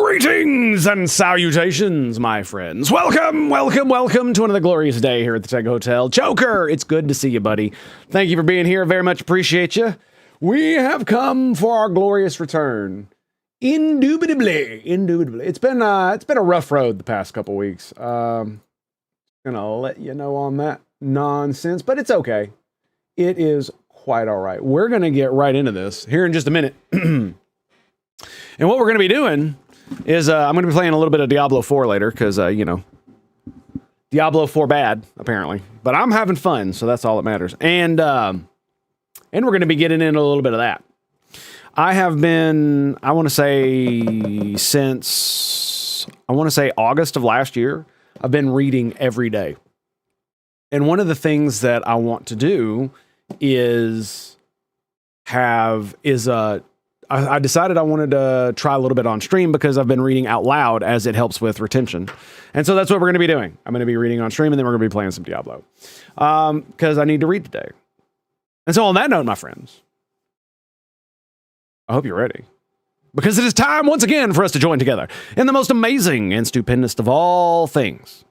Greetings and salutations, my friends. Welcome to another glorious day here at the Tango Hotel. Joker, it's good to see you, buddy. Thank you for being here. Very much appreciate you. We have come for our glorious return. Indubitably. It's been a rough road the past couple weeks. Gonna let you know on that nonsense, but it's okay. It is quite all right. We're gonna get right into this here in just a minute. And what we're gonna be doing is I'm going to be playing a little bit of Diablo 4 later, because, Diablo 4 bad, apparently. But I'm having fun, so that's all that matters. And we're going to be getting into a little bit of that. I have been, I want to say, since, August of last year, I've been reading every day. And one of the things that I want to do is I decided I wanted to try a little bit on stream because I've been reading out loud as it helps with retention. And so that's what we're going to be doing. I'm going to be reading on stream, and then we're going to be playing some Diablo. Because I need to read today. And so on that note, my friends, I hope you're ready. Because it is time once again for us to join together in the most amazing and stupendous of all things,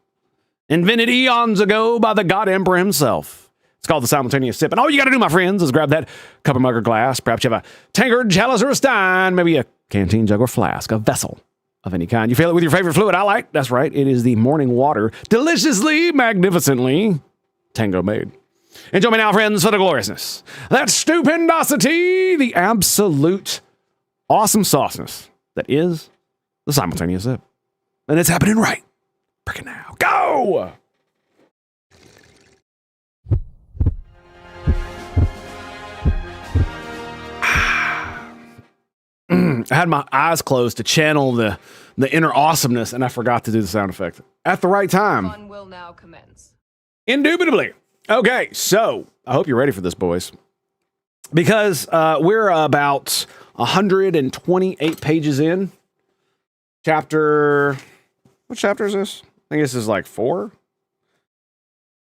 invented eons ago by the God Emperor himself. It's called the simultaneous sip. And all you got to do, my friends, is grab that cup or mug or glass. Perhaps you have a tankard, chalice, or a stein. Maybe a canteen, jug, or flask. A vessel of any kind. You fill it with your favorite fluid. I like. That's right. It is the morning water. Deliciously, magnificently Tango made. And join me now, friends, for the gloriousness, that stupendosity, the absolute awesome sauceness that is the simultaneous sip. And it's happening right freaking now. Go! I had my eyes closed to channel the inner awesomeness, and I forgot to do the sound effect at the right time. Fun will now commence. Indubitably. Okay, so I hope you're ready for this, boys, because we're about 128 pages in. What chapter is this? I think this is like 4.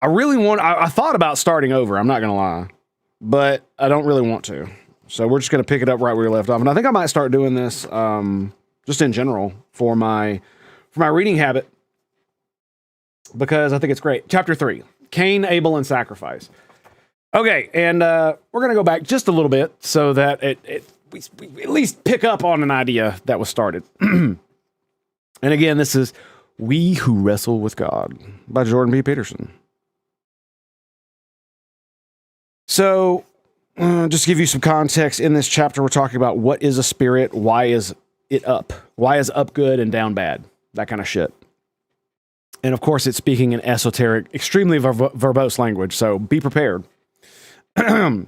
I thought about starting over, I'm not gonna lie, but I don't really want to. So we're just going to pick it up right where we left off. And I think I might start doing this just in general for my reading habit, because I think it's great. Chapter 3, Cain, Abel, and Sacrifice. Okay, and we're going to go back just a little bit so that we at least pick up on an idea that was started. And again, this is We Who Wrestle with God by Jordan B. Peterson. So, just to give you some context, in this chapter, we're talking about what is a spirit, why is it up? Why is up good and down bad? That kind of shit. And of course, it's speaking in esoteric, extremely verbose language, so be prepared. The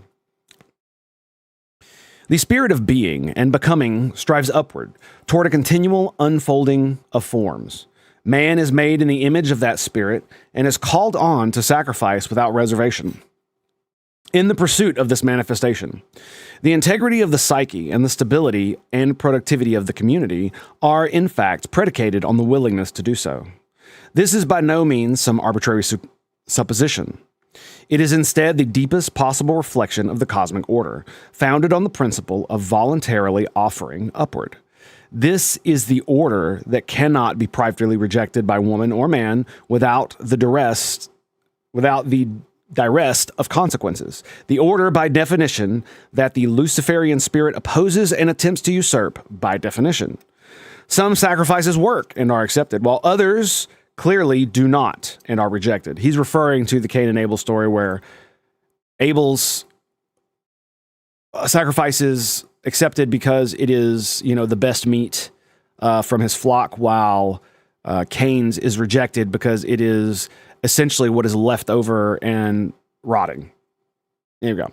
spirit of being and becoming strives upward toward a continual unfolding of forms. Man is made in the image of that spirit and is called on to sacrifice without reservation. In the pursuit of this manifestation, the integrity of the psyche and the stability and productivity of the community are, in fact, predicated on the willingness to do so. This is by no means some arbitrary supposition. It is instead the deepest possible reflection of the cosmic order, founded on the principle of voluntarily offering upward. This is the order that cannot be privately rejected by woman or man without the direst of consequences. The order, by definition, that the Luciferian spirit opposes and attempts to usurp, by definition. Some sacrifices work and are accepted, while others clearly do not and are rejected. He's referring to the Cain and Abel story, where Abel's sacrifice is accepted because it is, the best meat from his flock, while Cain's is rejected because it is essentially what is left over and rotting. There you go.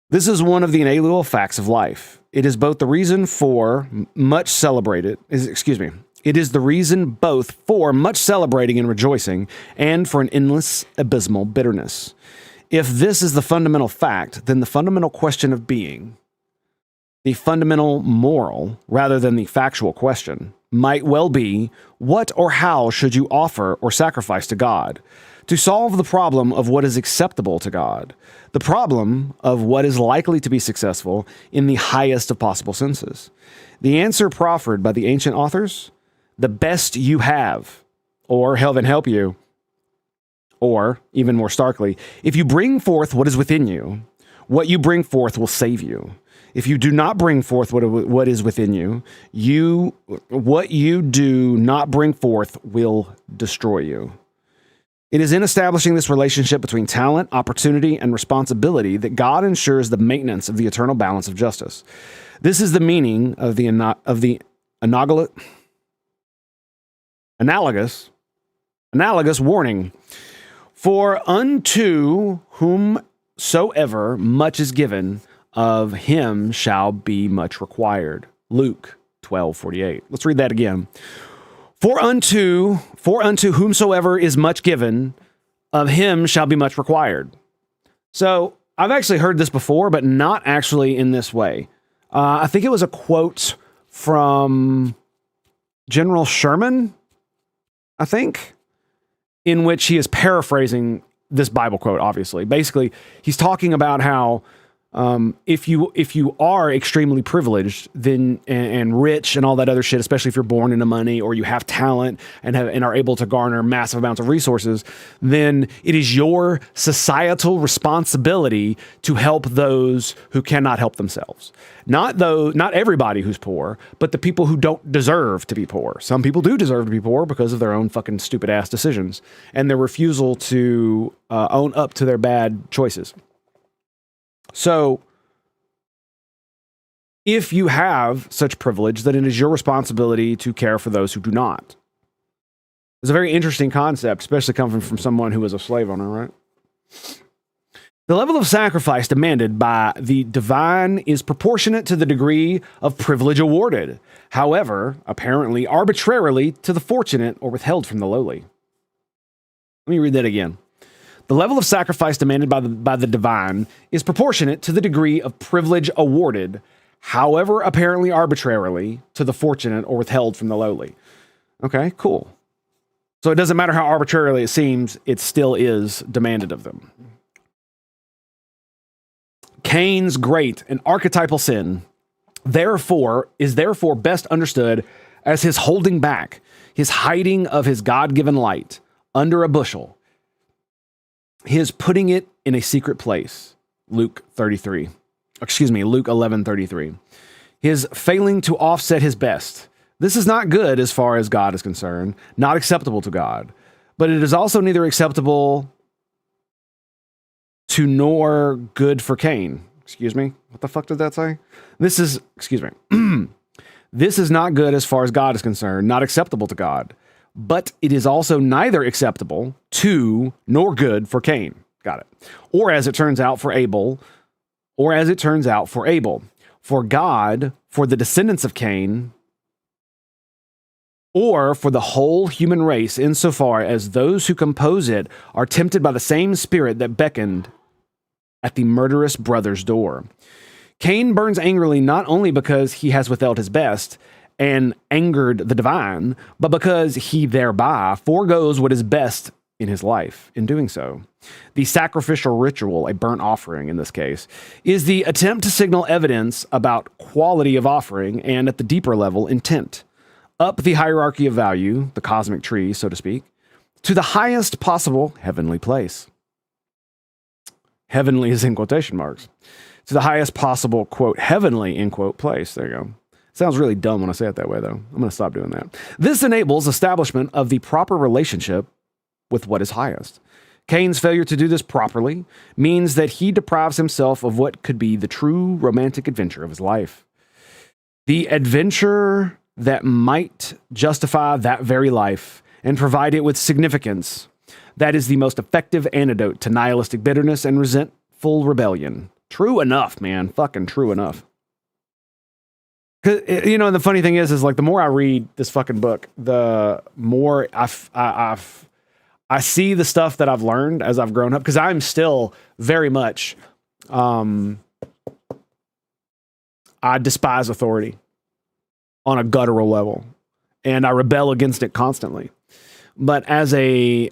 This is one of the inalienable facts of life. It is both the reason for much celebrated, it is the reason both for much celebrating and rejoicing, and for an endless abysmal bitterness. If this is the fundamental fact, then the fundamental question of being, the fundamental moral, rather than the factual question, might well be, what or how should you offer or sacrifice to God? to solve the problem of what is acceptable to God, the problem of what is likely to be successful in the highest of possible senses. The answer proffered by the ancient authors, the best you have, or heaven help you, or even more starkly, if you bring forth what is within you, what you bring forth will save you. If you do not bring forth what is within you, what you do not bring forth will destroy you. It is in establishing this relationship between talent, opportunity, and responsibility that God ensures the maintenance of the eternal balance of justice. This is the meaning of the analogous warning. For unto whomsoever much is given, of him shall be much required. Luke 12:48. Let's read that again. For unto whomsoever is much given, of him shall be much required. So I've actually heard this before, but not actually in this way. I think it was a quote from General Sherman, I think, in which he is paraphrasing this Bible quote, obviously. Basically, he's talking about how if you are extremely privileged then and rich and all that other shit, especially if you're born into money or you have talent and are able to garner massive amounts of resources, then it is your societal responsibility to help those who cannot help themselves. Not everybody who's poor, but the people who don't deserve to be poor. Some people do deserve to be poor because of their own fucking stupid ass decisions and their refusal to own up to their bad choices. So, if you have such privilege, then it is your responsibility to care for those who do not. It's a very interesting concept, especially coming from someone who was a slave owner, right? The level of sacrifice demanded by the divine is proportionate to the degree of privilege awarded. However, apparently arbitrarily to the fortunate or withheld from the lowly. Let me read that again. The level of sacrifice demanded by the divine is proportionate to the degree of privilege awarded, however apparently arbitrarily, to the fortunate or withheld from the lowly. Okay, cool. So it doesn't matter how arbitrarily it seems, it still is demanded of them. Cain's great and archetypal sin, is therefore best understood as his holding back, his hiding of his God-given light under a bushel, his putting it in a secret place, Luke 11:33. His failing to offset his best. This is not good as far as God is concerned, not acceptable to God, but it is also neither acceptable to nor good for Cain. Excuse me, what the fuck did that say? This is not good as far as God is concerned, not acceptable to God, but it is also neither acceptable to nor good for Cain. Got it. Or as it turns out for Abel. For God, for the descendants of Cain, or for the whole human race, insofar as those who compose it are tempted by the same spirit that beckoned at the murderous brother's door. Cain burns angrily not only because he has withheld his best and angered the divine, but because he thereby foregoes what is best in his life. In doing so, the sacrificial ritual, a burnt offering in this case, is the attempt to signal evidence about quality of offering and, at the deeper level, intent. Up the hierarchy of value, the cosmic tree, so to speak, to the highest possible heavenly place. Heavenly is in quotation marks. To the highest possible, quote, heavenly, end quote, place. There you go. Sounds really dumb when I say it that way, though. I'm going to stop doing that. This enables establishment of the proper relationship with what is highest. Cain's failure to do this properly means that he deprives himself of what could be the true romantic adventure of his life. The adventure that might justify that very life and provide it with significance. That is the most effective antidote to nihilistic bitterness and resentful rebellion. True enough, man. Fucking true enough. Cause, you know, the funny thing is like the more I read this fucking book, the more I see the stuff that I've learned as I've grown up. Because I'm still very much, I despise authority on a guttural level, and I rebel against it constantly. But through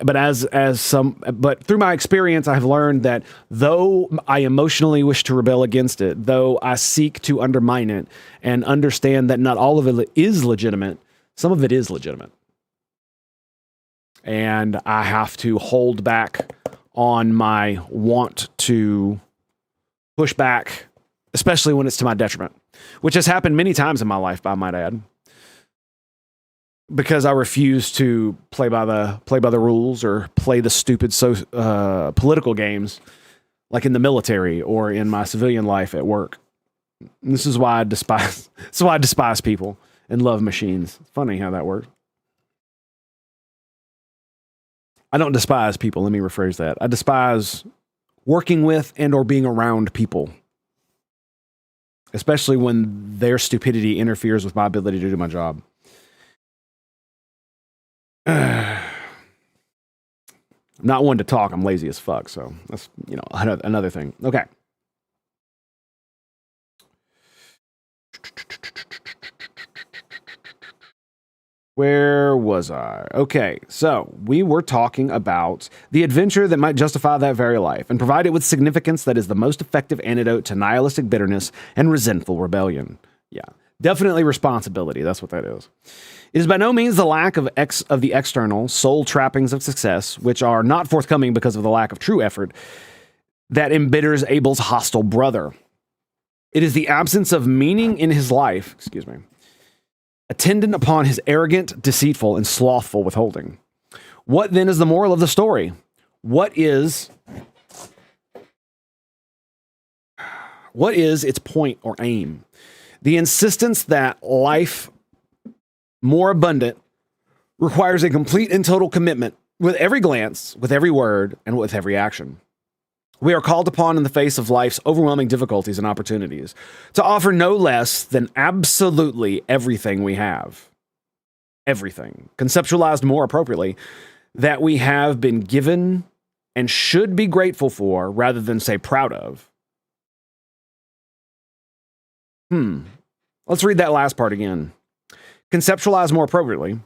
my experience, I have learned that though I emotionally wish to rebel against it, though I seek to undermine it and understand that not all of it is legitimate, some of it is legitimate. And I have to hold back on my want to push back, especially when it's to my detriment, which has happened many times in my life, I might add. Because I refuse to play by the rules or play the stupid political games, like in the military or in my civilian life at work. And this is why I despise. This is why I despise people and love machines. It's funny how that works. I don't despise people. Let me rephrase that. I despise working with and or being around people, especially when their stupidity interferes with my ability to do my job. I'm not one to talk. I'm lazy as fuck. So that's, another thing. Okay. Where was I? Okay, so we were talking about the adventure that might justify that very life and provide it with significance that is the most effective antidote to nihilistic bitterness and resentful rebellion. Yeah, definitely responsibility. That's what that is. It is by no means the lack of the external soul trappings of success, which are not forthcoming because of the lack of true effort, that embitters Abel's hostile brother. It is the absence of meaning in his life, attendant upon his arrogant, deceitful, and slothful withholding. What then is the moral of the story? What is its point or aim? The insistence that life more abundant requires a complete and total commitment with every glance, with every word, and with every action. We are called upon in the face of life's overwhelming difficulties and opportunities to offer no less than absolutely everything we have. Everything. Conceptualized more appropriately, that we have been given and should be grateful for rather than say proud of. Let's read that last part again. Conceptualized more appropriately,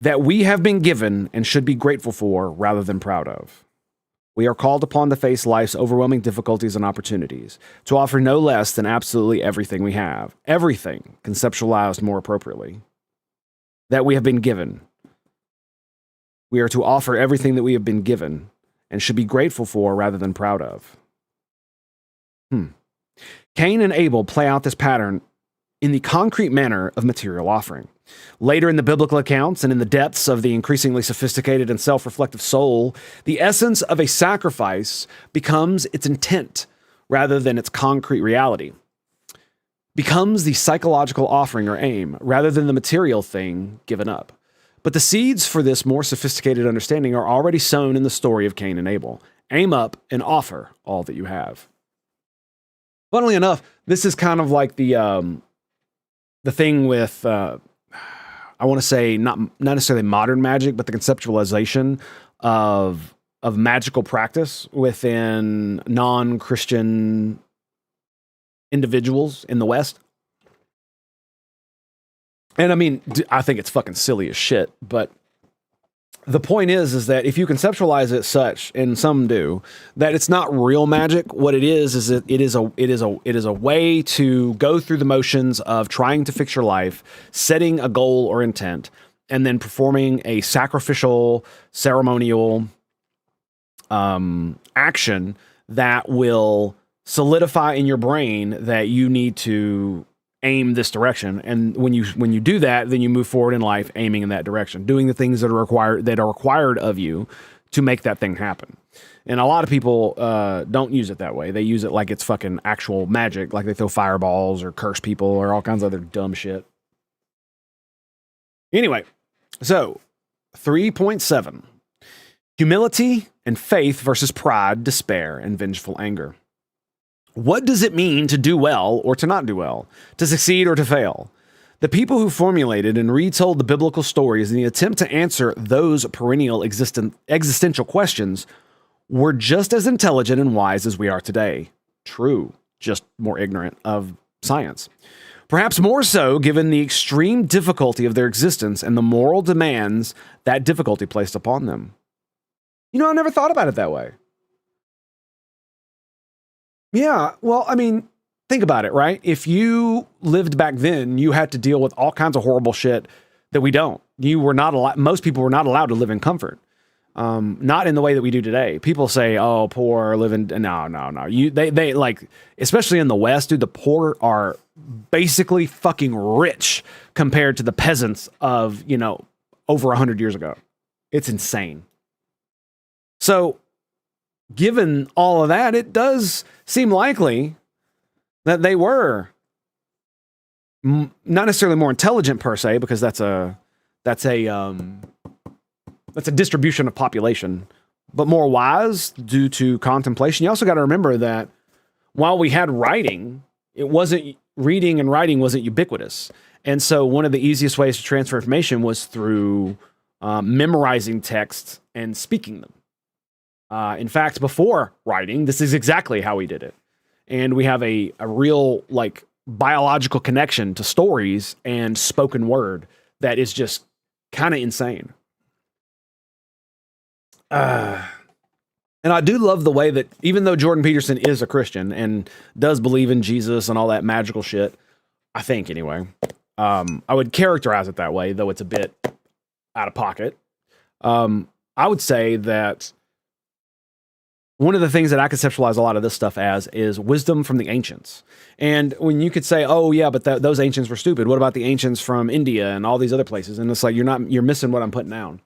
that we have been given and should be grateful for rather than proud of. We are called upon to face life's overwhelming difficulties and opportunities, to offer no less than absolutely everything we have. Everything, conceptualized more appropriately, that we have been given. We are to offer everything that we have been given and should be grateful for rather than proud of. Cain and Abel play out this pattern in the concrete manner of material offering. Later in the biblical accounts and in the depths of the increasingly sophisticated and self-reflective soul, the essence of a sacrifice becomes its intent rather than its concrete reality. Becomes the psychological offering or aim rather than the material thing given up. But the seeds for this more sophisticated understanding are already sown in the story of Cain and Abel. Aim up and offer all that you have. Funnily enough, this is kind of like the thing with I want to say not necessarily modern magic, but the conceptualization of magical practice within non-Christian individuals in the West. And I mean, I think it's fucking silly as shit, but the point is that if you conceptualize it such, and some do, that it's not real magic. What it is it is a way to go through the motions of trying to fix your life, setting a goal or intent, and then performing a sacrificial, ceremonial action that will solidify in your brain that you need to aim this direction. And when you do that, then you move forward in life aiming in that direction, doing the things that are required of you to make that thing happen. And a lot of people don't use it that way. They use it like it's fucking actual magic, like they throw fireballs or curse people or all kinds of other dumb shit. Anyway, so 3.7. Humility and faith versus pride, despair, and vengeful anger. What does it mean to do well or to not do well? To succeed or to fail? The people who formulated and retold the biblical stories in the attempt to answer those perennial existential questions were just as intelligent and wise as we are today. True, just more ignorant of science. Perhaps more so given the extreme difficulty of their existence and the moral demands that difficulty placed upon them. You know, I never thought about it that way. Yeah, well, I mean, think about it, right? If you lived back then, you had to deal with all kinds of horrible shit that we don't. You were not allowed, most people were not allowed to live in comfort. Not in the way that we do today. People say, "Oh, poor living." No. They like, especially in the West, dude. The poor are basically fucking rich compared to the peasants of over 100 years ago. It's insane. So, given all of that, it does seem likely that they were not necessarily more intelligent per se, because that's a distribution of population, but more wise due to contemplation. You also got to remember that while we had writing, reading and writing wasn't ubiquitous. And so one of the easiest ways to transfer information was through memorizing texts and speaking them. In fact, before writing, this is exactly how we did it. And we have a real biological connection to stories and spoken word that is just kind of insane. And I do love the way that even though Jordan Peterson is a Christian and does believe in Jesus and all that magical shit, I think anyway, I would characterize it that way, though it's a bit out of pocket. I would say that one of the things that I conceptualize a lot of this stuff as is wisdom from the ancients. And when you could say, "Oh yeah, but those ancients were stupid. What about the ancients from India and all these other places?" And it's like, you're missing what I'm putting down.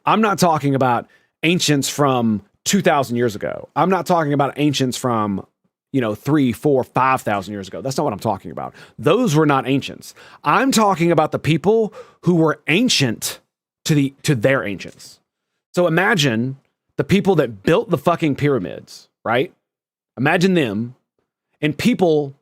I'm not talking about ancients from 2,000 years ago. I'm not talking about ancients from 3, 4, 5,000 years ago. That's not what I'm talking about. Those were not ancients. I'm talking about the people who were ancient to their ancients. So imagine the people that built the fucking pyramids, right? Imagine them and people.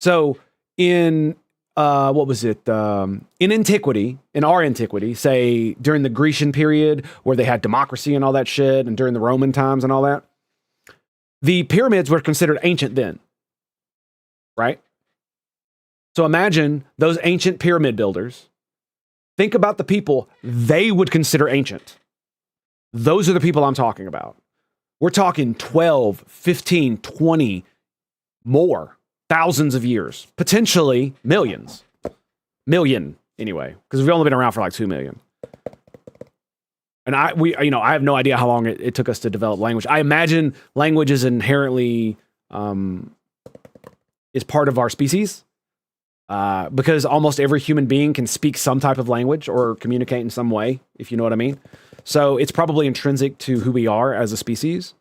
So in in antiquity, in our antiquity, say during the Grecian period where they had democracy and all that shit, and during the Roman times and all that, the pyramids were considered ancient then, right? So imagine those ancient pyramid builders. Think about the people they would consider ancient. Those are the people I'm talking about. We're talking 12, 15, 20 more thousands of years, potentially million anyway, because we've only been around for like 2 million. And I have no idea how long it took us to develop language. I imagine language is inherently is part of our species, because almost every human being can speak some type of language or communicate in some way, if you know what I mean. So it's probably intrinsic to who we are as a species.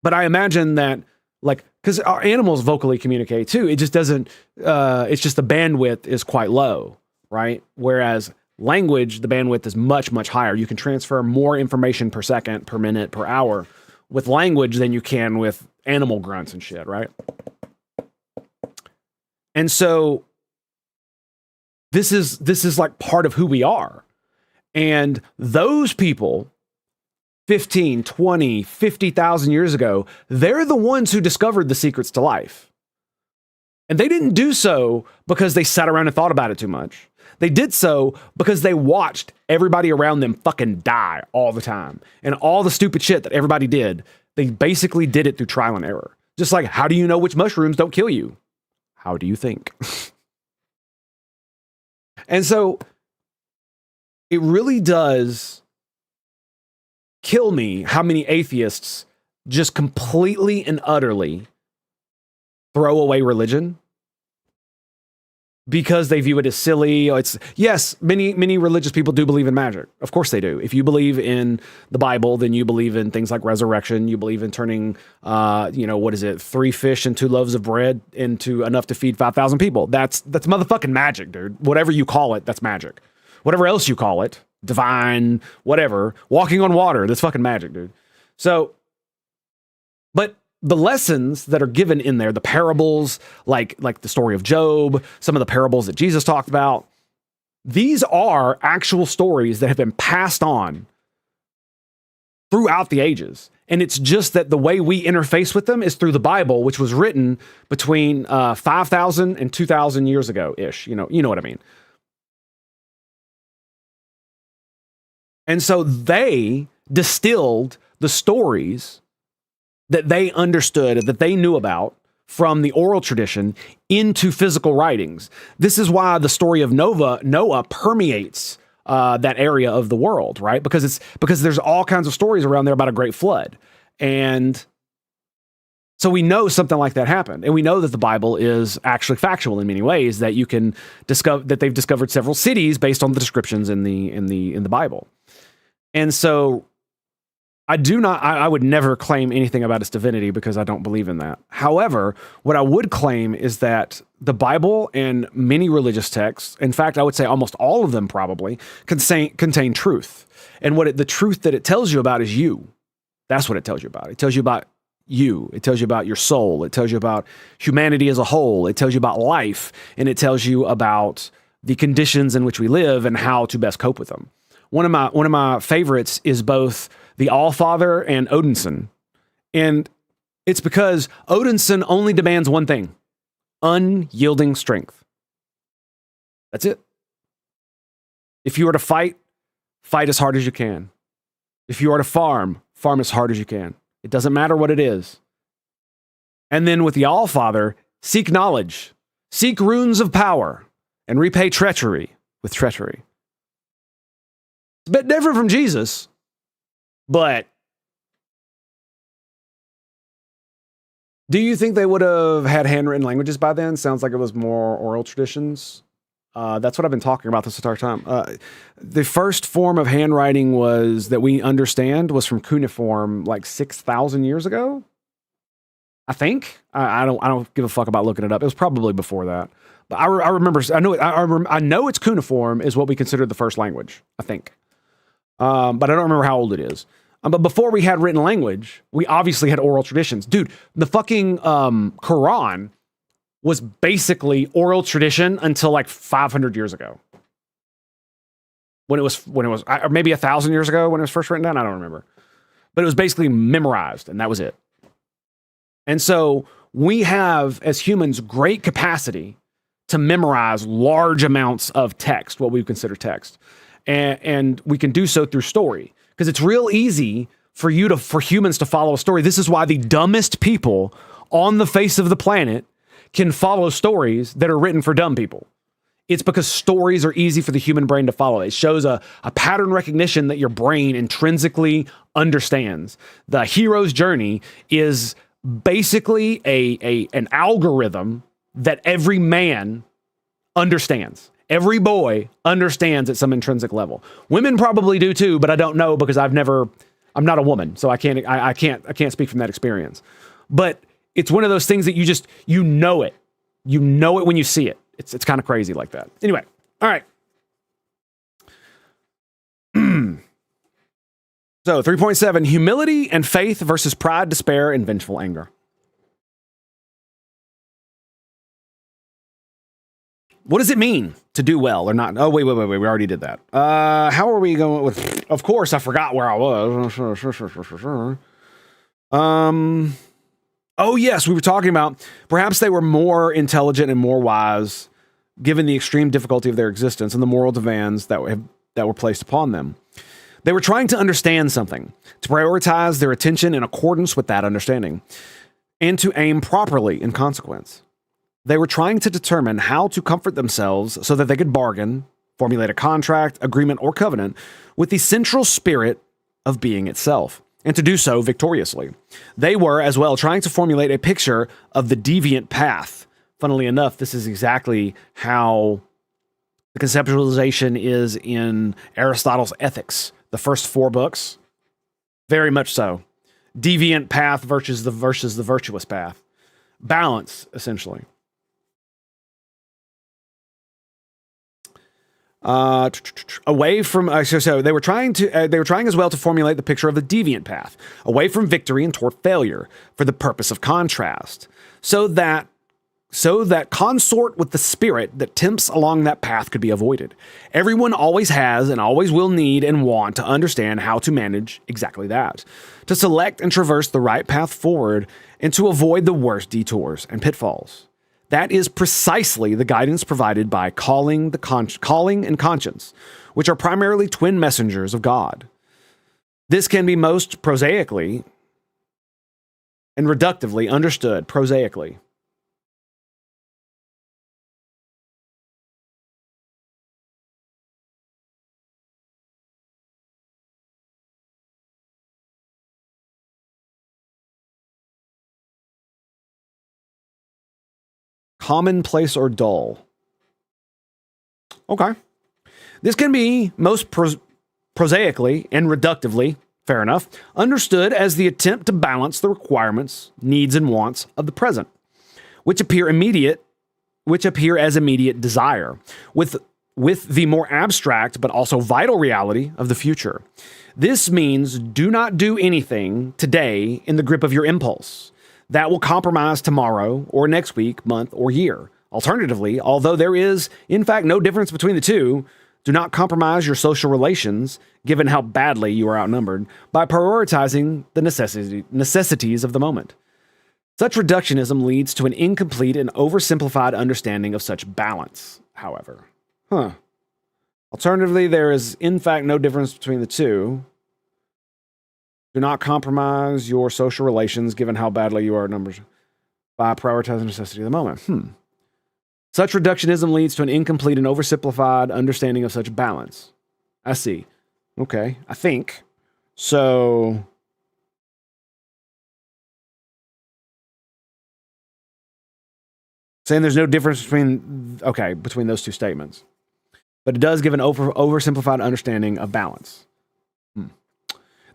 But I imagine that, because our animals vocally communicate too. It just doesn't, it's just the bandwidth is quite low, right? Whereas language, the bandwidth is much, much higher. You can transfer more information per second, per minute, per hour with language than you can with animal grunts and shit, right? And so this is like part of who we are. And those people 15, 20, 50,000 years ago, they're the ones who discovered the secrets to life. And they didn't do so because they sat around and thought about it too much. They did so because they watched everybody around them fucking die all the time. And all the stupid shit that everybody did, they basically did it through trial and error. Just like, how do you know which mushrooms don't kill you? How do you think? And so it really does kill me how many atheists just completely and utterly throw away religion because they view it as silly. Yes, many religious people do believe in magic. Of course they do. If you believe in the Bible, then you believe in things like resurrection. You believe in turning, 3 fish and 2 loaves of bread into enough to feed 5,000 people. That's motherfucking magic, dude. Whatever you call it, that's magic. Whatever else you call it, divine, whatever, walking on water, that's fucking magic, dude. So, but the lessons that are given in there, the parables, like the story of Job, some of the parables that Jesus talked about, these are actual stories that have been passed on throughout the ages. And it's just that the way we interface with them is through the Bible, which was written between 5,000 and 2,000 years ago-ish. You know what I mean? And so they distilled the stories that they understood, that they knew about from the oral tradition into physical writings. This is why the story of Noah permeates that area of the world, right? Because there's all kinds of stories around there about a great flood. And so we know something like that happened. And we know that the Bible is actually factual in many ways, that you can discover that they've discovered several cities based on the descriptions in the Bible. And so I would never claim anything about its divinity because I don't believe in that. However, what I would claim is that the Bible and many religious texts, in fact, I would say almost all of them probably, contain truth. And the truth that it tells you about is you. That's what it tells you about. It tells you about you. It tells you about your soul. It tells you about humanity as a whole. It tells you about life. And it tells you about the conditions in which we live and how to best cope with them. One of my favorites is both the Allfather and Odinson. And it's because Odinson only demands one thing: unyielding strength. That's it. If you are to fight as hard as you can. If you are to farm as hard as you can. It doesn't matter what it is. And then with the Allfather, seek knowledge, seek runes of power, and repay treachery with treachery. It's a bit different from Jesus, but do you think they would have had handwritten languages by then? Sounds like it was more oral traditions. That's what I've been talking about this entire time. The first form of handwriting that we understand was from cuneiform like 6,000 years ago. I think. I don't give a fuck about looking it up. It was probably before that. But I remember. I know it's cuneiform is what we considered the first language, I think. But I don't remember how old it is. But before we had written language, we obviously had oral traditions. Dude, the fucking Quran was basically oral tradition until like 500 years ago. When it was, or maybe 1,000 years ago when it was first written down. I don't remember. But it was basically memorized, and that was it. And so we have, as humans, great capacity to memorize large amounts of text, what we consider text. And we can do so through story. Because it's real easy for humans to follow a story. This is why the dumbest people on the face of the planet can follow stories that are written for dumb people. It's because stories are easy for the human brain to follow. It shows a pattern recognition that your brain intrinsically understands. The hero's journey is basically an algorithm that every man understands. Every boy understands at some intrinsic level. Women probably do too, but I don't know because I'm not a woman, so I can't speak from that experience. But it's one of those things that you know it. You know it when you see it. It's kind of crazy like that. Anyway, all right. So 3.7, humility and faith versus pride, despair, and vengeful anger. What does it mean to do well or not? Oh, wait. We already did that. How are we going with... Of course, I forgot where I was. Oh, yes, we were talking about perhaps they were more intelligent and more wise given the extreme difficulty of their existence and the moral demands that were placed upon them. They were trying to understand something, to prioritize their attention in accordance with that understanding, and to aim properly in consequence. They were trying to determine how to comfort themselves so that they could bargain, formulate a contract, agreement, or covenant with the central spirit of being itself, and to do so victoriously. They were, as well, trying to formulate a picture of the deviant path. Funnily enough, this is exactly how the conceptualization is in Aristotle's Ethics, the first 4 books. Very much so. Deviant path versus the virtuous path. Balance, essentially. Away from so they were trying as well to formulate the picture of the deviant path, away from victory and toward failure, for the purpose of contrast, so that consort with the spirit that tempts along that path could be avoided. Everyone always has and always will need and want to understand how to manage exactly that, to select and traverse the right path forward, and to avoid the worst detours and pitfalls. That is precisely the guidance provided by calling and conscience, which are primarily twin messengers of God. This can be most prosaically and reductively understood prosaically. Commonplace or dull. Okay. This can be most prosaically and reductively, fair enough, understood as the attempt to balance the requirements, needs, and wants of the present, which appear as immediate desire, with the more abstract but also vital reality of the future. This means do not do anything today in the grip of your impulse. That will compromise tomorrow or next week, month, or year. Alternatively, although there is, in fact, no difference between the two, do not compromise your social relations, given how badly you are outnumbered, by prioritizing the necessities of the moment. Such reductionism leads to an incomplete and oversimplified understanding of such balance, however. Alternatively, there is, in fact, no difference between the two. Do not compromise your social relations, given how badly you are outnumbered, by prioritizing the necessity of the moment. Such reductionism leads to an incomplete and oversimplified understanding of such balance. I see. Okay, I think. So, saying there's no difference between those two statements. But it does give an oversimplified understanding of balance.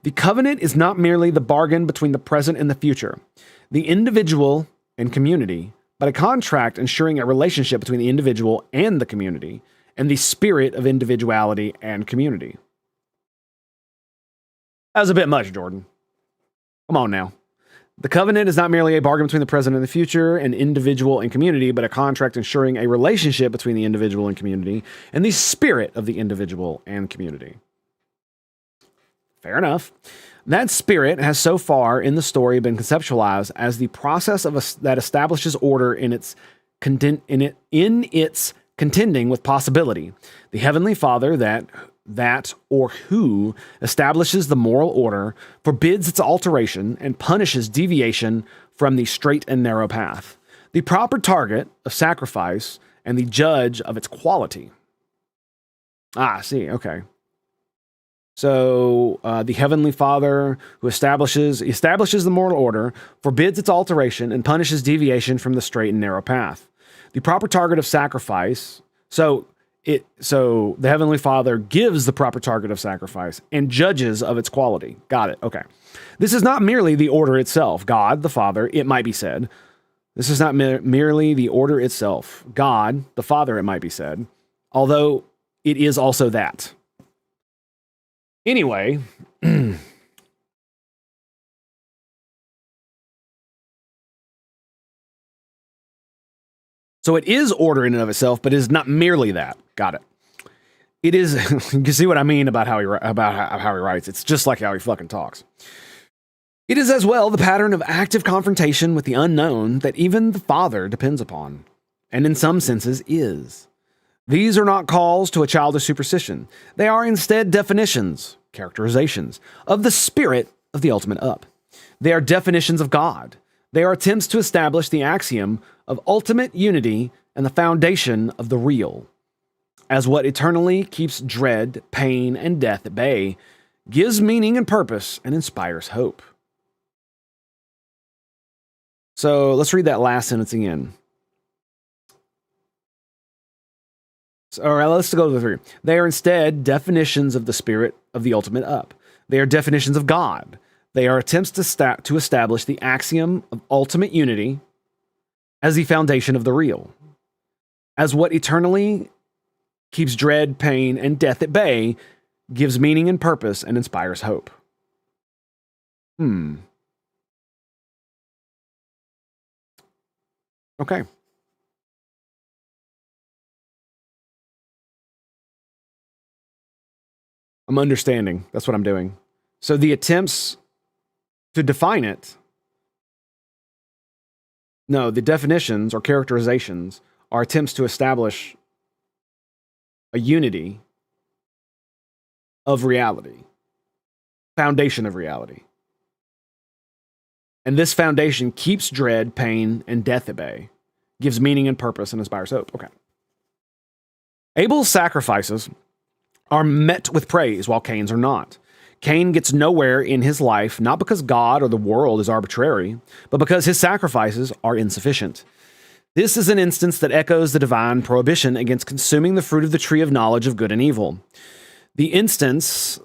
The covenant is not merely the bargain between the present and the future, the individual and community, but a contract ensuring a relationship between the individual and the community, and the spirit of individuality and community. That was a bit much, Jordan. Come on now. The covenant is not merely a bargain between the present and the future, an individual and community, but a contract ensuring a relationship between the individual and community, and the spirit of the individual and community. Fair enough. That spirit has so far in the story been conceptualized as the process that establishes order in its contending with possibility. The Heavenly Father who establishes the moral order, forbids its alteration, and punishes deviation from the straight and narrow path. The proper target of sacrifice and the judge of its quality. I see. Okay. So the Heavenly Father who establishes the moral order, forbids its alteration, and punishes deviation from the straight and narrow path. The proper target of sacrifice. So the Heavenly Father gives the proper target of sacrifice and judges of its quality. Got it. Okay. This is not merely the order itself. God, the Father, it might be said. This is not merely the order itself. God, the Father, it might be said. Although it is also that. Anyway, so it is order in and of itself, but it is not merely that. Got it. It is. You can see what I mean about how he writes. It's just like how he fucking talks. It is as well the pattern of active confrontation with the unknown that even the Father depends upon, and in some senses is. These are not calls to a childish superstition. They are instead definitions, characterizations, of the spirit of the ultimate up. They are definitions of God. They are attempts to establish the axiom of ultimate unity and the foundation of the real. As what eternally keeps dread, pain, and death at bay, gives meaning and purpose, and inspires hope. So let's read that last sentence again. All right, let's go to the three. They are instead definitions of the spirit of the ultimate up. They are definitions of God. They are attempts to establish the axiom of ultimate unity as the foundation of the real. As what eternally keeps dread, pain, and death at bay, gives meaning and purpose, and inspires hope. Okay. I'm understanding. That's what I'm doing. So the attempts to define it, no, the definitions or characterizations are attempts to establish a unity of reality, foundation of reality. And this foundation keeps dread, pain, and death at bay, gives meaning and purpose, and inspires hope. Okay. Abel's sacrifices are met with praise, while Cain's are not. Cain gets nowhere in his life, not because God or the world is arbitrary, but because his sacrifices are insufficient. This is an instance that echoes the divine prohibition against consuming the fruit of the tree of knowledge of good and evil. The instance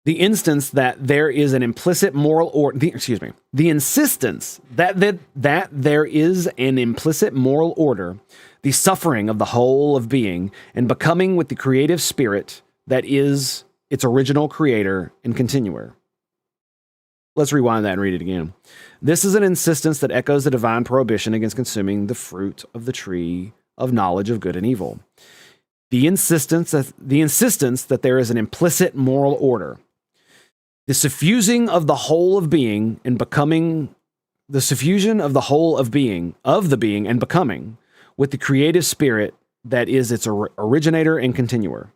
the instance that there is an implicit moral or the insistence that there is an implicit moral order, the suffering of the whole of being and becoming with the creative spirit that is its original creator and continuer. Let's rewind that and read it again. This is an insistence that echoes the divine prohibition against consuming the fruit of the tree of knowledge of good and evil. The insistence that there is an implicit moral order, the suffusing of the whole of being and becoming, the suffusion of the whole of being, of the being and becoming, with the creative spirit that is its originator and continuer.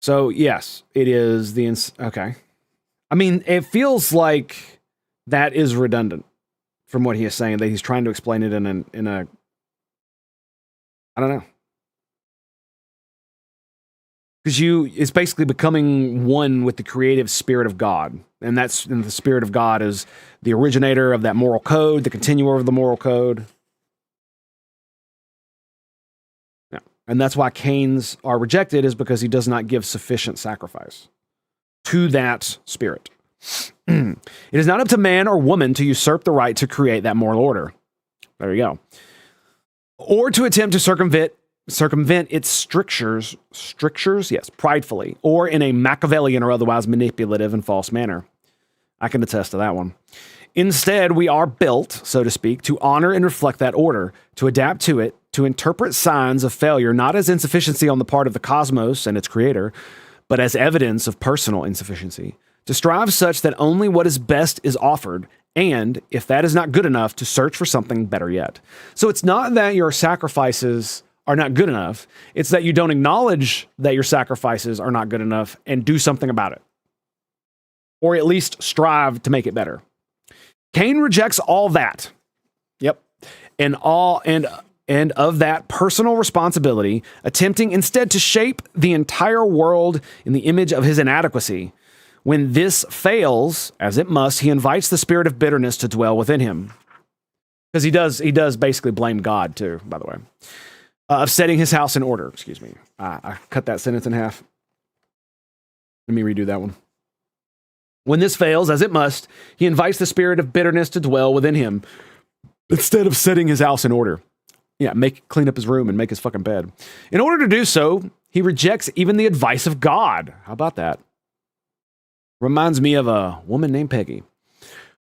So, yes, it is the... okay. I mean, it feels like that is redundant from what he is saying, that he's trying to explain it in a I don't know. Because it's basically becoming one with the creative spirit of God. And the spirit of God is the originator of that moral code, the continuer of the moral code. Yeah. And that's why Cain's are rejected, is because he does not give sufficient sacrifice to that spirit. It is not up to man or woman to usurp the right to create that moral order. There you go. Or to attempt to circumvent its strictures, yes, pridefully, or in a Machiavellian or otherwise manipulative and false manner. I can attest to that one. Instead, we are built, so to speak, to honor and reflect that order, to adapt to it, to interpret signs of failure not as insufficiency on the part of the cosmos and its creator, but as evidence of personal insufficiency, to strive such that only what is best is offered, and if that is not good enough, to search for something better yet. So it's not that your sacrifices are not good enough, it's that you don't acknowledge that your sacrifices are not good enough and do something about it. Or at least strive to make it better. Cain rejects all that. Yep. And of that personal responsibility, attempting instead to shape the entire world in the image of his inadequacy. When this fails, as it must, he invites the spirit of bitterness to dwell within him. Because he does basically blame God too, by the way. Of setting his house in order. Excuse me. I cut that sentence in half. Let me redo that one. When this fails, as it must, he invites the spirit of bitterness to dwell within him instead of setting his house in order. Yeah, clean up his room and make his fucking bed. In order to do so, he rejects even the advice of God. How about that? Reminds me of a woman named Peggy,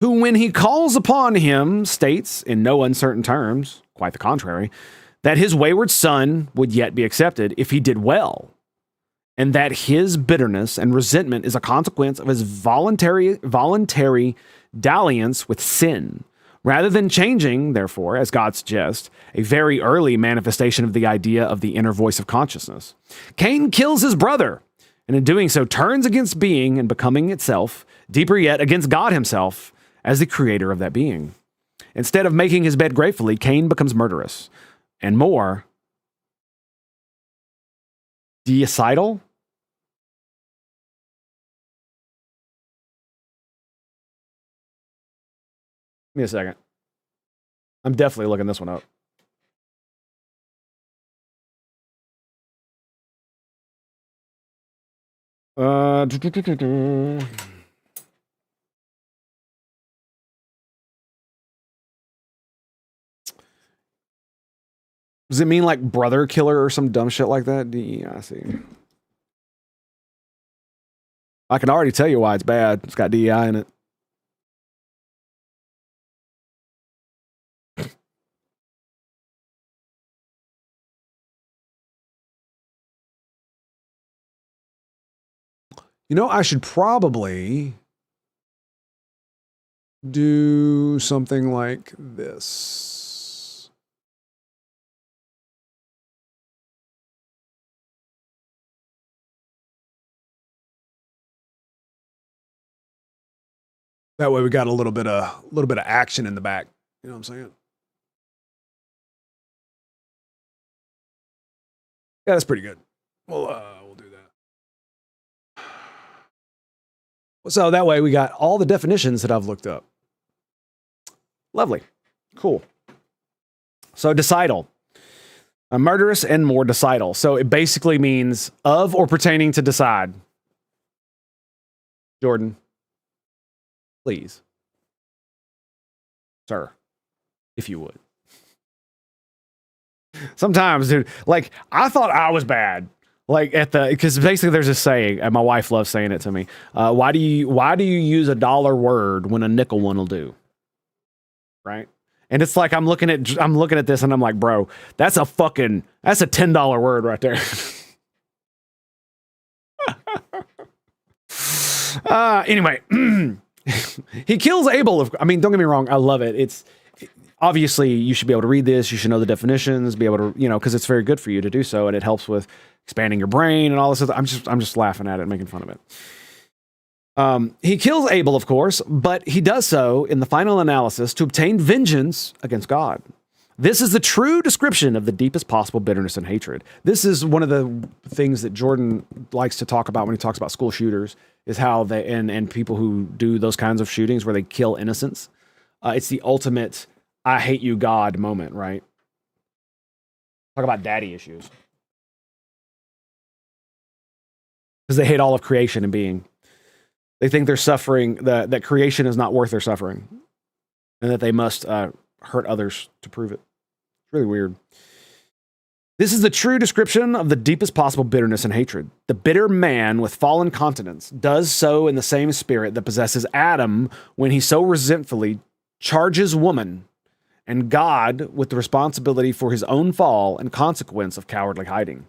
who, when he calls upon him, states in no uncertain terms, quite the contrary, that his wayward son would yet be accepted if he did well, and that his bitterness and resentment is a consequence of his voluntary dalliance with sin, rather than changing, therefore, as God suggests, a very early manifestation of the idea of the inner voice of consciousness. Cain kills his brother, and in doing so turns against being and becoming itself, deeper yet against God himself as the creator of that being. Instead of making his bed gratefully, Cain becomes murderous, and more, deicidal? Give me a second. I'm definitely looking this one up. Does it mean like brother killer or some dumb shit like that? D-E-I-C. I can already tell you why it's bad. It's got DEI in it. You know, I should probably do something like this. That way we got a little bit of action in the back. You know what I'm saying? Yeah, that's pretty good. We'll do that. So that way we got all the definitions that I've looked up. Lovely. Cool. So decidal. A murderous and more decidal. So it basically means of or pertaining to decide. Jordan, please. Sir, if you would. Sometimes, dude, like, I thought I was bad. Like because basically there's a saying, and my wife loves saying it to me. Why do you use a dollar word when a nickel one will do? Right? And it's like I'm looking at this and I'm like, bro, that's a $10 word right there. Anyway, he kills Abel. I mean, don't get me wrong, I love it. It's obviously you should be able to read this. You should know the definitions, be able to, because it's very good for you to do so, and it helps with expanding your brain and all this other. I'm just laughing at it, making fun of it. He kills Abel, of course, but he does so in the final analysis to obtain vengeance against God. This is the true description of the deepest possible bitterness and hatred. This is one of the things that Jordan likes to talk about when he talks about school shooters, is how they, and people who do those kinds of shootings where they kill innocents. It's the ultimate I hate you, God moment, right? Talk about daddy issues. Because they hate all of creation and being. They think they're suffering, that creation is not worth their suffering, and that they must hurt others to prove it. It's really weird. This is the true description of the deepest possible bitterness and hatred. The bitter man with fallen continence does so in the same spirit that possesses Adam when he so resentfully charges woman, and God with the responsibility for his own fall and consequence of cowardly hiding.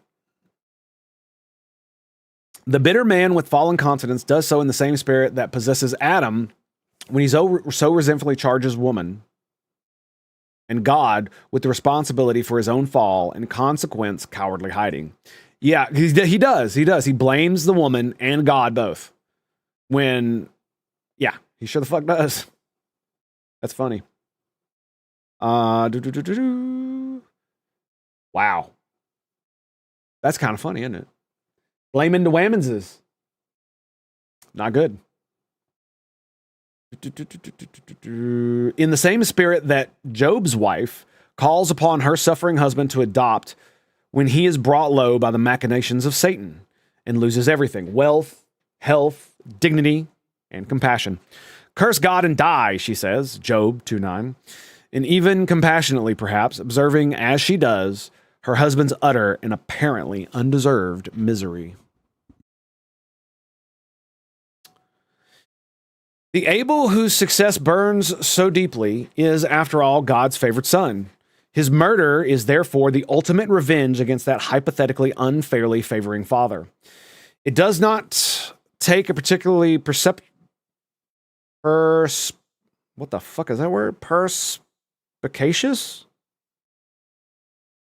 The bitter man with fallen continence does so in the same spirit that possesses Adam when he so resentfully charges woman, and God with the responsibility for his own fall and consequence cowardly hiding. Yeah, he does. He blames the woman and God both. When, yeah, he sure the fuck does. That's funny. Wow. That's kind of funny, isn't it? Blaming the whammonses. Not good. In the same spirit that Job's wife calls upon her suffering husband to adopt when he is brought low by the machinations of Satan and loses everything: wealth, health, dignity, and compassion. Curse God and die, she says, Job 2:9. And even compassionately, perhaps, observing as she does her husband's utter and apparently undeserved misery. The Abel whose success burns so deeply is, after all, God's favorite son. His murder is therefore the ultimate revenge against that hypothetically unfairly favoring father. It does not take a particularly what the fuck is that word? Perspicacious?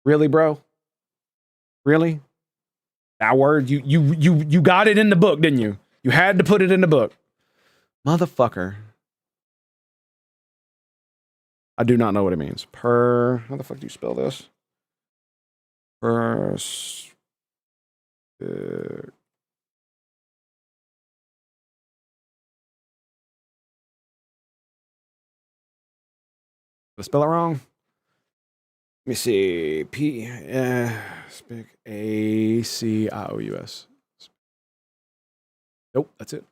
Really, bro? Really? That word? You got it in the book, didn't you? You had to put it in the book. Motherfucker. I do not know what it means. How the fuck do you spell this? Did I spell it wrong? Let me see. A-C-I-O-U-S. Nope, that's it.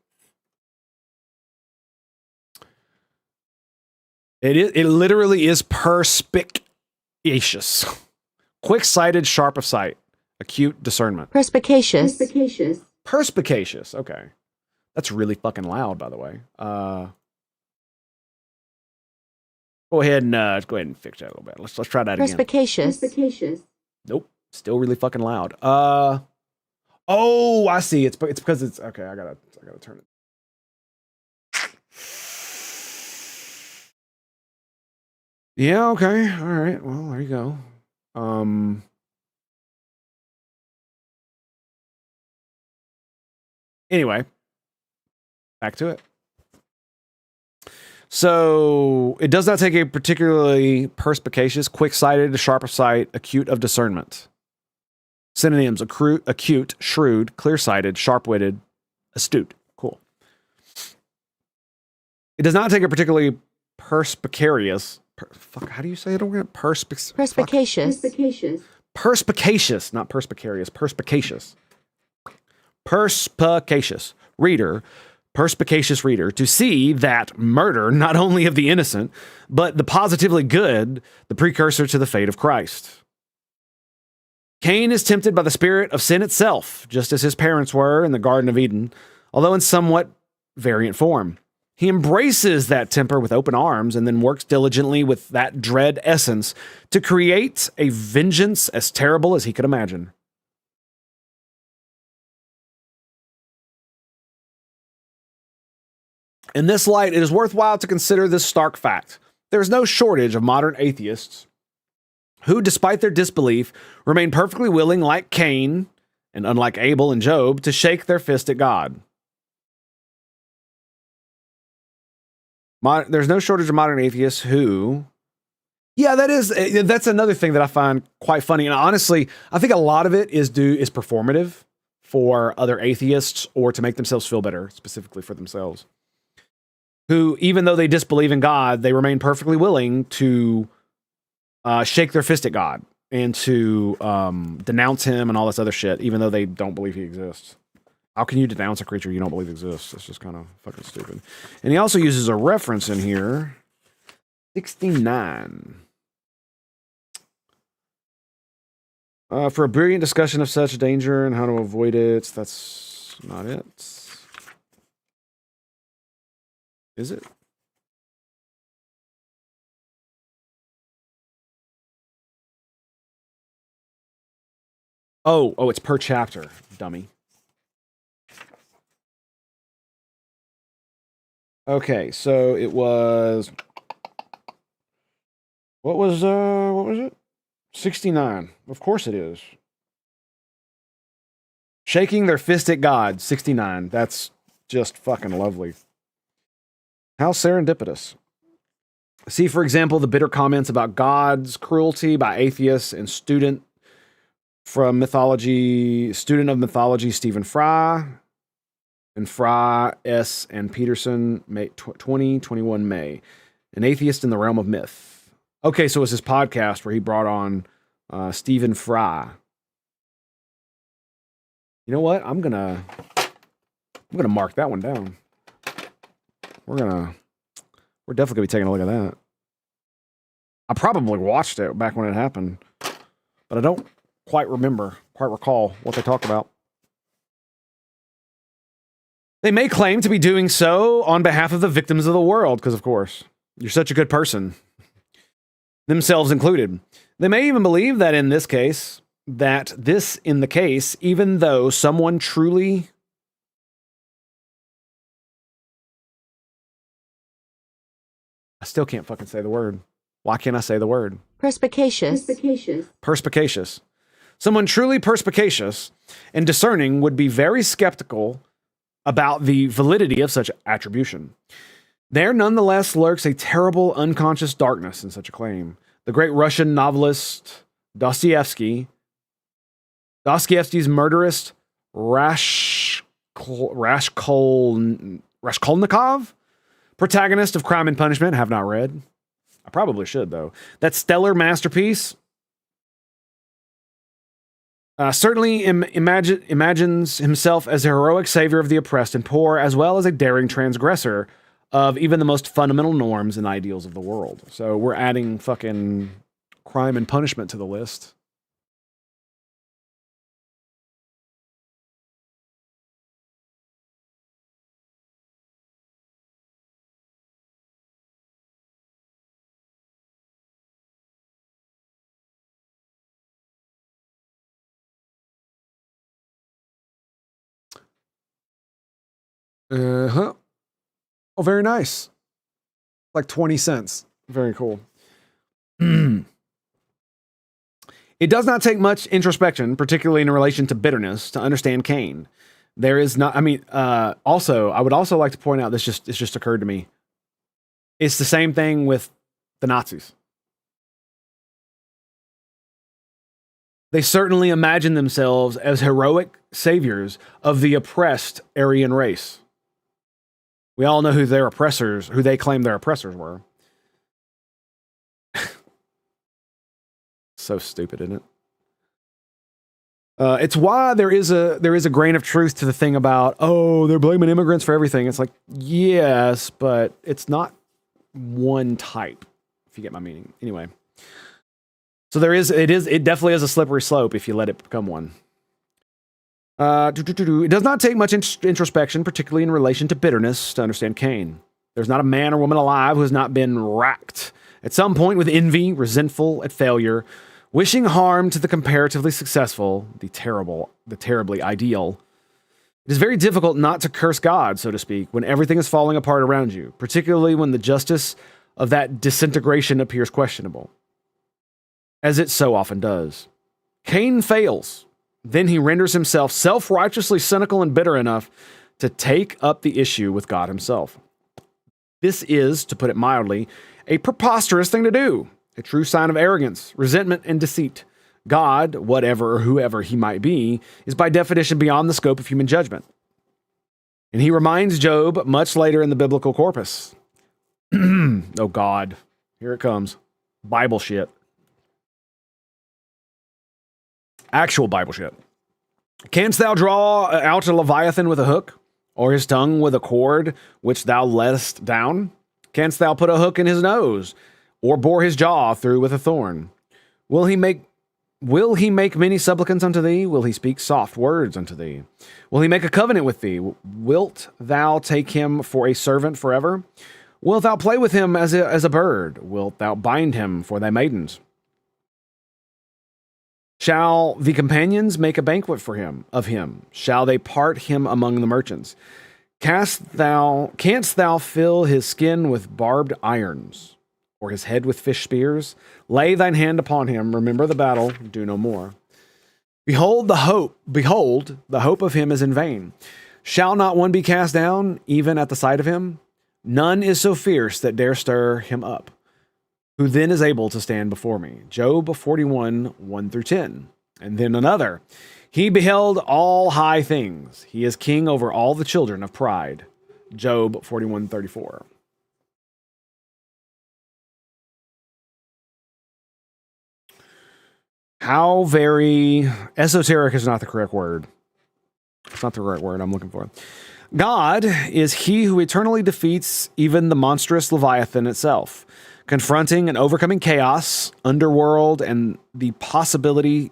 It literally is perspicacious. Quick-sighted, sharp of sight. Acute discernment. Perspicacious. Perspicacious, okay. That's really fucking loud, by the way. Go ahead and fix that a little bit. Let's try that again. Perspicacious. Nope, still really fucking loud. Oh, I see. It's because it's okay. I gotta turn it. Yeah. Okay. All right. Well, there you go. Anyway, back to it. So it does not take a particularly perspicacious, quick-sighted, sharp of sight, acute of discernment. Synonyms: acute, shrewd, clear-sighted, sharp-witted, astute. Cool. It does not take a particularly perspicacious. How do you say it again? Perspicacious. Perspicacious, not perspicarious. Perspicacious. Perspicacious reader. Perspicacious reader to see that murder, not only of the innocent, but the positively good, the precursor to the fate of Christ. Cain is tempted by the spirit of sin itself, just as his parents were in the Garden of Eden, although in somewhat variant form. He embraces that temper with open arms and then works diligently with that dread essence to create a vengeance as terrible as he could imagine. In this light, it is worthwhile to consider this stark fact. There is no shortage of modern atheists who, despite their disbelief, remain perfectly willing, like Cain, and unlike Abel and Job, to shake their fist at God. There's no shortage of modern atheists who... Yeah, that's another thing that I find quite funny. And honestly, I think a lot of it is performative for other atheists or to make themselves feel better, specifically for themselves. Who, even though they disbelieve in God, they remain perfectly willing to shake their fist at God and to denounce him and all this other shit, even though they don't believe he exists. How can you denounce a creature you don't believe exists? It's just kind of fucking stupid. And he also uses a reference in here, 69. For a brilliant discussion of such danger and how to avoid it. That's not it. Is it? Oh, it's per chapter, dummy. Okay, so it was... what was it? 69. Of course it is. Shaking their fist at God, 69. That's just fucking lovely. How serendipitous. See, for example, the bitter comments about God's cruelty by atheists and student of mythology, Stephen Fry, and Fry, S. and Peterson, May 2021 May. An atheist in the realm of myth. Okay, so it was his podcast where he brought on Stephen Fry. You know what? I'm gonna mark that one down. We're definitely gonna be taking a look at that. I probably watched it back when it happened, but I don't quite recall what they talked about. They may claim to be doing so on behalf of the victims of the world, because of course, you're such a good person, themselves included. They may even believe that in the case, even though someone truly... I still can't fucking say the word. Why can't I say the word? Perspicacious. Someone truly perspicacious and discerning would be very skeptical about the validity of such attribution. There nonetheless lurks a terrible unconscious darkness in such a claim. The great Russian novelist Dostoevsky's murderous Raskolnikov, protagonist of Crime and Punishment, have not read. I probably should, though. That stellar masterpiece certainly imagines himself as a heroic savior of the oppressed and poor, as well as a daring transgressor of even the most fundamental norms and ideals of the world. So we're adding fucking Crime and Punishment to the list. Uh-huh. Oh, very nice. Like 20 cents. Very cool. It does not take much introspection, particularly in relation to bitterness, to understand Cain. There is not, also, I would also like to point out this just occurred to me. It's the same thing with the Nazis. They certainly imagine themselves as heroic saviors of the oppressed Aryan race. We all know who they claim their oppressors were. So stupid, isn't it? It's why there is a grain of truth to the thing about, oh, they're blaming immigrants for everything. It's like, yes, but it's not one type, if you get my meaning. Anyway. So it definitely is a slippery slope if you let it become one. It does not take much introspection, particularly in relation to bitterness, to understand Cain. There's not a man or woman alive who has not been racked at some point with envy, resentful at failure, wishing harm to the comparatively successful, the terribly ideal. It is very difficult not to curse God, so to speak, when everything is falling apart around you, particularly when the justice of that disintegration appears questionable, as it so often does. Cain fails. Then he renders himself self-righteously cynical and bitter enough to take up the issue with God himself. This is, to put it mildly, a preposterous thing to do, a true sign of arrogance, resentment, and deceit. God, whatever or whoever he might be, is by definition beyond the scope of human judgment. And he reminds Job much later in the biblical corpus. Oh God, here it comes. Bible shit. Actual Bible shit. Canst thou draw out a Leviathan with a hook, or his tongue with a cord which thou lettest down? Canst thou put a hook in his nose, or bore his jaw through with a thorn? Will he make many supplicants unto thee? Will he speak soft words unto thee? Will he make a covenant with thee? Wilt thou take him for a servant forever? Wilt thou play with him as a bird? Wilt thou bind him for thy maidens? Shall the companions make a banquet of him? Shall they part him among the merchants? Canst thou fill his skin with barbed irons, or his head with fish spears? Lay thine hand upon him, remember the battle, do no more. Behold, the hope of him is in vain. Shall not one be cast down, even at the sight of him? None is so fierce that dare stir him up. Who then is able to stand before me? Job 41, 1-10. And then another. He beheld all high things. He is king over all the children of pride. Job 41:34. How very esoteric is not the correct word. It's not the right word I'm looking for. God is he who eternally defeats even the monstrous Leviathan itself, confronting and overcoming chaos, underworld, and the possibilities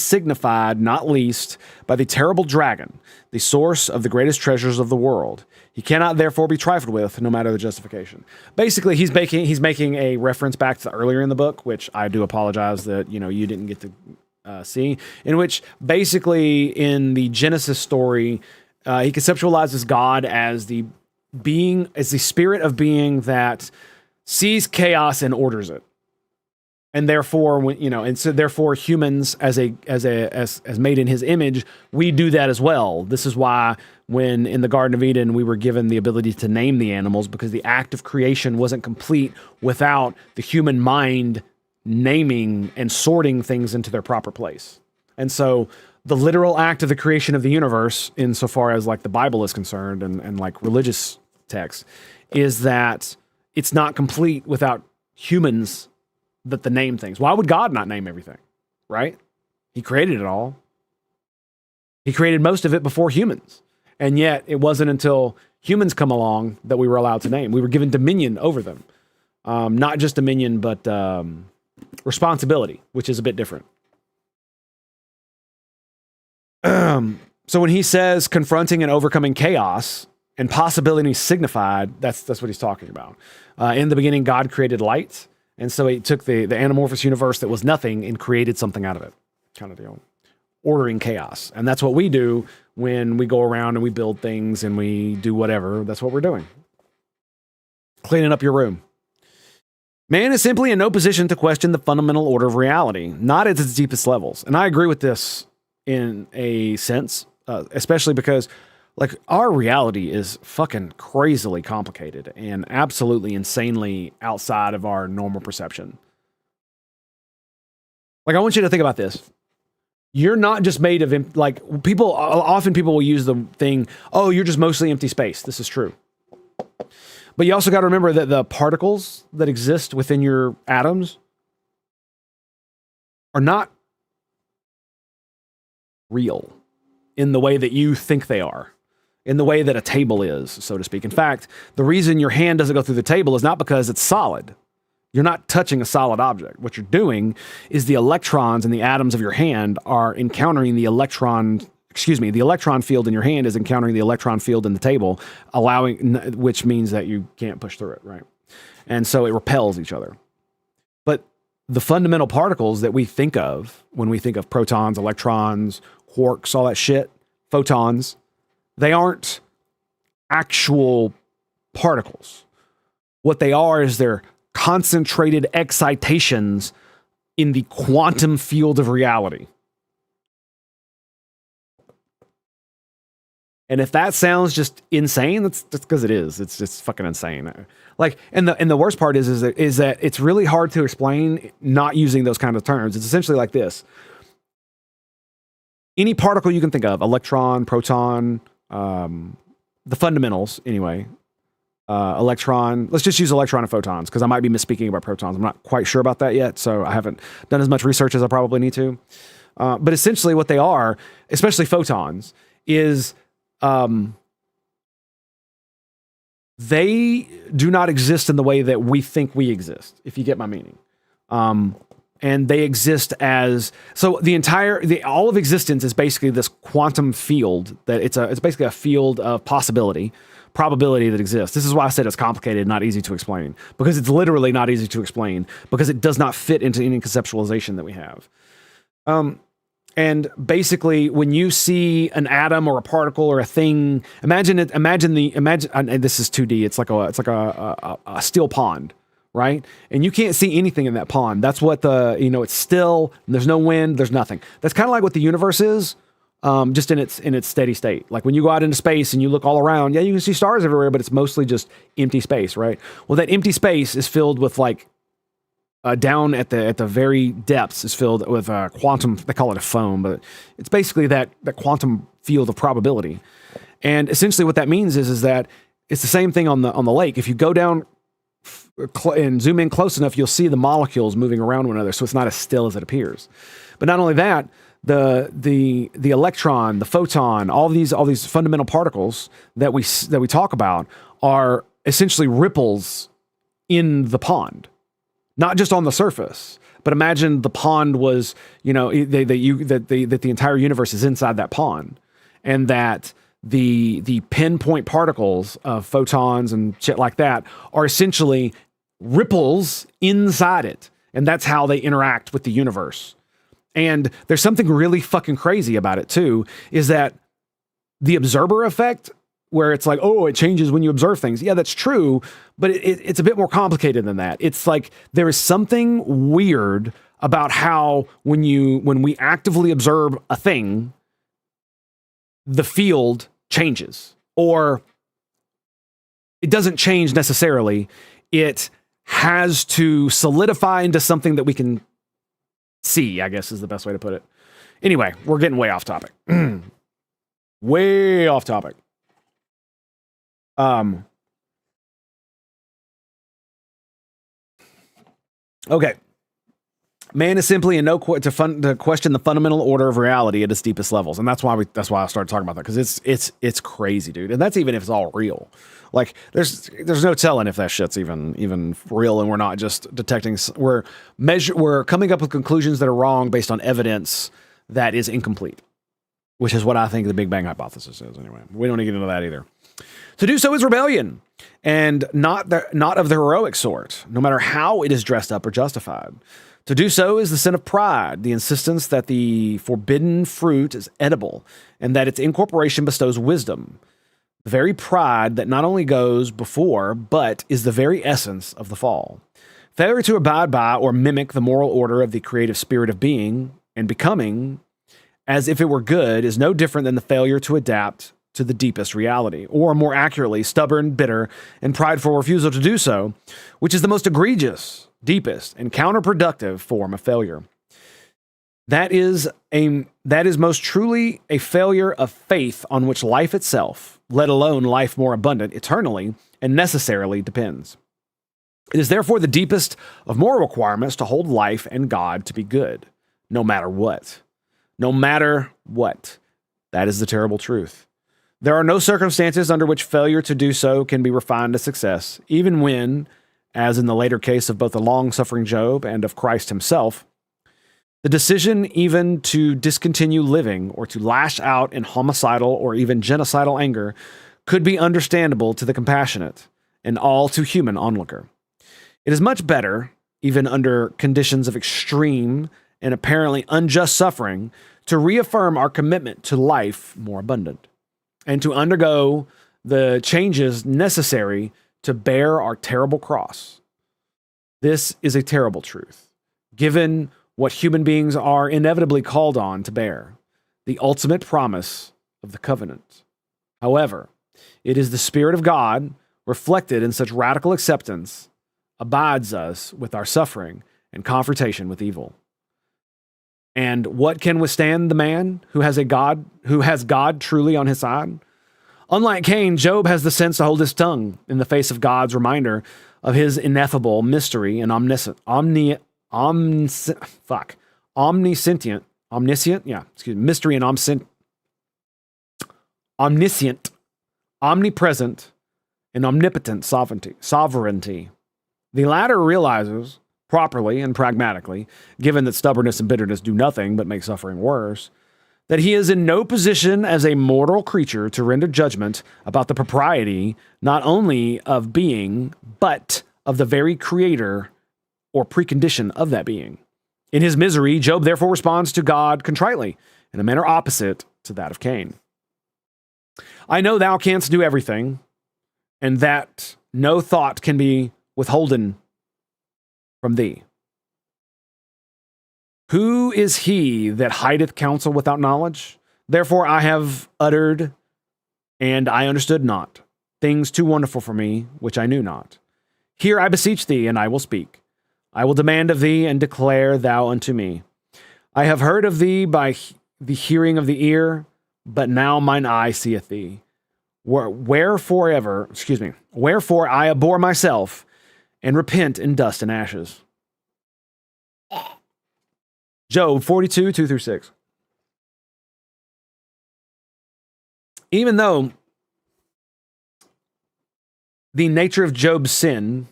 signified not least by the terrible dragon, the source of the greatest treasures of the world. He cannot therefore be trifled with, no matter the justification. Basically, he's making a reference back to earlier in the book, which I do apologize that you didn't get to see, in which basically in the Genesis story, he conceptualizes God as the spirit of being that sees chaos and orders it. And therefore, therefore humans as made in his image, we do that as well. This is why when in the Garden of Eden, we were given the ability to name the animals, because the act of creation wasn't complete without the human mind naming and sorting things into their proper place. And so the literal act of the creation of the universe, insofar as like the Bible is concerned and like religious texts, is that it's not complete without humans that the name things. Why would God not name everything? Right? He created it all. He created most of it before humans. And yet it wasn't until humans come along that we were allowed to name. We were given dominion over them. Not just dominion, but responsibility, which is a bit different. So when he says confronting and overcoming chaos and possibility signified, that's what he's talking about. In the beginning, God created light. And so he took the anamorphous universe that was nothing and created something out of it, kind of deal. ordering chaos. And that's what we do when we go around and we build things and we do whatever. That's what we're doing. Cleaning up your room. Man is simply in no position to question the fundamental order of reality, not at its deepest levels. And I agree with this in a sense, especially because like our reality is fucking crazily complicated and absolutely insanely outside of our normal perception. Like I want you to think about this. You're not just made of, like often people will use the thing, oh, you're just mostly empty space. This is true. But you also got to remember that the particles that exist within your atoms are not real in the way that you think they are, in the way that a table is, so to speak. In fact, the reason your hand doesn't go through the table is not because it's solid. You're not touching a solid object. What you're doing is the electrons in the atoms of your hand are encountering the electron field in your hand is encountering the electron field in the table, which means that you can't push through it, right? And so it repels each other. But the fundamental particles that we think of when we think of protons, electrons, quarks, all that shit, photons, they aren't actual particles. What they are is they're concentrated excitations in the quantum field of reality. And if that sounds just insane, that's because it is. It's just fucking insane. Like, and the worst part is that it's really hard to explain not using those kind of terms. It's essentially like this. Any particle you can think of, electron, proton, the fundamentals anyway, electron, let's just use electron and photons because I might be misspeaking about protons. I'm not quite sure about that yet, so I haven't done as much research as I probably need to. But essentially what they are, especially photons, is they do not exist in the way that we think we exist, if you get my meaning. And they exist as, so all of existence is basically this quantum field that it's basically a field of probability that exists. This is why I said it's complicated, not easy to explain, because it's literally not easy to explain because it does not fit into any conceptualization that we have. And basically, when you see an atom or a particle or a thing, imagine, and this is 2D. It's like a still pond, right? And you can't see anything in that pond. That's what it's still. There's no wind. There's nothing. That's kind of like what the universe is, just in its steady state. Like when you go out into space and you look all around, yeah, you can see stars everywhere, but it's mostly just empty space, right? Well, that empty space is filled with like. Down at the very depths is filled with quantum, they call it a foam, but it's basically that quantum field of probability. And essentially what that means is that it's the same thing on the lake. If you go down and zoom in close enough, you'll see the molecules moving around one another, so it's not as still as it appears. But not only that, the electron, the photon, all these fundamental particles that we talk about are essentially ripples in the pond. Not just on the surface, but imagine the pond was, that the entire universe is inside that pond, and that the pinpoint particles of photons and shit like that are essentially ripples inside it, and that's how they interact with the universe. And there's something really fucking crazy about it too, is that the observer effect, where it's like, oh, it changes when you observe things. Yeah, that's true, but it's a bit more complicated than that. It's like there is something weird about how when we actively observe a thing, the field changes, or it doesn't change necessarily. It has to solidify into something that we can see, I guess is the best way to put it. Anyway, we're getting way off topic. Way off topic. Okay. Man is simply in no to question the fundamental order of reality at its deepest levels, and that's why I started talking about that, because it's crazy, dude. And that's even if it's all real. Like there's no telling if that shit's even real, and we're not just detecting. We're coming up with conclusions that are wrong based on evidence that is incomplete, which is what I think the Big Bang hypothesis is. Anyway, we don't need to get into that either. To do so is rebellion, and not of the heroic sort, no matter how it is dressed up or justified. To do so is the sin of pride, the insistence that the forbidden fruit is edible and that its incorporation bestows wisdom. The very pride that not only goes before, but is the very essence of the fall. Failure to abide by or mimic the moral order of the creative spirit of being and becoming as if it were good is no different than the failure to adapt to the deepest reality, or more accurately, stubborn, bitter, and prideful refusal to do so, which is the most egregious, deepest, and counterproductive form of failure. That is most truly a failure of faith on which life itself, let alone life more abundant, eternally and necessarily depends. It is therefore the deepest of moral requirements to hold life and God to be good, no matter what. No matter what. That is the terrible truth. There are no circumstances under which failure to do so can be refined to success, even when, as in the later case of both the long-suffering Job and of Christ himself, the decision even to discontinue living or to lash out in homicidal or even genocidal anger could be understandable to the compassionate and all too human onlooker. It is much better, even under conditions of extreme and apparently unjust suffering, to reaffirm our commitment to life more abundant and to undergo the changes necessary to bear our terrible cross. This is a terrible truth, given what human beings are inevitably called on to bear, the ultimate promise of the covenant. However, it is the Spirit of God, reflected in such radical acceptance, abides us with our suffering and confrontation with evil. And what can withstand the man who has God truly on his side? Unlike Cain, Job has the sense to hold his tongue in the face of God's reminder of his ineffable mystery and omniscient, mystery and omniscient, omnipresent, and omnipotent sovereignty. The latter realizes, properly and pragmatically, given that stubbornness and bitterness do nothing but make suffering worse, that he is in no position as a mortal creature to render judgment about the propriety not only of being, but of the very creator or precondition of that being. In his misery, Job therefore responds to God contritely, in a manner opposite to that of Cain. I know thou canst do everything, and that no thought can be withholden from thee. Who is he that hideth counsel without knowledge? Therefore I have uttered, and I understood not, things too wonderful for me, which I knew not. Hear, I beseech thee, and I will speak. I will demand of thee, and declare thou unto me. I have heard of thee by the hearing of the ear, but now mine eye seeth thee. Wherefore I abhor myself, and repent in dust and ashes. Job 42, 2-6. Even though the nature of Job's sins,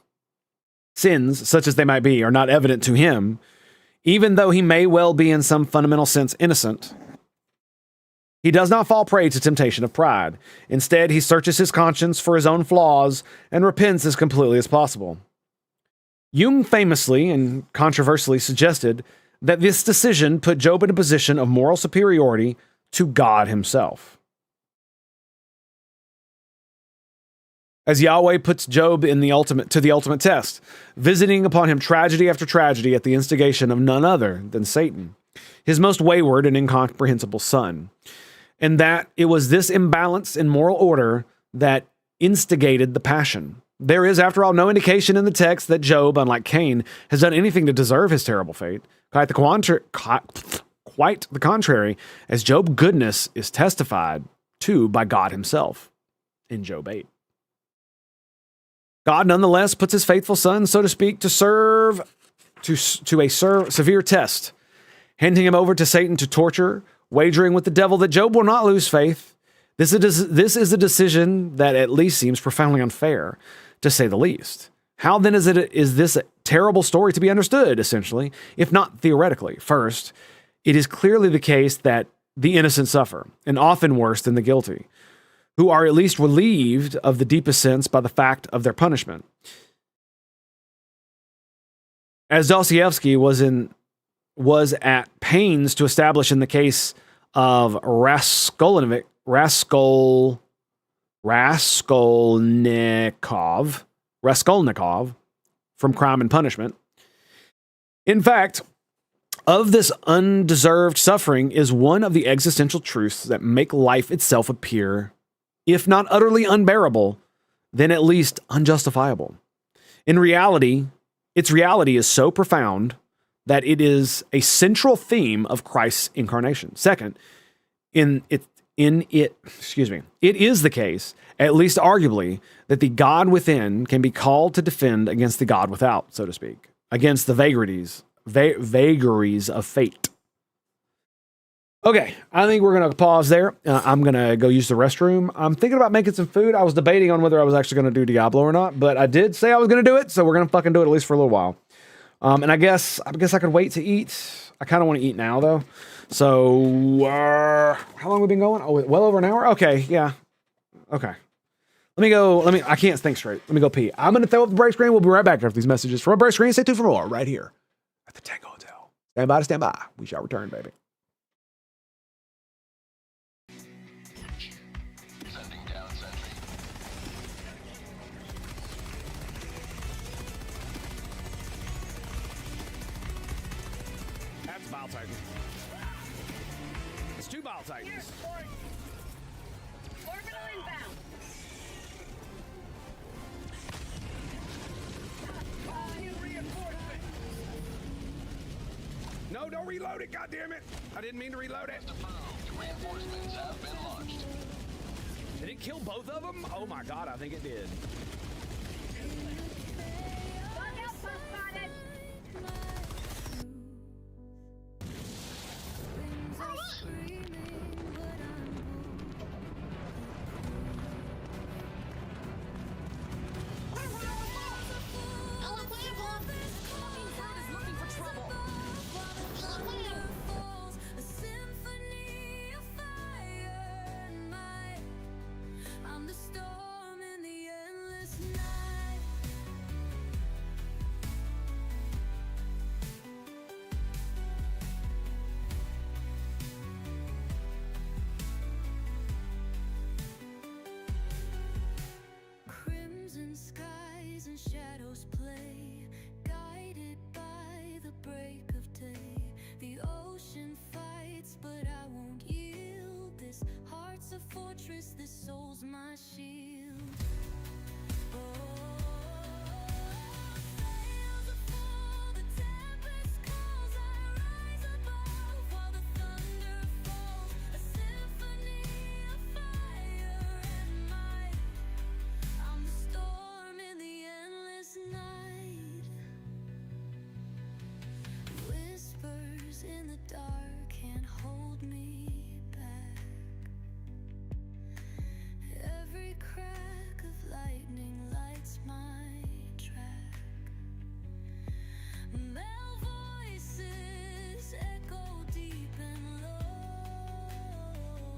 such as they might be, are not evident to him, even though he may well be in some fundamental sense innocent, he does not fall prey to temptation of pride. Instead, he searches his conscience for his own flaws and repents as completely as possible. Jung famously and controversially suggested that this decision put Job in a position of moral superiority to God himself. As Yahweh puts Job to the ultimate test, visiting upon him tragedy after tragedy at the instigation of none other than Satan, his most wayward and incomprehensible son. And that it was this imbalance in moral order that instigated the passion. There is, after all, no indication in the text that Job, unlike Cain, has done anything to deserve his terrible fate. Quite the contrary, as Job's goodness is testified to by God himself in Job 8. God nonetheless puts his faithful son, so to speak, to a severe test, handing him over to Satan to torture, wagering with the devil that Job will not lose faith. This is a decision that at least seems profoundly unfair, to say the least. How then is this a terrible story to be understood, essentially, if not theoretically? First, it is clearly the case that the innocent suffer, and often worse than the guilty, who are at least relieved of the deepest sense by the fact of their punishment. as Dostoevsky was at pains to establish in the case of Raskolnikov from Crime and Punishment. In fact, of this undeserved suffering is one of the existential truths that make life itself appear, if not utterly unbearable, then at least unjustifiable. In reality, its reality is so profound that it is a central theme of Christ's incarnation. Second, it is the case, at least arguably, that the God within can be called to defend against the God without, so to speak, against the vagaries of fate. Okay, I think we're going to pause there. I'm going to go use the restroom. I'm thinking about making some food. I was debating on whether I was actually going to do Diablo or not, but I did say I was going to do it, so we're going to fucking do it at least for a little while. And I guess I could wait to eat. I kind of want to eat now, though. So, how long have we been going? Oh, well over an hour? Okay, yeah. Okay. I can't think straight. Let me go pee. I'm going to throw up the break screen. We'll be right back after these messages from a break screen. Stay tuned for more right here at the Tango Hotel. Stand by to stand by. We shall return, baby. That's Bile Titan. It's two Bile Titans. Orbital inbound. No, don't reload it, goddammit! I didn't mean to reload it. Reinforcements have been launched. Did it kill both of them? Oh my god, I think it did. Bug outpost spotted. Crimson skies and shadows play, guided by the break of day. The ocean fights, but I won't yield. This heart's a fortress, this soul's my shield. Sails are full, the tempest calls. I rise above while the thunder falls. A symphony of fire and might. I'm the storm in the endless night. Whispers in the dark can't hold me back. Every crack of lightning lights my track. Male voices echo deep and low.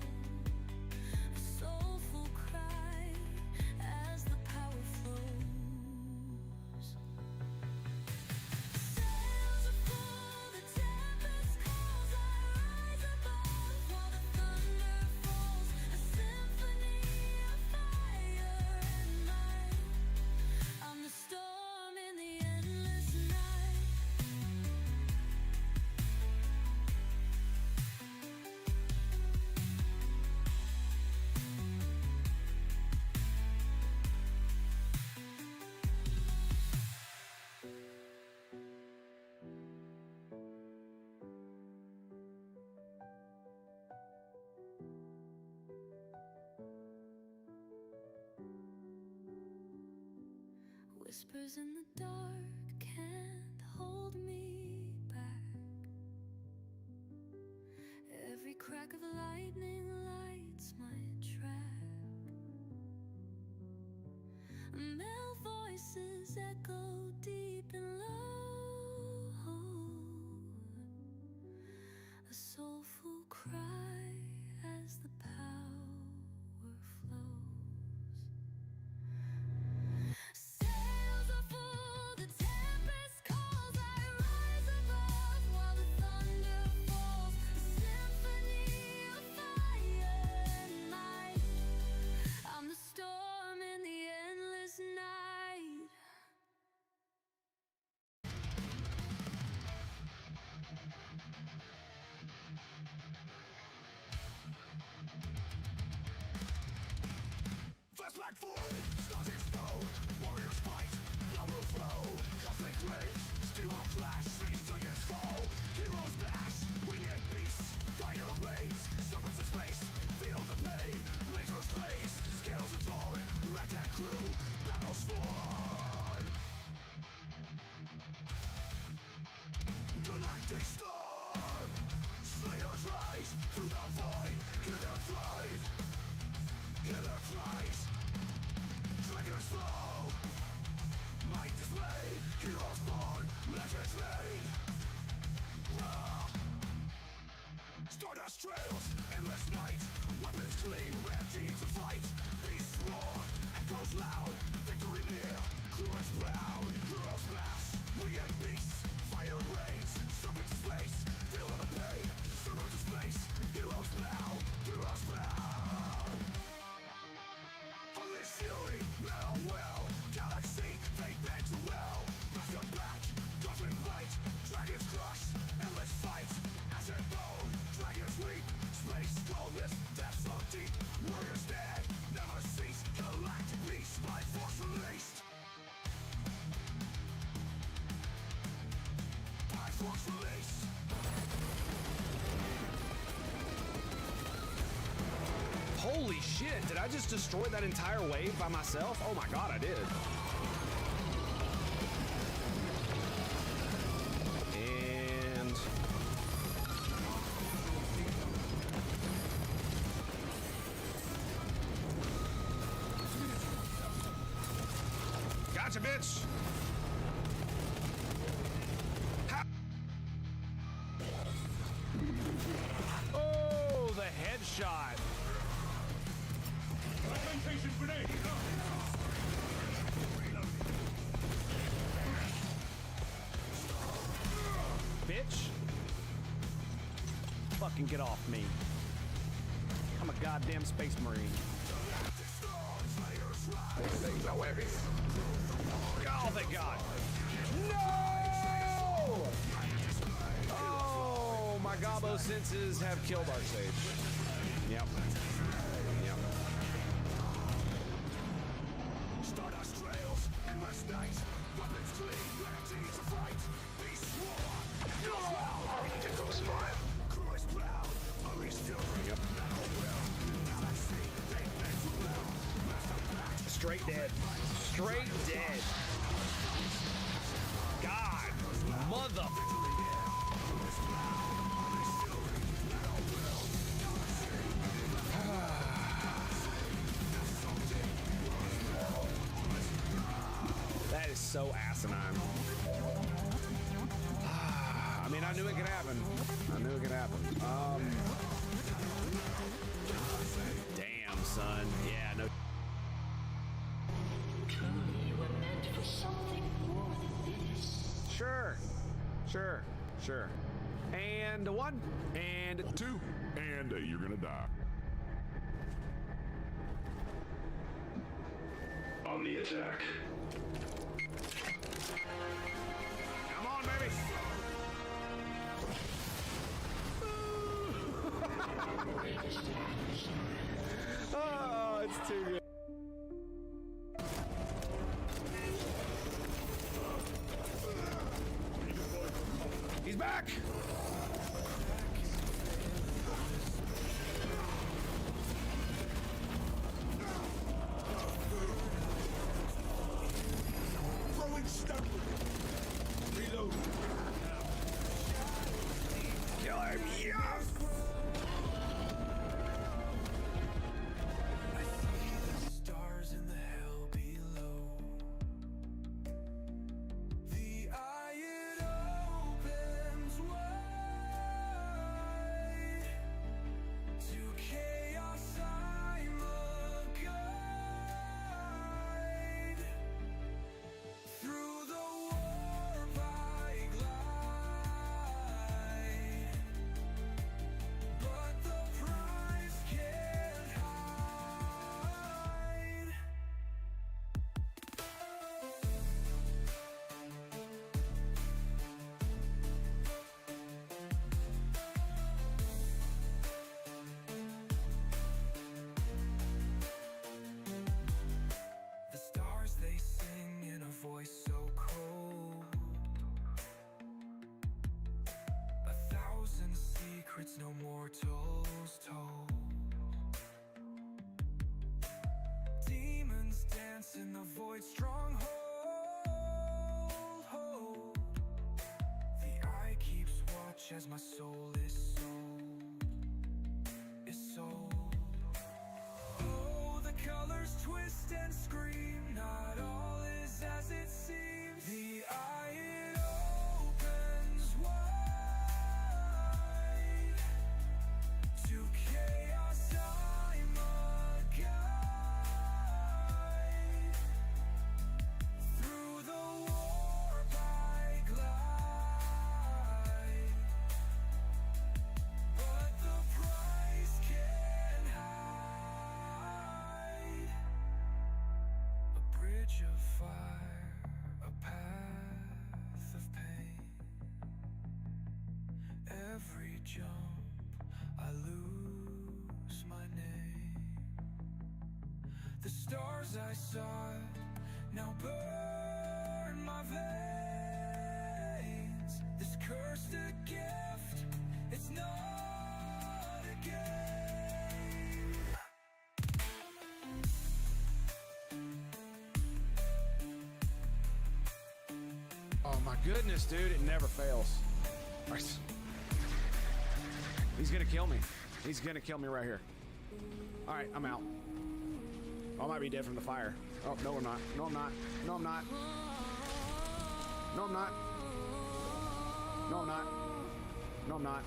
A soulful cry as the power flows. Sails are full, the tempest calls. I rise above while the thunder falls. A symphony of fire and might. I'm the storm in the endless night. Whispers in the dark can't hold me back. Every crack of lightning lights my track. Male voices echo deep and low. A soulful cry as the power flows. Sails are full, the tempest calls. I Holy shit, did I just destroy that entire wave by myself? Oh my god, I did. And... gotcha, bitch! Oh, the headshot! Fragmentation grenade! Bitch! Fucking get off me. I'm a goddamn space marine. Oh, thank God! No! Oh, my gobbo senses have killed our sage. Yep. Yep. Stardust trails, endless night, weapons clean, ready to fight. Be sworn. Tango smile. Crew is proud. Are still Yep. Straight dead. Straight dead. God. Mother. That is so asinine. I mean, I knew it could happen. I knew it could happen. Damn, son. Yeah, no. Truly, you were meant for something more than this. Sure. Sure. Sure. And one. And two. And you're gonna die. On the attack. Come on, baby. Oh, it's too good. He's back. Throwing stone. Reload. Kill him. Yes. Stars in the hell below. The eye it opens wide. To chaos I'm a guide. Through the warp I glide. But the price can't hide. The stars they sing in a voice so cold. 1,000 secrets no mortals told. Demons dance in the void stronghold. The eye keeps watch as my soul is sold. Is sold. Oh, the colors twist and scream. Not all is as it seems. The eye it opens wide. To chaos I'm a guide. Through the warp I glide. But the price can't hide. A bridge of fire, a path of pain. Every jump I lose my name. The stars I sought now burn my veins. This cursed a gift, it's not a game. my goodness, dude. It never fails. He's gonna kill me. He's gonna kill me right here. All right, I'm out. Oh, I might be dead from the fire. Oh, no, I'm not. No, I'm not. No, I'm not. No, I'm not. No, I'm not. No, I'm not.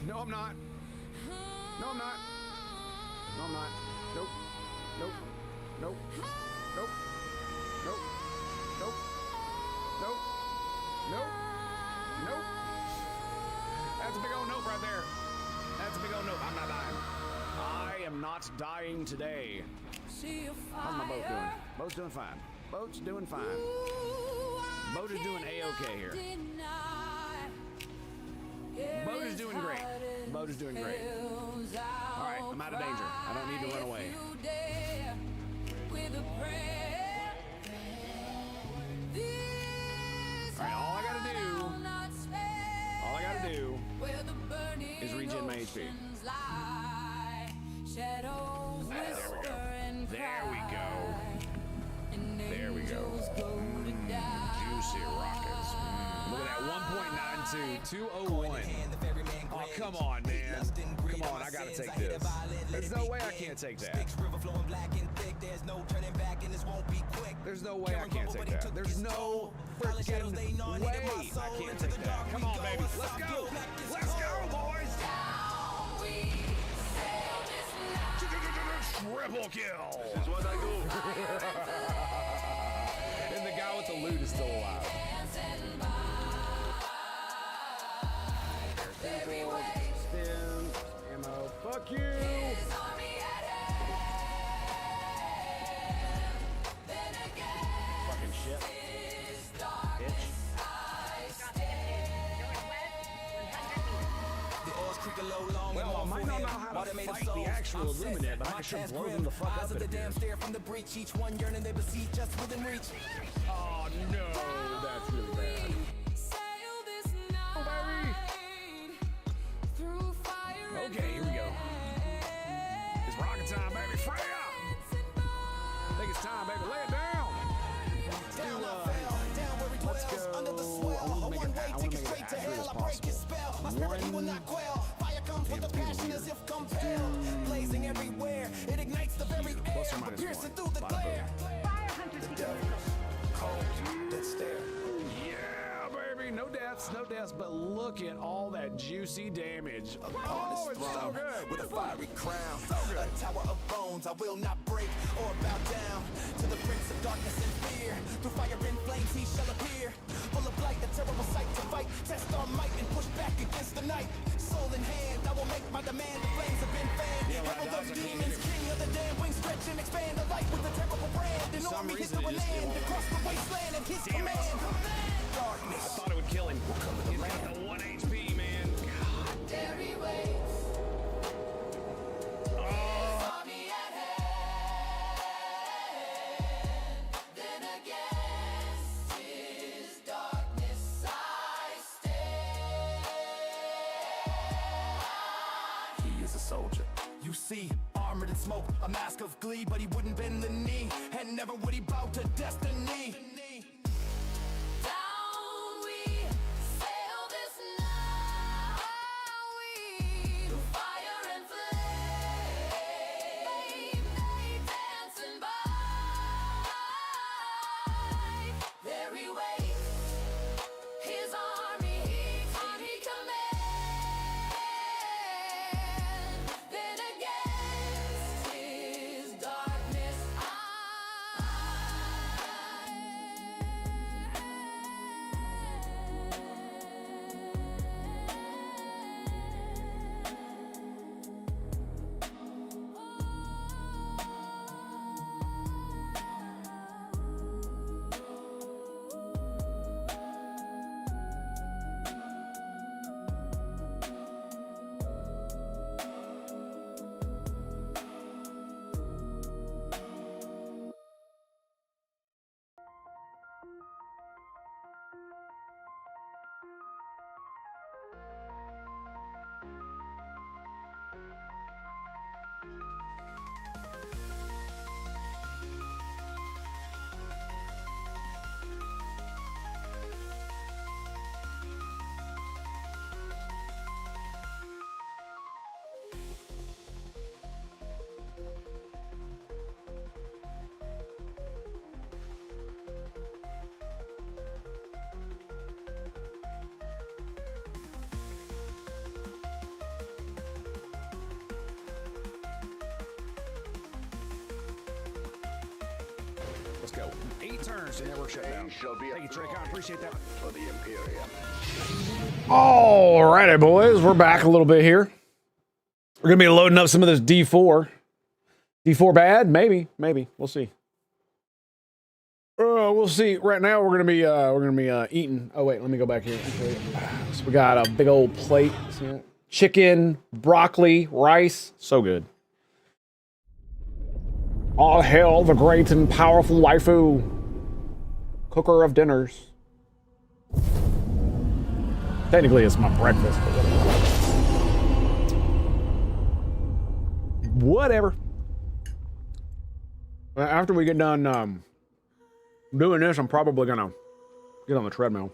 No, I'm not. No, I'm not. No, I'm not. Nope. Nope. Nope. Nope. Nope. Nope. Nope. Nope. Nope. That's a big old nope right there. That's a big old nope. I'm not dying. I am not dying today. How's my boat doing? Boat's doing fine. Boat's doing fine. Boat is doing A-okay here. Boat is doing great. Boat is doing great. All right, I'm out of danger. I don't need to run away. All right, all I gotta do is regen my HP. There we go. There we go. Juicy rockets. Look at that, 1.92, 201. Oh, come on, man. Come on, I gotta take this. There's no way I can't take that. There's no way I can't take that. There's no freaking way I can't take that. Come on, baby. Let's go. Let's go, boys. Triple kill. This is what I do. And the guy with the loot is still alive. Stim, ammo. Fuck you. Fucking shit. Bitch. Well, I might not know how to fight the actual Illuminate, but I can sure blow them the fuck up at a damn stare from the breach, each one yearning they beseech just within reach. Oh no, that's really bad. Oh, baby. Okay, here we go. It's rocket time, baby. Freya! I think it's time, baby. Lay it down. Let's go. I want to make it accurate as possible. With the passion as if compelled, blazing everywhere, it ignites the very air, piercing through the glare. The devil's cold, dead stare. Yeah, baby, no deaths, but look at all that juicy damage. Oh, it's so good. With a fiery crown, a tower of bones, I will not break or bow down to the prince of darkness and fear. Through fire and flames he shall appear, full of light, a terrible sight to fight. Test our might and push back against the night. Soul in hand, I will make my demand. The flames have been fanned. Herald of demons, king of the damned, wings stretch and expand the light with a terrible brand. An army hit the land across the wasteland and his command. Darkness. I thought it would kill him. He's got the 1 HP, man. God. There he waits. See, armored and smoke, a mask of glee, but he wouldn't bend the knee, and never would he bow to destiny. Down we sail this night, through fire and flame, they dancing by. There he waits, his army he commands. go. 8 turns to network shutdown. Shall be Thank you, Trick. I appreciate that. for the Imperium. Alrighty, boys. We're back a little bit here. We're going to be loading up some of this D4. D4 bad? Maybe. We'll see. We'll see. Right now, we're gonna be eating. Oh wait, let me go back here. Okay. So we got a big old plate. See that? Chicken, broccoli, rice. So good. All hail the great and powerful waifu, cooker of dinners. Technically, it's my breakfast. But whatever. After we get done doing this, I'm probably gonna get on the treadmill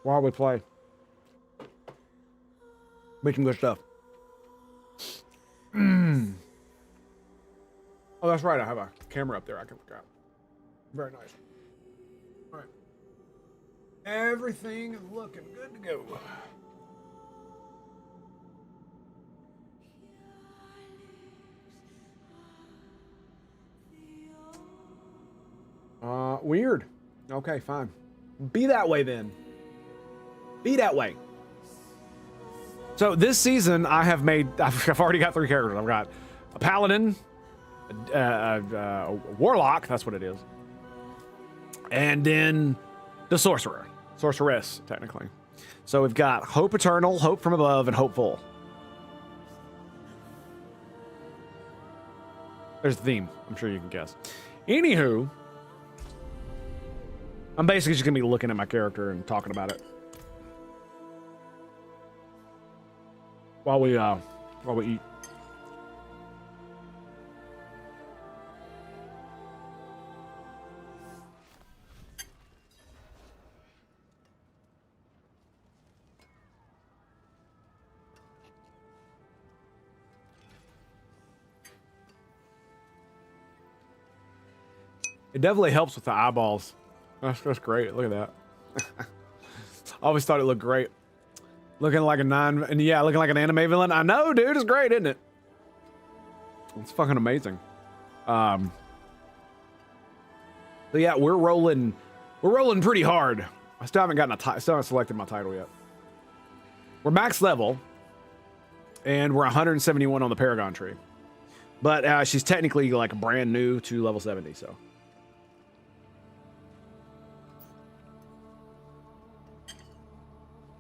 while we play. Make some good stuff. Oh, that's right. I have a camera up there. I can forget. Very nice. All right. Everything is looking good to go. Weird. Okay, fine. Be that way then. Be that way. So this season, I've already got 3 characters. I've got a paladin, a warlock. That's what it is, and then the sorceress, technically. So we've got Hope Eternal, Hope from Above, and Hopeful. There's the theme. I'm sure you can guess. Anywho, I'm basically just gonna be looking at my character and talking about it while we eat. It definitely helps with the eyeballs. That's great. Look at that. I always thought it looked great. Looking like looking like an anime villain. I know, dude. It's great, isn't it? It's fucking amazing. So yeah, we're rolling pretty hard. I still haven't gotten still haven't selected my title yet. We're max level, and we're 171 on the Paragon tree. But she's technically like brand new to level 70, so.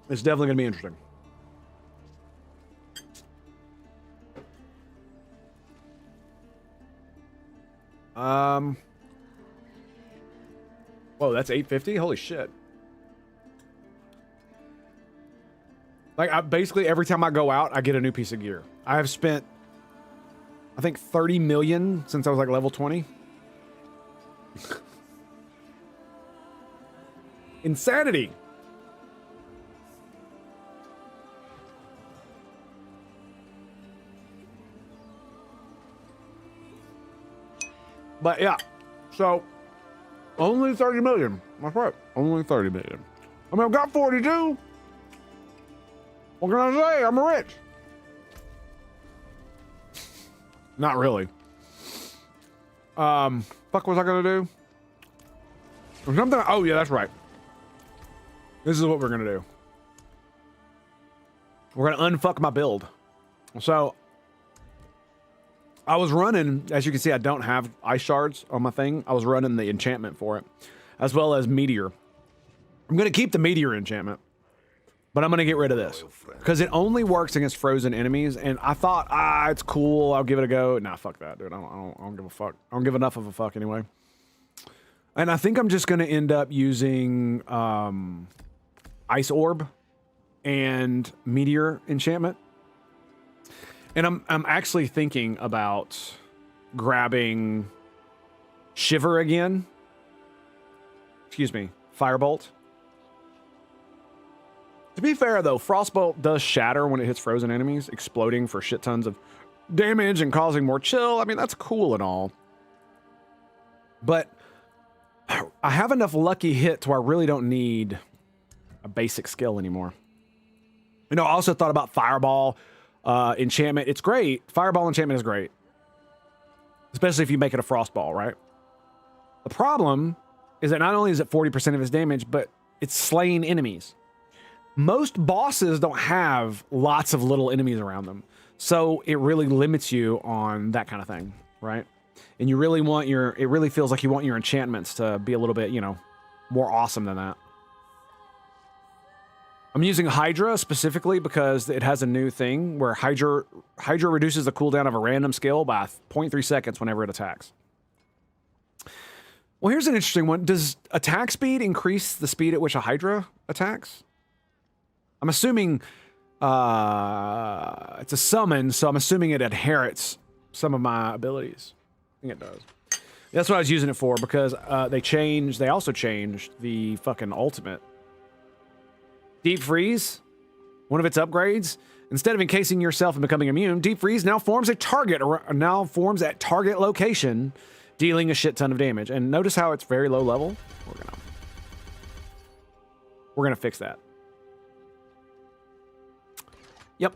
It's definitely gonna be interesting. Whoa, that's 850? Holy shit. Like, basically every time I go out, I get a new piece of gear. I have spent, I think, 30 million since I was like level 20. Insanity. But yeah, so only 30 million. That's right. Only 30 million. I mean, I've got 42. What can I say? I'm rich. Not really. Fuck was I gonna do? Or something. Oh yeah, that's right. This is what we're gonna do. We're gonna unfuck my build. So I was running, as you can see, I don't have ice shards on my thing. I was running the enchantment for it, as well as meteor. I'm going to keep the meteor enchantment, but I'm going to get rid of this because it only works against frozen enemies. And I thought, it's cool. I'll give it a go. Nah, fuck that, dude. I don't give a fuck. I don't give enough of a fuck anyway. And I think I'm just going to end up using ice orb and meteor enchantment. And I'm actually thinking about grabbing Shiver again. Excuse me, Firebolt. To be fair though, Frostbolt does shatter when it hits frozen enemies, exploding for shit tons of damage and causing more chill. I mean, that's cool and all. But I have enough lucky hit to where I really don't need a basic skill anymore. You know, I also thought about Fireball. Enchantment, it's great. Fireball enchantment is great. especially if you make it a frost ball, right? The problem is that not only is it 40% of his damage, but it's slaying enemies. Most bosses don't have lots of little enemies around them, so it really limits you on that kind of thing, right? And you really want your, it really feels like you want your enchantments to be a little bit, you know, more awesome than that. I'm using Hydra specifically because it has a new thing where Hydra reduces the cooldown of a random skill by 0.3 seconds whenever it attacks. Well, here's an interesting one. Does attack speed increase the speed at which a Hydra attacks? I'm assuming it's a summon, so I'm assuming it inherits some of my abilities. I think it does. That's what I was using it for, because they also changed the fucking ultimate. Deep Freeze, one of its upgrades. Instead of encasing yourself and becoming immune, Deep Freeze now forms at target location, dealing a shit ton of damage. And notice how it's very low level. We're gonna fix that. Yep.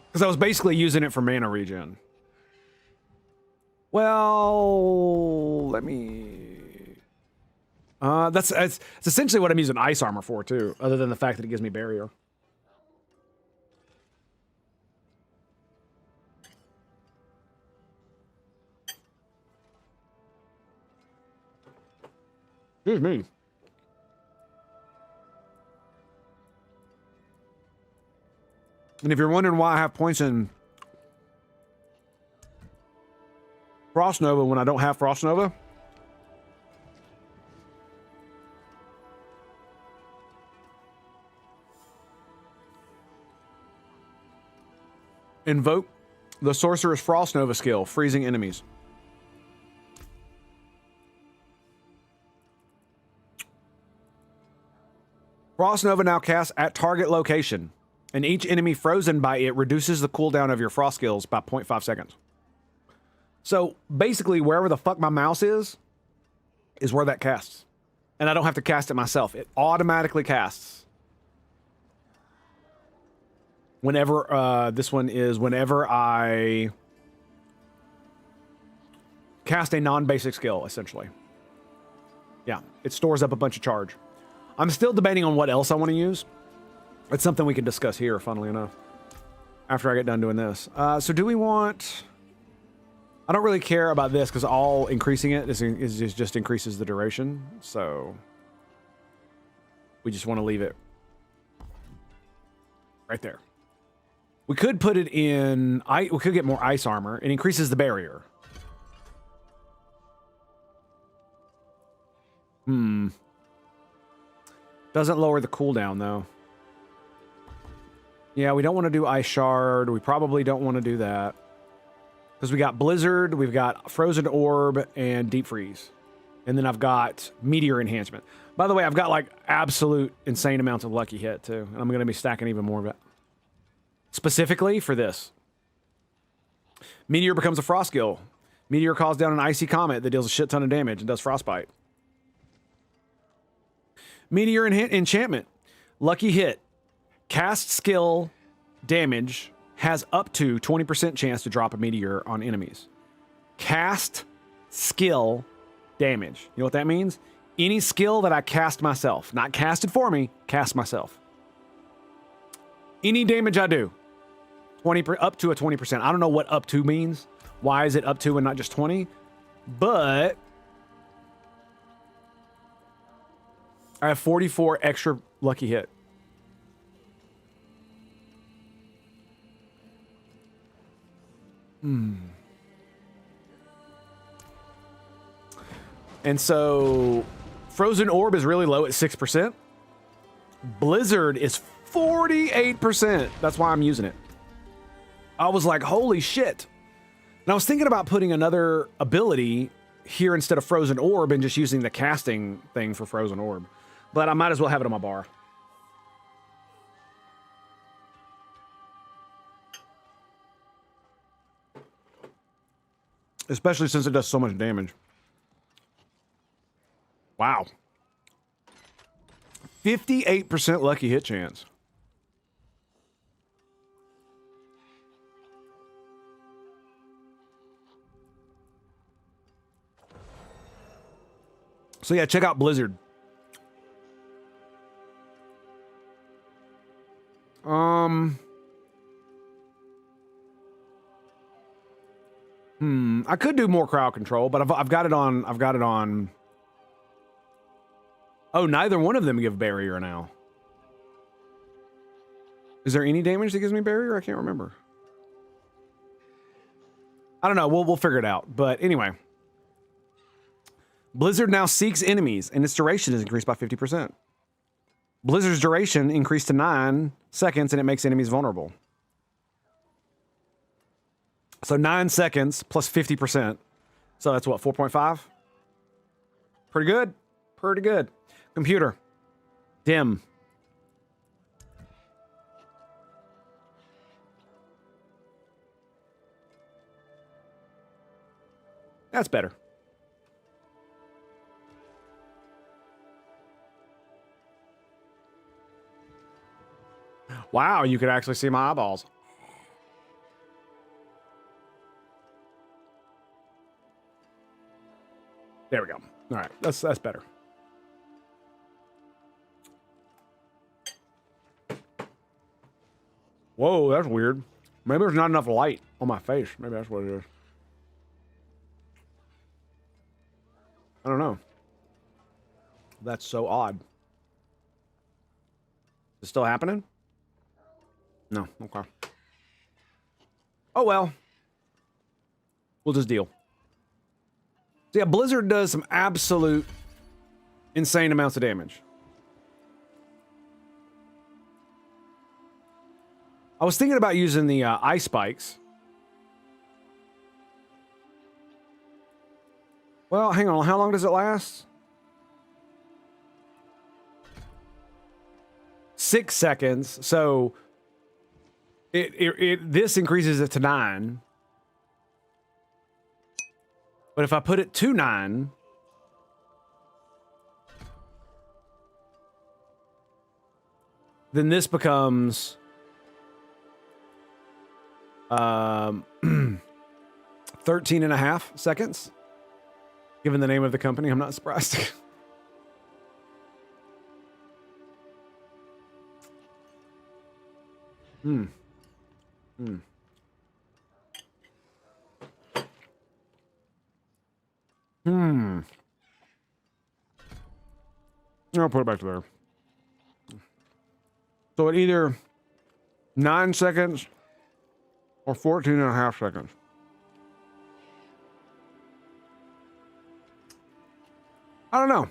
Because I was basically using it for mana regen. Well, let me... That's essentially what I'm using ice armor for, too, other than the fact that it gives me barrier. Excuse me. And if you're wondering why I have points in Frost Nova when I don't have Frost Nova, invoke the Sorcerer's Frost Nova skill, freezing enemies. Frost Nova now casts at target location, and each enemy frozen by it reduces the cooldown of your frost skills by 0.5 seconds. So basically, wherever the fuck my mouse is where that casts. And I don't have to cast it myself. It automatically casts. Whenever, this one is whenever I cast a non-basic skill, essentially. Yeah, it stores up a bunch of charge. I'm still debating on what else I want to use. It's something we can discuss here, funnily enough, after I get done doing this. So do we want... I don't really care about this because all increasing it is just increases the duration. So we just want to leave it right there. We could put it in... we could get more ice armor. It increases the barrier. Doesn't lower the cooldown, though. Yeah, we don't want to do Ice Shard. We probably don't want to do that. Because we got Blizzard, we've got Frozen Orb, and Deep Freeze. And then I've got Meteor Enhancement. By the way, I've got, like, absolute insane amounts of Lucky Hit, too. And I'm going to be stacking even more of it. Specifically for this. Meteor becomes a Frost skill. Meteor calls down an icy comet that deals a shit ton of damage and does Frostbite. Meteor Enchantment. Lucky Hit. Cast skill damage has up to 20% chance to drop a meteor on enemies. Cast skill damage. You know what that means? Any skill that I cast myself. Not casted for me, cast myself. Any damage I do. Up to a 20%. I don't know what up to means. Why is it up to and not just 20? But I have 44 extra Lucky Hit. And so Frozen Orb is really low at 6%. Blizzard is 48%. That's why I'm using it. I was like, holy shit. And I was thinking about putting another ability here instead of Frozen Orb and just using the casting thing for Frozen Orb. But I might as well have it on my bar. Especially since it does so much damage. Wow. 58% lucky hit chance. I So yeah, check out Blizzard. I could do more crowd control, but I've got it on. I've got it on. Oh, neither one of them give barrier now. Is there any damage that gives me barrier? I can't remember. I don't know. We'll figure it out. But anyway, Blizzard now seeks enemies, and its duration is increased by 50%. Blizzard's duration increased to 9 seconds, and it makes enemies vulnerable. So 9 seconds plus 50%. So that's what, 4.5? Pretty good. Pretty good. Computer. Dim. That's better. Wow, you could actually see my eyeballs. There we go. All right, that's better. Whoa, that's weird. Maybe there's not enough light on my face. Maybe that's what it is. I don't know. That's so odd. Is it still happening? No, okay. Oh well. We'll just deal. So yeah, Blizzard does some absolute insane amounts of damage. I was thinking about using the ice spikes. Well, hang on. How long does it last? 6 seconds. So this increases it to 9. But if I put it to 9, then this becomes 13 and a half seconds. Given the name of the company, I'm not surprised. I'll put it back to there. So at either 9 seconds or 14 and a half seconds. I don't know.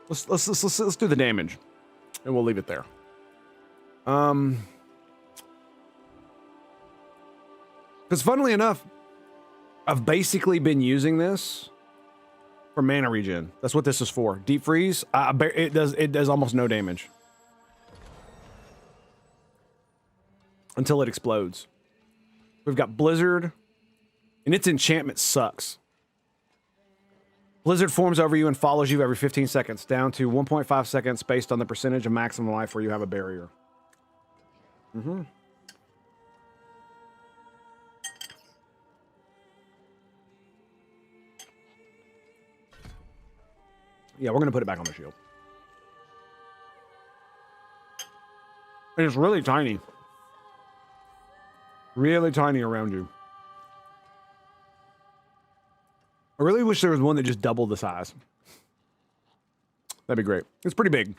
Let's do the damage, and we'll leave it there. Because funnily enough, I've basically been using this for mana regen. That's what this is for. Deep freeze. It does almost no damage until it explodes. We've got Blizzard, and its enchantment sucks. Blizzard forms over you and follows you every 15 seconds, down to 1.5 seconds based on the percentage of maximum life where you have a barrier. Yeah, we're going to put it back on the shield. And it's really tiny. Really tiny around you. I really wish there was one that just doubled the size. That'd be great. It's pretty big.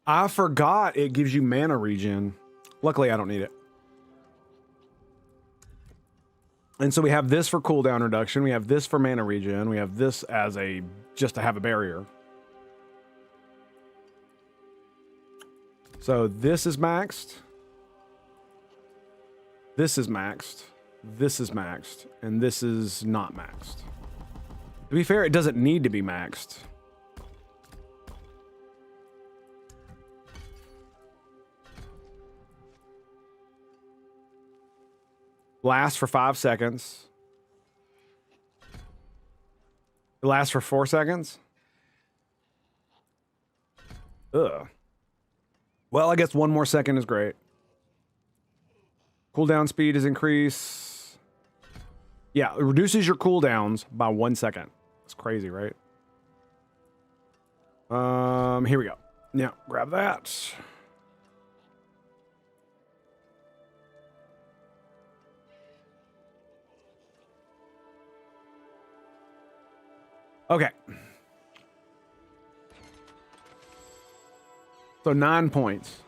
I forgot it gives you mana regen. Luckily, I don't need it. And so we have this for cooldown reduction. We have this for mana regen. We have this as just to have a barrier. So this is maxed. This is maxed. This is maxed. And this is not maxed. To be fair, it doesn't need to be maxed. Lasts for 5 seconds. It lasts for 4 seconds. Ugh. Well, I guess 1 more second is great. Cooldown speed is increased. Yeah, it reduces your cooldowns by 1 second. It's crazy, right? Here we go. Yeah, grab that. Okay. So 9 points.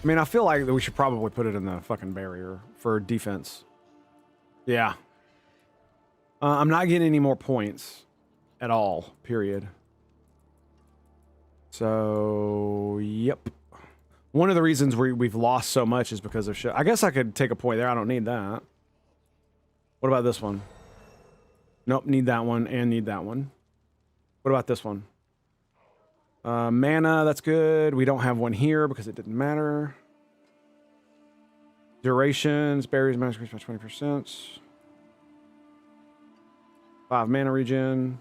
I mean, I feel like we should probably put it in the fucking barrier for defense. Yeah. I'm not getting any more points at all, period. So, yep. One of the reasons we've lost so much is because of shit. I guess I could take a point there. I don't need that. What about this one? Nope, need that one and need that one. What about this one? Mana, that's good. We don't have one here because it didn't matter. Durations, berries, mana increase by 20%. 5 mana regen.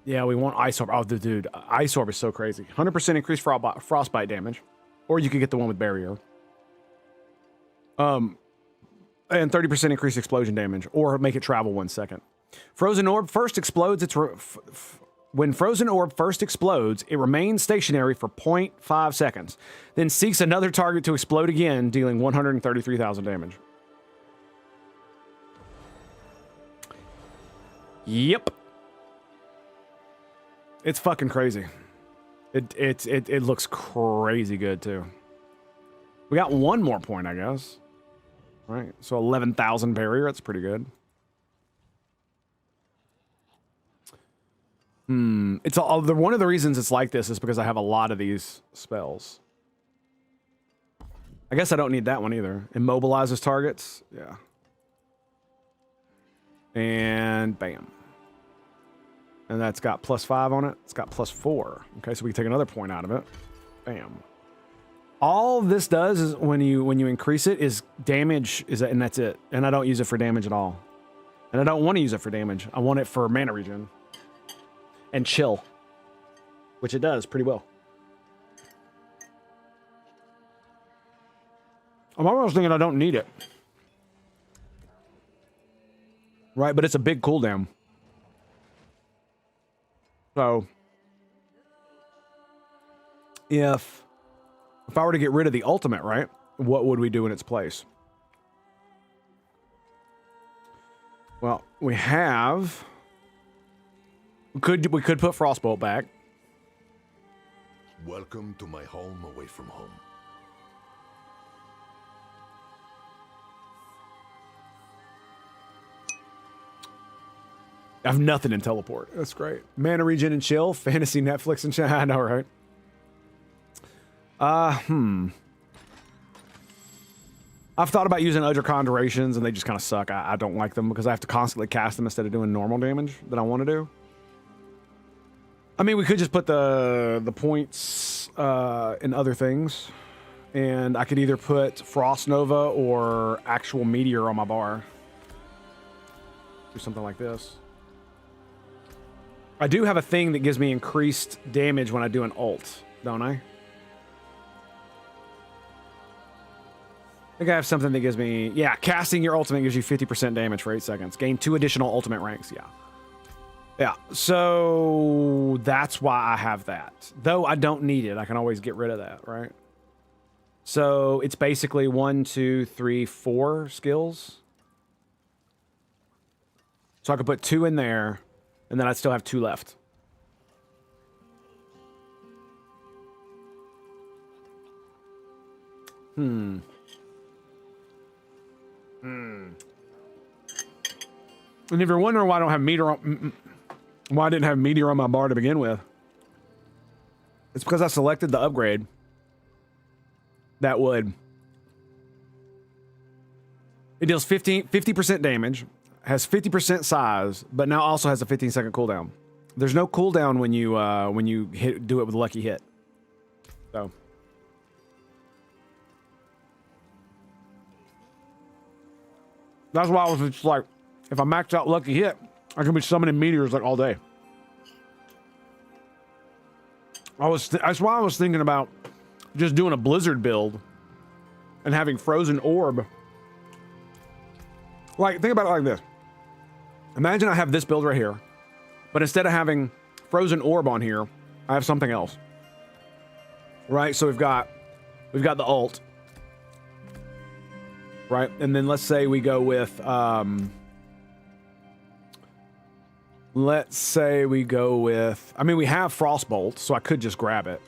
Yeah, we want Ice Orb. Oh, dude, Ice Orb is so crazy. 100% increased frostbite damage. Or you could get the one with barrier. And 30% increased explosion damage. Or make it travel 1 second. Frozen Orb first explodes. When Frozen Orb first explodes, it remains stationary for 0.5 seconds. Then seeks another target to explode again, dealing 133,000 damage. Yep. It's fucking crazy. It looks crazy good too. We got one more point, I guess. Right, so 11,000 barrier. That's pretty good. It's all one of the reasons it's like this is because I have a lot of these spells. I guess I don't need that one either. Immobilizes targets. Yeah. And bam. And that's got +5 on it. It's got +4. Okay, so we can take another point out of it. Bam. All this does is when you increase it is damage, and that's it. And I don't use it for damage at all. And I don't want to use it for damage. I want it for mana regen. And chill. Which it does pretty well. I'm almost thinking I don't need it. Right, but it's a big cooldown. So, if I were to get rid of the ultimate, right, what would we do in its place? Well, we have... We could put Frostbolt back. Welcome to my home away from home. I have nothing in teleport. That's great. Mana regen and chill. Fantasy, Netflix, and chill. I know, right? I've thought about using other conjurations, and they just kind of suck. I don't like them because I have to constantly cast them instead of doing normal damage that I want to do. I mean, we could just put the points in other things, and I could either put Frost Nova or actual Meteor on my bar. Do something like this. I do have a thing that gives me increased damage when I do an ult, don't I? I think I have something that gives me... Yeah, casting your ultimate gives you 50% damage for 8 seconds. Gain 2 additional ultimate ranks, yeah. Yeah, so that's why I have that. Though I don't need it, I can always get rid of that, right? So it's basically 1, 2, 3, 4 skills. So I could put 2 in there, and then I'd still have 2 left. And if you're wondering why I don't have meteor on, why I didn't have meteor on my bar to begin with, it's because I selected the upgrade that would... It deals 50% damage, has 50% size, but now also has a 15-second cooldown. There's no cooldown when you do it with a lucky hit. So that's why I was just like, if I max out lucky hit, I can be summoning meteors like all day. That's why I was thinking about just doing a blizzard build and having frozen orb. Like, think about it like this. Imagine I have this build right here, but instead of having frozen orb on here, I have something else. Right? So we've got the ult. Right? And then let's say we go with let's say we go with, I mean, we have Frostbolt, so I could just grab it.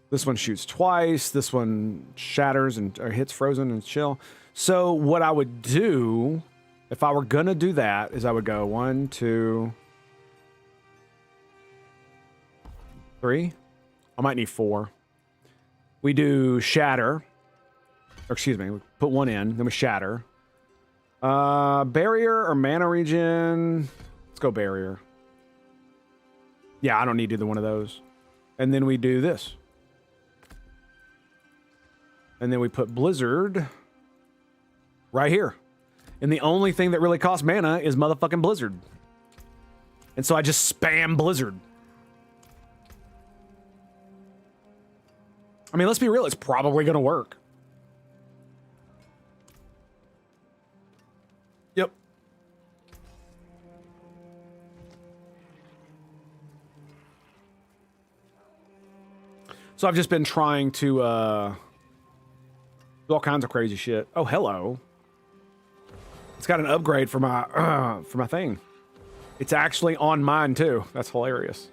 This one shoots twice. This one shatters or hits frozen and chill. So what I would do, if I were gonna do that, is I would go 1, 2, 3. I might need 4. We do shatter. Or excuse me, we put 1 in, then we shatter. Barrier or mana regen. Let's go barrier. Yeah, I don't need either one of those. And then we do this. And then we put blizzard right here. And the only thing that really costs mana is motherfucking blizzard. And so I just spam blizzard. I mean, let's be real, it's probably gonna work. Yep. So I've just been trying to do all kinds of crazy shit. Oh, hello. It's got an upgrade for my thing. It's actually on mine too. That's hilarious.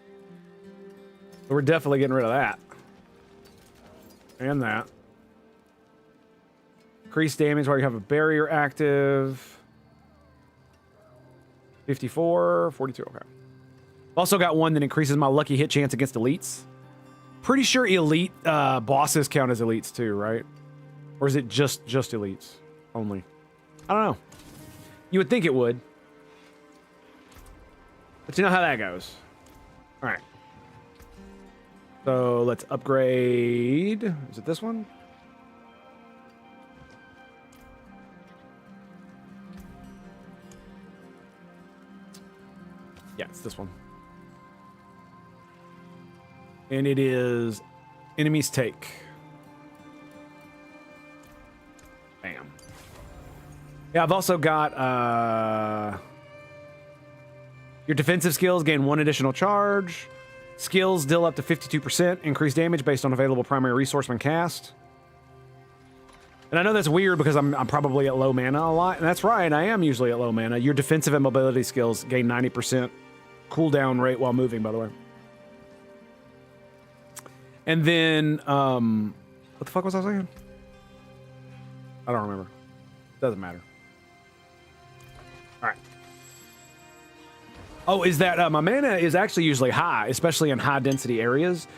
So we're definitely getting rid of that. And that. Increased damage while you have a barrier active. 54, 42, okay. Also got one that increases my lucky hit chance against elites. Pretty sure elite bosses count as elites too, right? Or is it just elites only? I don't know. You would think it would. But you know how that goes. All right. So let's upgrade. Is it this one? Yeah, it's this one. And it is enemies take. Bam. Yeah, I've also got your defensive skills gain 1 additional charge. Skills deal up to 52% increased damage based on available primary resource when cast. And I know that's weird because I'm probably at low mana a lot, and that's right, I am usually at low mana. Your defensive and mobility skills gain 90% cooldown rate while moving, by the way. And then, what the fuck was I saying? I don't remember. Doesn't matter. All right. Oh, is that my mana is actually usually high, especially in high density areas.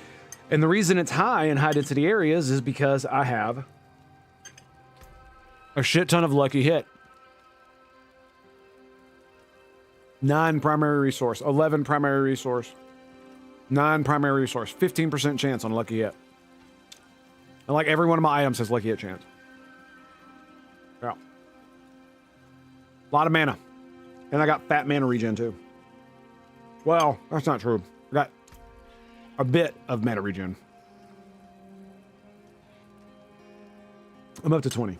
And the reason it's high in high density areas is because I have a shit ton of lucky hit. 9 primary resource, 11 primary resource, 9 primary resource, 15% chance on lucky hit. And like every one of my items has lucky hit chance. Yeah. A lot of mana. And I got fat mana regen too. Well, that's not true. I got a bit of mana regen. I'm up to 20.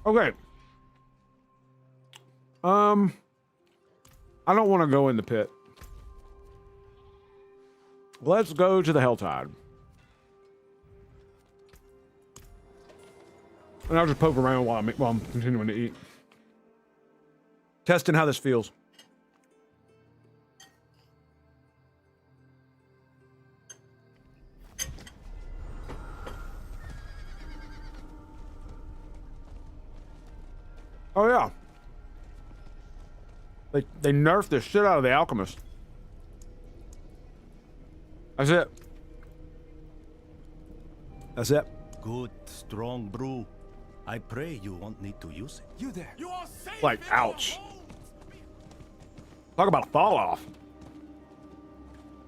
Okay. I don't want to go in the pit. Let's go to the Helltide. And I'll just poke around while I'm continuing to eat. Testing how this feels. Oh yeah. They nerfed the shit out of the Alchemist. That's it. That's it. Good, strong brew. I pray you won't need to use it. You there? You are safe. Like, ouch. Talk about a fall off.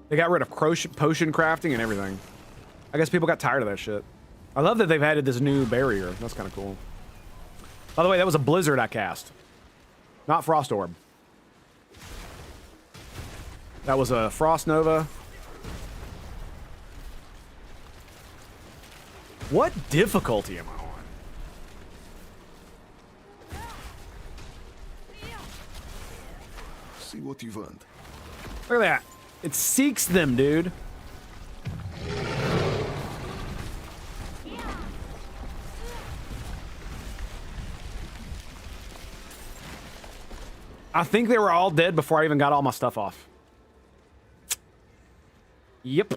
They got rid of potion crafting and everything. I guess people got tired of that shit. I love that they've added this new barrier. That's kind of cool. By the way, that was a blizzard I cast. Not Frost Orb. That was a Frost Nova. What difficulty am I on? See what you've earned. Look at that. It seeks them, dude. I think they were all dead before I even got all my stuff off. Yep.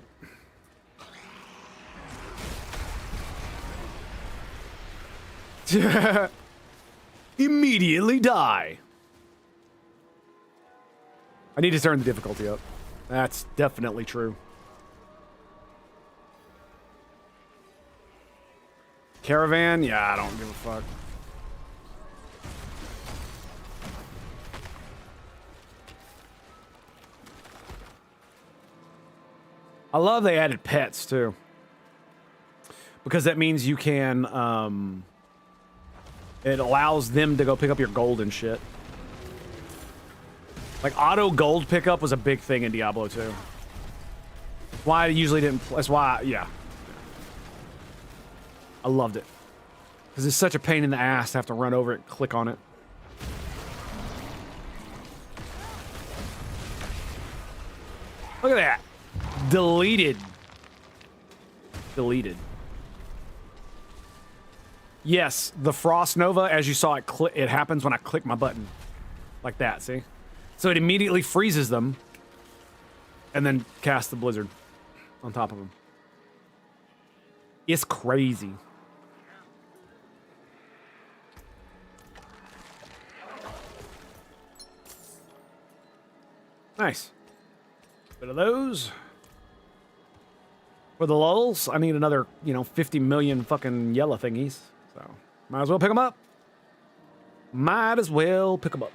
Immediately die. I need to turn the difficulty up. That's definitely true. Caravan? Yeah, I don't give a fuck. I love they added pets too. Because that means you can, it allows them to go pick up your gold and shit. Like, auto gold pickup was a big thing in Diablo 2. Why I usually didn't, that's why, yeah. I loved it. Because it's such a pain in the ass to have to run over it and click on it. Look at that. Deleted. Deleted. Yes, the Frost Nova, as you saw, it happens when I click my button. Like that, see? So it immediately freezes them. And then casts the blizzard on top of them. It's crazy. Nice. Bit of those. For the lulls, I need another, 50 million fucking yellow thingies. So, might as well pick them up. Might as well pick them up.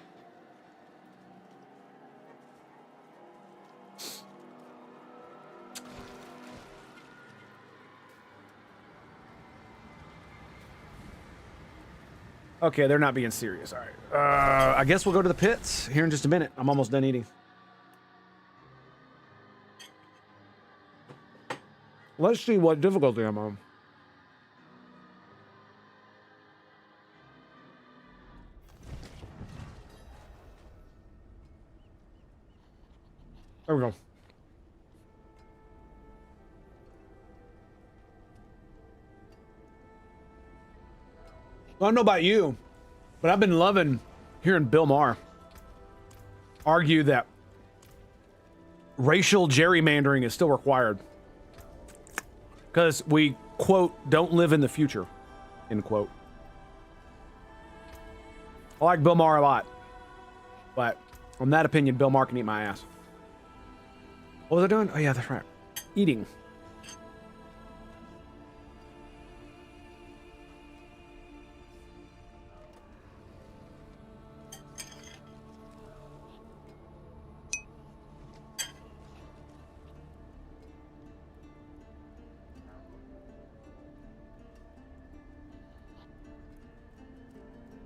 Okay, they're not being serious. All right. I guess we'll go to the pits here in just a minute. I'm almost done eating. Let's see what difficulty I'm on. There we go. I don't know about you, but I've been loving hearing Bill Maher argue that racial gerrymandering is still required. Because we, quote, don't live in the future, end quote. I like Bill Maher a lot. But on that opinion, Bill Maher can eat my ass. What was I doing? Oh, yeah, that's right. Eating.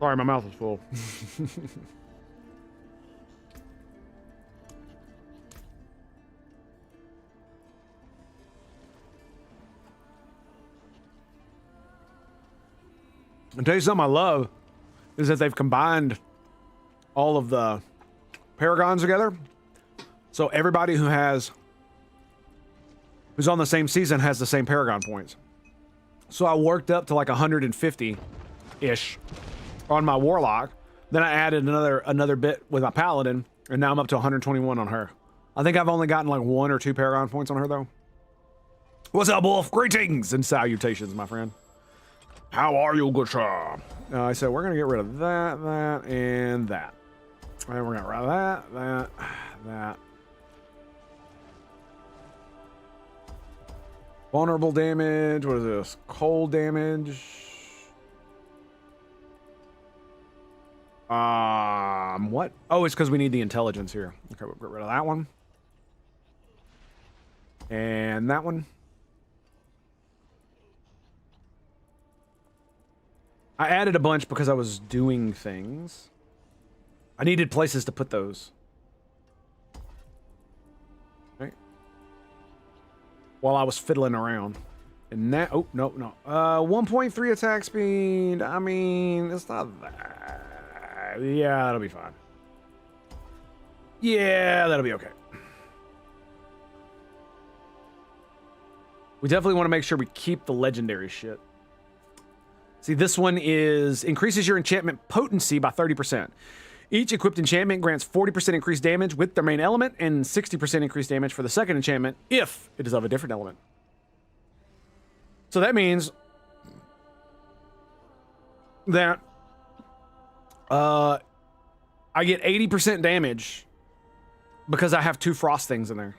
Sorry, my mouth is full. I'll tell you something I love is that they've combined all of the paragons together. So everybody who's on the same season has the same paragon points. So I worked up to like 150-ish on my warlock. Then I added another bit with my paladin, and now I'm up to 121 on her. I think I've only gotten like 1 or 2 paragon points on her though. What's up, Wolf? Greetings and salutations, my friend. How are you, good sir? I said we're gonna get rid of that, and that. And we're gonna get rid of that. Vulnerable damage. What is this? Cold damage. What? Oh, it's because we need the intelligence here. Okay, we'll get rid of that one. And that one. I added a bunch because I was doing things. I needed places to put those. Right. While I was fiddling around. And that, oh, no. 1.3 attack speed. I mean, it's not that. Yeah, that'll be fine. Yeah, that'll be okay. We definitely want to make sure we keep the legendary shit. See, this one is increases your enchantment potency by 30%. Each equipped enchantment grants 40% increased damage with their main element and 60% increased damage for the second enchantment if it is of a different element. So that means that I get 80% damage because I have 2 frost things in there.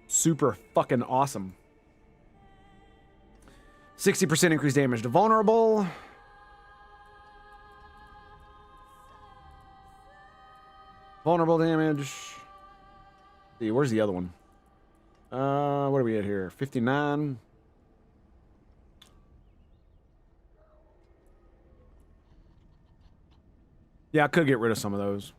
Super fucking awesome. 60% increased damage to vulnerable. Vulnerable damage. See, where's the other one? What are we at here? 59. Yeah, I could get rid of some of those.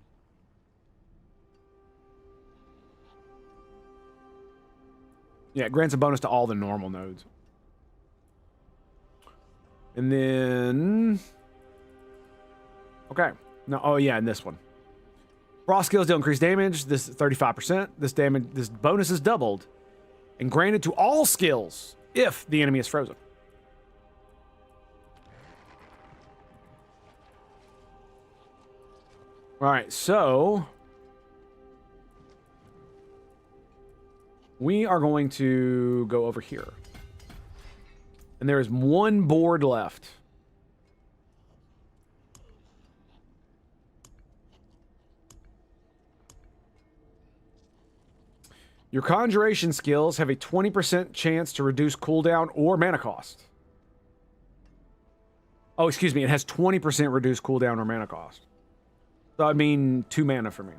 Yeah, it grants a bonus to all the normal nodes. And then... Okay. No, oh yeah, and this one. Frost skills deal increased damage. This is 35%. This bonus is doubled. And granted to all skills if the enemy is frozen. Alright, so... we are going to go over here. And there is one board left. Your conjuration skills have a 20% chance to reduce cooldown or mana cost. Oh, excuse me. It has 20% reduced cooldown or mana cost. So I mean 2 mana for me.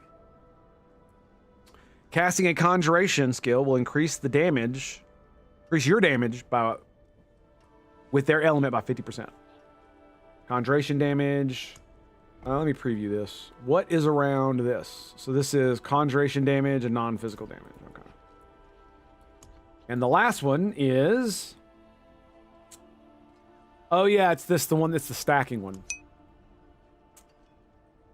Casting a conjuration skill will increase the damage, increase your damage by with their element by 50%. Conjuration damage. Let me preview this. What is around this? So this is conjuration damage and non-physical damage. Okay. And the last one is... oh yeah, it's this, the one that's the stacking one.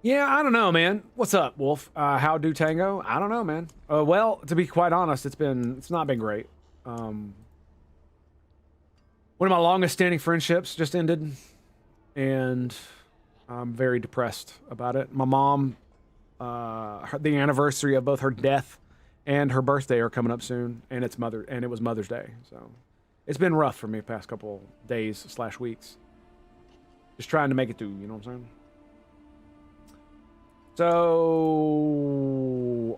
Yeah, I don't know, man. What's up, Wolf? How do Tango? I don't know, man. Well, to be quite honest, it's not been great. One of my longest standing friendships just ended, and I'm very depressed about it. My mom, the anniversary of both her death and her birthday are coming up soon, and it was Mother's Day, so it's been rough for me the past couple days/weeks. Just trying to make it through, you know what I'm saying? So,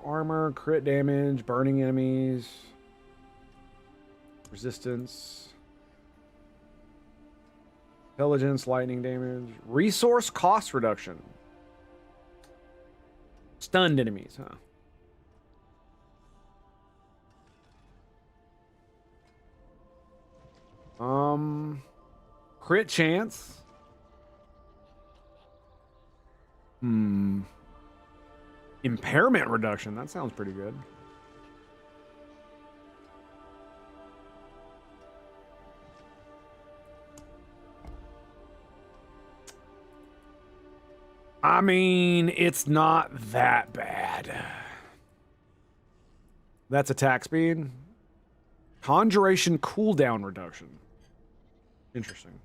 armor, crit damage, burning enemies, resistance, intelligence, lightning damage, resource cost reduction, stunned enemies, huh? Crit chance. Impairment reduction. That sounds pretty good. I mean, it's not that bad. That's attack speed. Conjuration cooldown reduction. Interesting.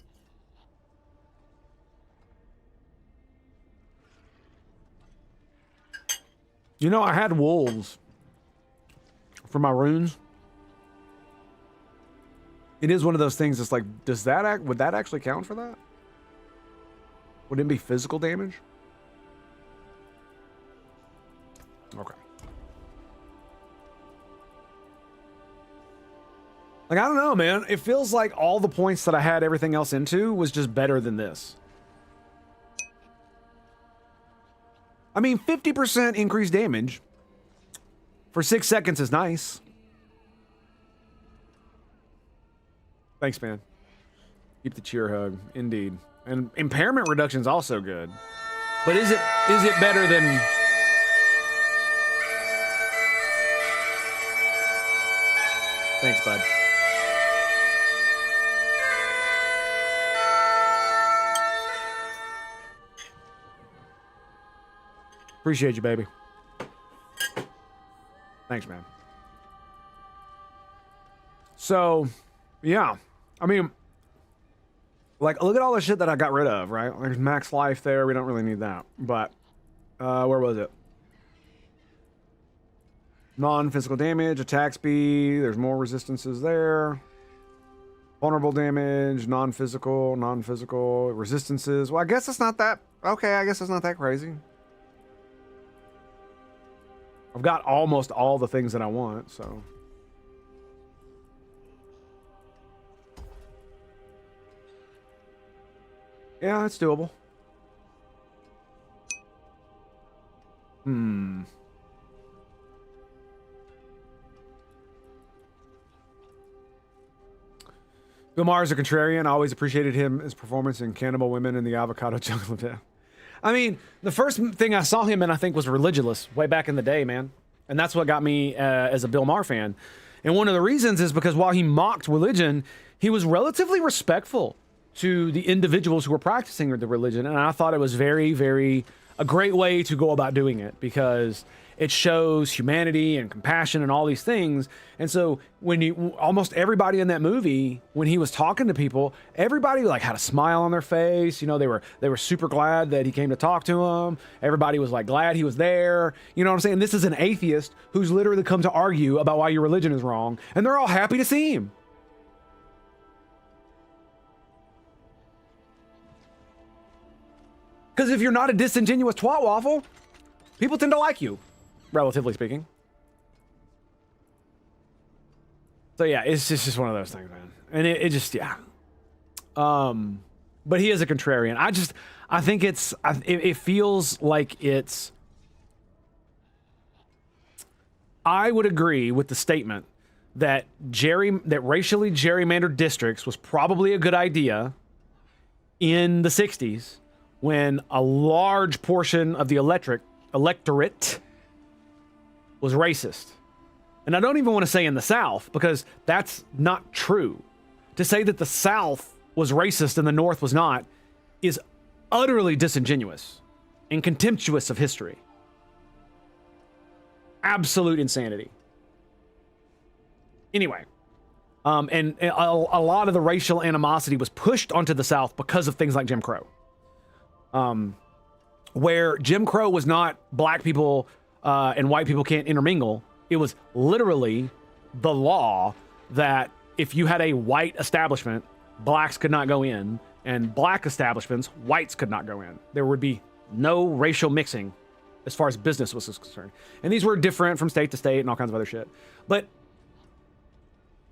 You know, I had wolves for my runes. It is one of those things that's like, would that actually count for that? Would it be physical damage? Okay. Like, I don't know, man. It feels like all the points that I had everything else into was just better than this. I mean, 50% increased damage for 6 seconds is nice. Thanks, man. Keep the cheer hug, indeed. And impairment reduction is also good. But is it better than... Thanks, bud. Appreciate you, baby. Thanks, man. So, yeah. I mean, like, look at all the shit that I got rid of, right? There's max life there. We don't really need that. But, where was it? Non-physical damage, attack speed. There's more resistances there. Vulnerable damage, non-physical, resistances. Well, I guess it's not that... Okay, I guess it's not that crazy. I've got almost all the things that I want, so... Yeah, it's doable. Bill Maher is a contrarian. I always appreciated his performance in Cannibal Women in the Avocado Jungle of Death. I mean, the first thing I saw him in, I think, was Religulous way back in the day, man. And that's what got me as a Bill Maher fan. And one of the reasons is because while he mocked religion, he was relatively respectful to the individuals who were practicing the religion. And I thought it was very, very a great way to go about doing it because it shows humanity and compassion and all these things. And so when almost everybody in that movie, when he was talking to people, everybody like had a smile on their face. You know, they were super glad that he came to talk to them. Everybody was like glad he was there. You know what I'm saying? This is an atheist who's literally come to argue about why your religion is wrong. And they're all happy to see him. Because if you're not a disingenuous twat waffle, people tend to like you, relatively speaking. So yeah, it's just one of those things, man. And it just, yeah. But he is a contrarian. I think it feels like it's, I would agree with the statement that racially gerrymandered districts was probably a good idea in the 60s. When a large portion of the electorate was racist. And I don't even want to say in the South, because that's not true. To say that the South was racist and the North was not is utterly disingenuous and contemptuous of history. Absolute insanity. Anyway, and a lot of the racial animosity was pushed onto the South because of things like Jim Crow. Where Jim Crow was not black people and white people can't intermingle. It was literally the law that if you had a white establishment, blacks could not go in, and black establishments, whites could not go in. There would be no racial mixing as far as business was concerned. And these were different from state to state and all kinds of other shit. But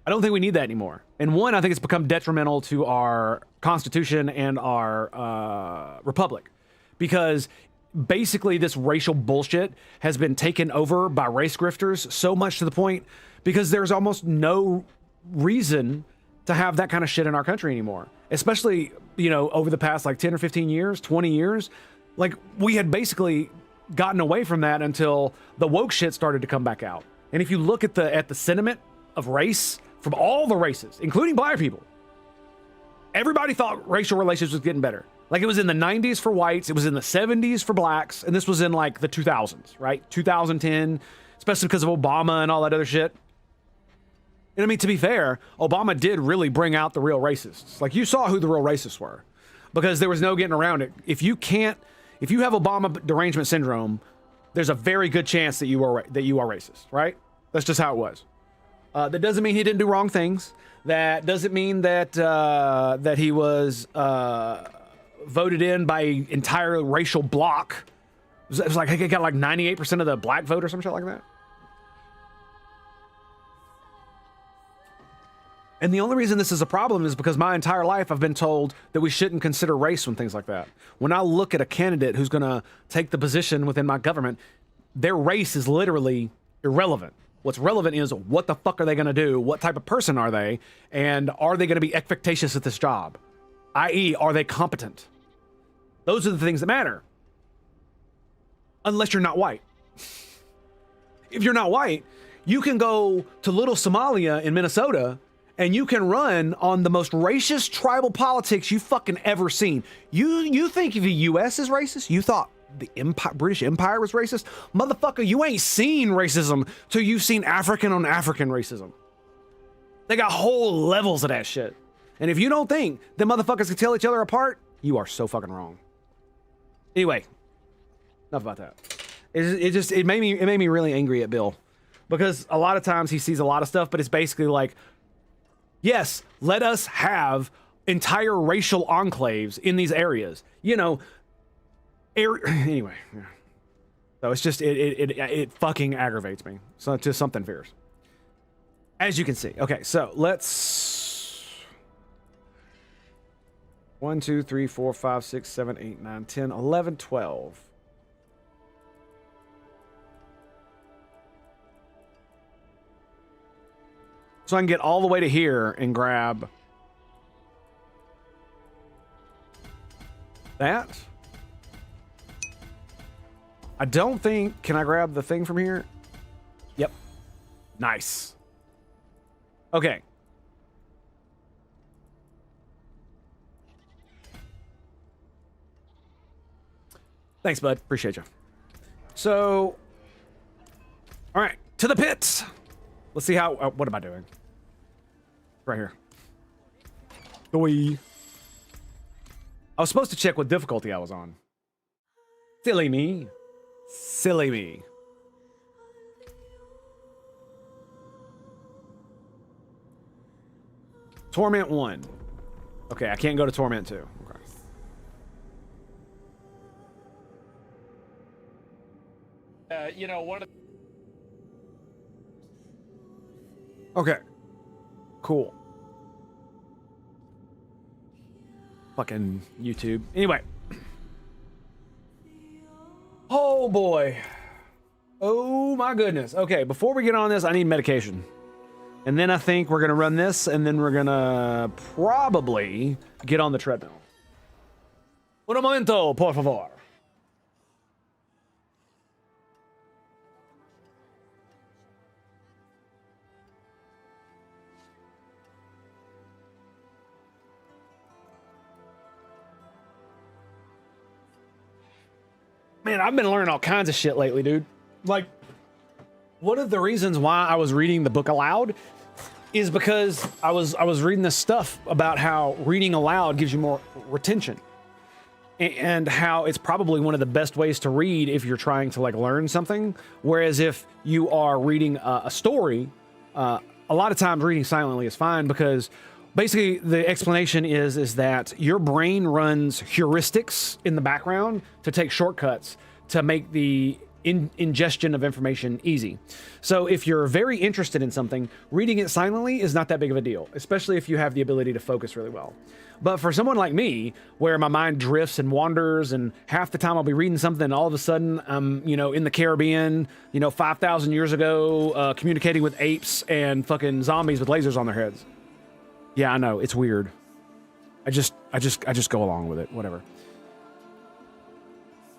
I don't think we need that anymore. And one, I think it's become detrimental to our Constitution and our republic. Because basically this racial bullshit has been taken over by race grifters so much to the point because there's almost no reason to have that kind of shit in our country anymore. Especially, you know, over the past like 10 or 15 years, 20 years. Like, we had basically gotten away from that until the woke shit started to come back out. And if you look at the sentiment of race from all the races, including black people, everybody thought racial relations was getting better. Like, it was in the 90s for whites, it was in the 70s for blacks, and this was in like the 2000s, right? 2010, especially because of Obama and all that other shit. And I mean, to be fair, Obama did really bring out the real racists. Like, you saw who the real racists were, because there was no getting around it. If you have Obama derangement syndrome, there's a very good chance that you are racist, right? That's just how it was. That doesn't mean he didn't do wrong things. That doesn't mean that that he was voted in by an entire racial bloc. It was like he got like 98% of the black vote or some shit like that. And the only reason this is a problem is because my entire life I've been told that we shouldn't consider race when things like that. When I look at a candidate who's going to take the position within my government, their race is literally irrelevant. What's relevant is what the fuck are they going to do? What type of person are they? And are they going to be efficacious at this job? i.e., are they competent? Those are the things that matter. Unless you're not white. If you're not white, you can go to little Somalia in Minnesota and you can run on the most racist tribal politics you fucking ever seen. You think the US is racist? You thought the British Empire was racist? Motherfucker, you ain't seen racism till you've seen African on African racism. They got whole levels of that shit. And if you don't think the motherfuckers can tell each other apart, you are so fucking wrong. Anyway, enough about that. It made me really angry at Bill, because a lot of times he sees a lot of stuff, but it's basically like, yes, let us have entire racial enclaves in these areas. You know, anyway. Yeah. So it's just, it fucking aggravates me. So it's just something fierce. As you can see. Okay, so let's... 1, 2, 3, 4, 5, 6, 7, 8, 9, 10, 11, 12. So I can get all the way to here and grab that. I don't think... Can I grab the thing from here? Yep. Nice. Okay. Thanks, bud. Appreciate you. So... All right. To the pits! Let's see how... what am I doing? Right here. Doi. I was supposed to check what difficulty I was on. Silly me. Silly me. Torment 1. Okay, I can't go to Torment 2. Okay. You know, one of Okay. Cool. Fucking YouTube. Anyway. Oh boy. Oh my goodness. Okay, before we get on this, I need medication. And then I think we're gonna run this, and then we're gonna probably get on the treadmill. Un momento, por favor. Man, I've been learning all kinds of shit lately, dude. Like, one of the reasons why I was reading the book aloud is because I was reading this stuff about how reading aloud gives you more retention, and how it's probably one of the best ways to read if you're trying to like learn something. Whereas if you are reading a story, a lot of times reading silently is fine, because basically the explanation is that your brain runs heuristics in the background to take shortcuts to make the ingestion of information easy. So if you're very interested in something, reading it silently is not that big of a deal, especially if you have the ability to focus really well. But for someone like me, where my mind drifts and wanders, and half the time I'll be reading something and all of a sudden I'm, you know, in the Caribbean, you know, 5,000 years ago, communicating with apes and fucking zombies with lasers on their heads. Yeah, I know, it's weird. I just go along with it, whatever.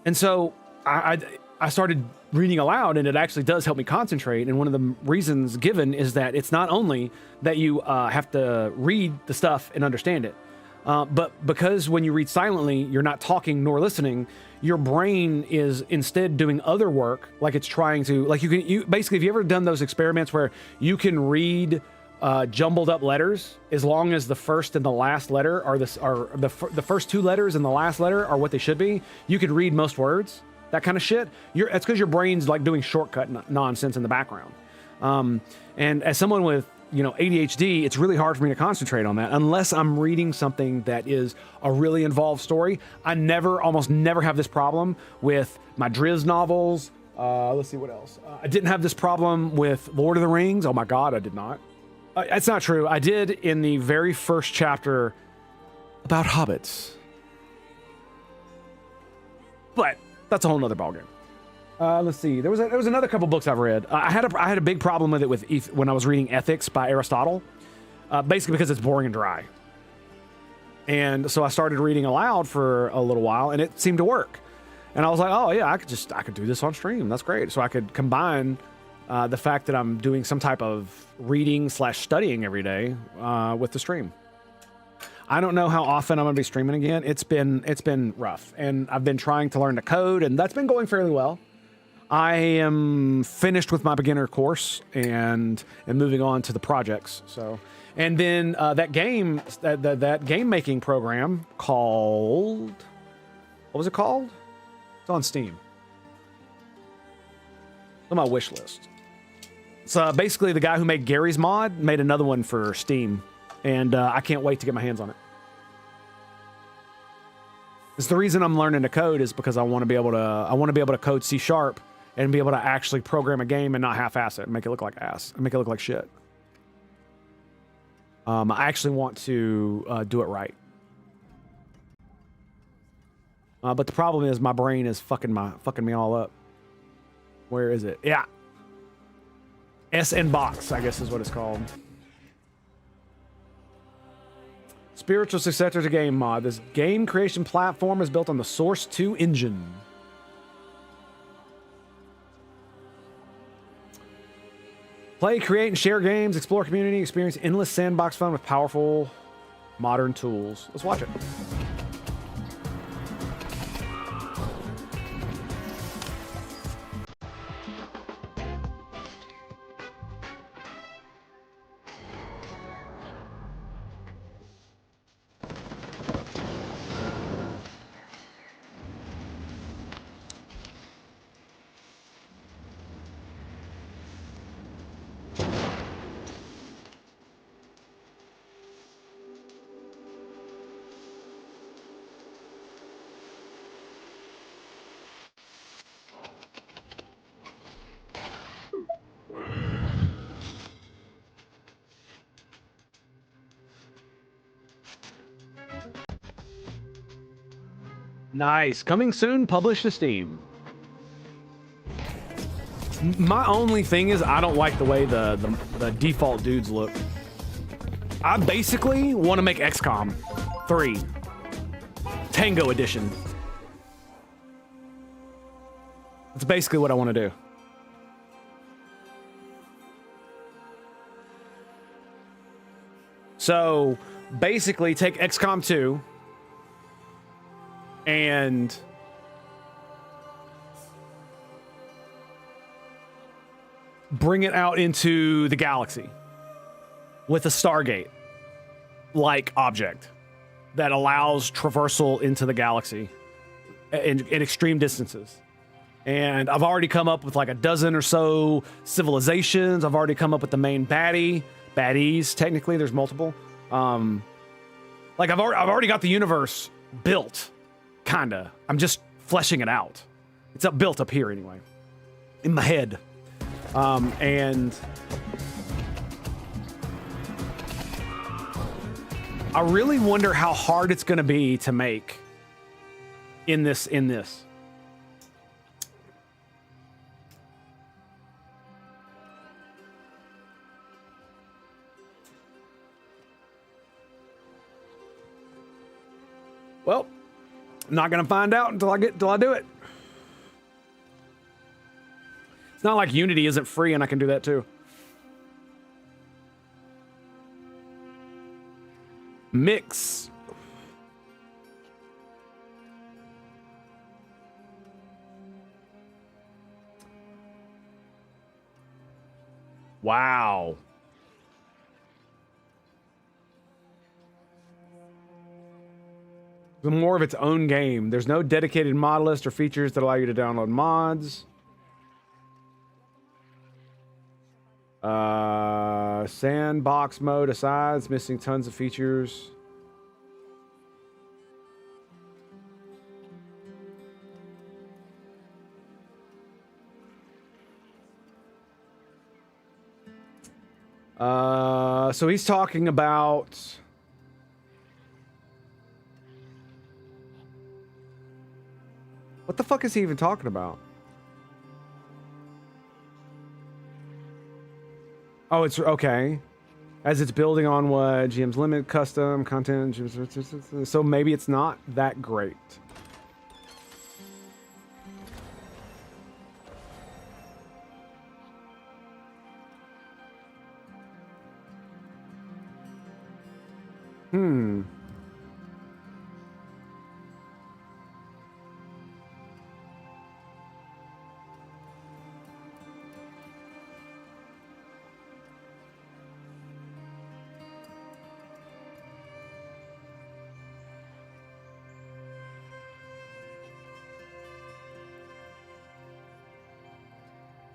And so I started reading aloud, and it actually does help me concentrate. And one of the reasons given is that it's not only that you have to read the stuff and understand it, but because when you read silently, you're not talking nor listening, your brain is instead doing other work, like it's trying to, like you basically, have you ever done those experiments where you can read jumbled up letters as long as the first and the last letter are the first two letters and the last letter are what they should be? You could read most words. That kind of shit. It's because your brain's like doing shortcut nonsense in the background. And as someone with, you know, ADHD, it's really hard for me to concentrate on that unless I'm reading something that is a really involved story. I almost never have this problem with my Driz novels. Let's see what else. I didn't have this problem with Lord of the Rings. Oh my God, I did not. It's not true. I did in the very first chapter about hobbits. But that's a whole nother ballgame. Let's see. There was another couple books I've read. I had a big problem with it when I was reading Ethics by Aristotle, basically because it's boring and dry. And so I started reading aloud for a little while, and it seemed to work. And I was like, oh yeah, I could do this on stream. That's great. So I could combine the fact that I'm doing some type of reading / studying every day with the stream. I don't know how often I'm going to be streaming again. It's been rough, and I've been trying to learn to code, and that's been going fairly well. I am finished with my beginner course and moving on to the projects. So, and then that game making program called, what was it called? It's on Steam. It's on my wish list. So basically, the guy who made Gary's mod made another one for Steam, and I can't wait to get my hands on it. It's the reason I'm learning to code is because I want to be able to code C# and be able to actually program a game and not half-ass it and make it look like ass and make it look like shit. I actually want to do it right. But the problem is my brain is fucking me all up. Where is it? Yeah. SN Box, I guess is what it's called. Spiritual successor to game mod. This game creation platform is built on the Source 2 engine. Play, create, and share games, explore community, experience endless sandbox fun with powerful modern tools. Let's watch it. Nice. Coming soon, published to Steam. My only thing is I don't like the way the default dudes look. I basically want to make XCOM 3 Tango Edition. That's basically what I want to do. So basically take XCOM 2 and bring it out into the galaxy with a Stargate-like object that allows traversal into the galaxy in extreme distances. And I've already come up with like a dozen or so civilizations. I've already come up with the main baddies. Technically, there's multiple. Like I've already got the universe built. Kinda. I'm just fleshing it out. It's built up here anyway. In my head. And I really wonder how hard it's gonna be to make in this. Well, not gonna find out until I do it. It's not like Unity isn't free and I can do that too. Mix. Wow. More of its own game. There's no dedicated mod list or features that allow you to download mods. Sandbox mode aside, it's missing tons of features. So he's talking about... What the fuck is he even talking about? Oh, it's okay. As it's building on what GM's limit, custom content. So maybe it's not that great.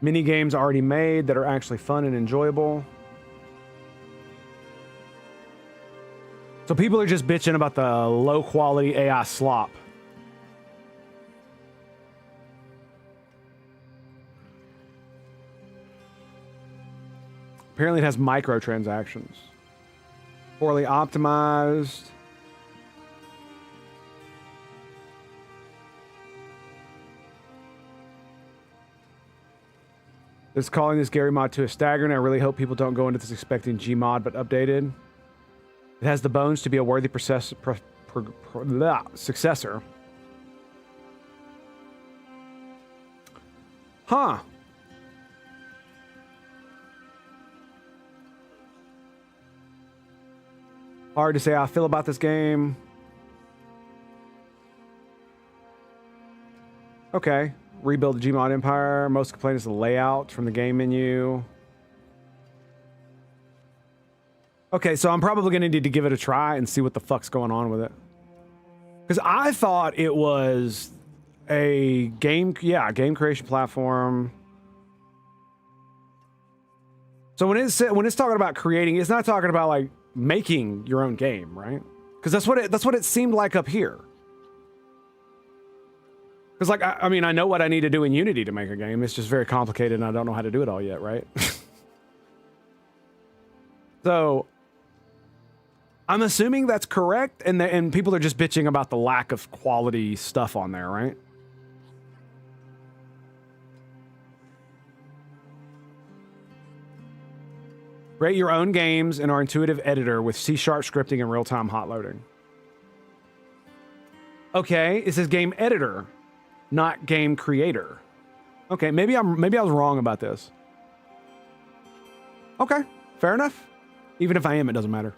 Mini games already made that are actually fun and enjoyable. So people are just bitching about the low quality AI slop. Apparently it has microtransactions. Poorly optimized. It's calling this Gary mod to a staggering. I really hope people don't go into this expecting Gmod, but updated. It has the bones to be a worthy successor. Huh. Hard to say how I feel about this game. Okay. Rebuild the Gmod Empire. Most complaint is the layout from the game menu. Okay, so I'm probably going to need to give it a try and see what the fuck's going on with it. Because I thought it was a game creation platform. So when it's talking about creating, it's not talking about like making your own game, right? Because that's what it seemed like up here. Because, like, I mean, I know what I need to do in Unity to make a game. It's just very complicated, and I don't know how to do it all yet, right? So, I'm assuming that's correct, and people are just bitching about the lack of quality stuff on there, right? Create your own games in our intuitive editor with C# scripting and real-time hot loading. Okay, it says game editor, not game creator. Okay, maybe I was wrong about this. Okay, fair enough. Even if I am, it doesn't matter.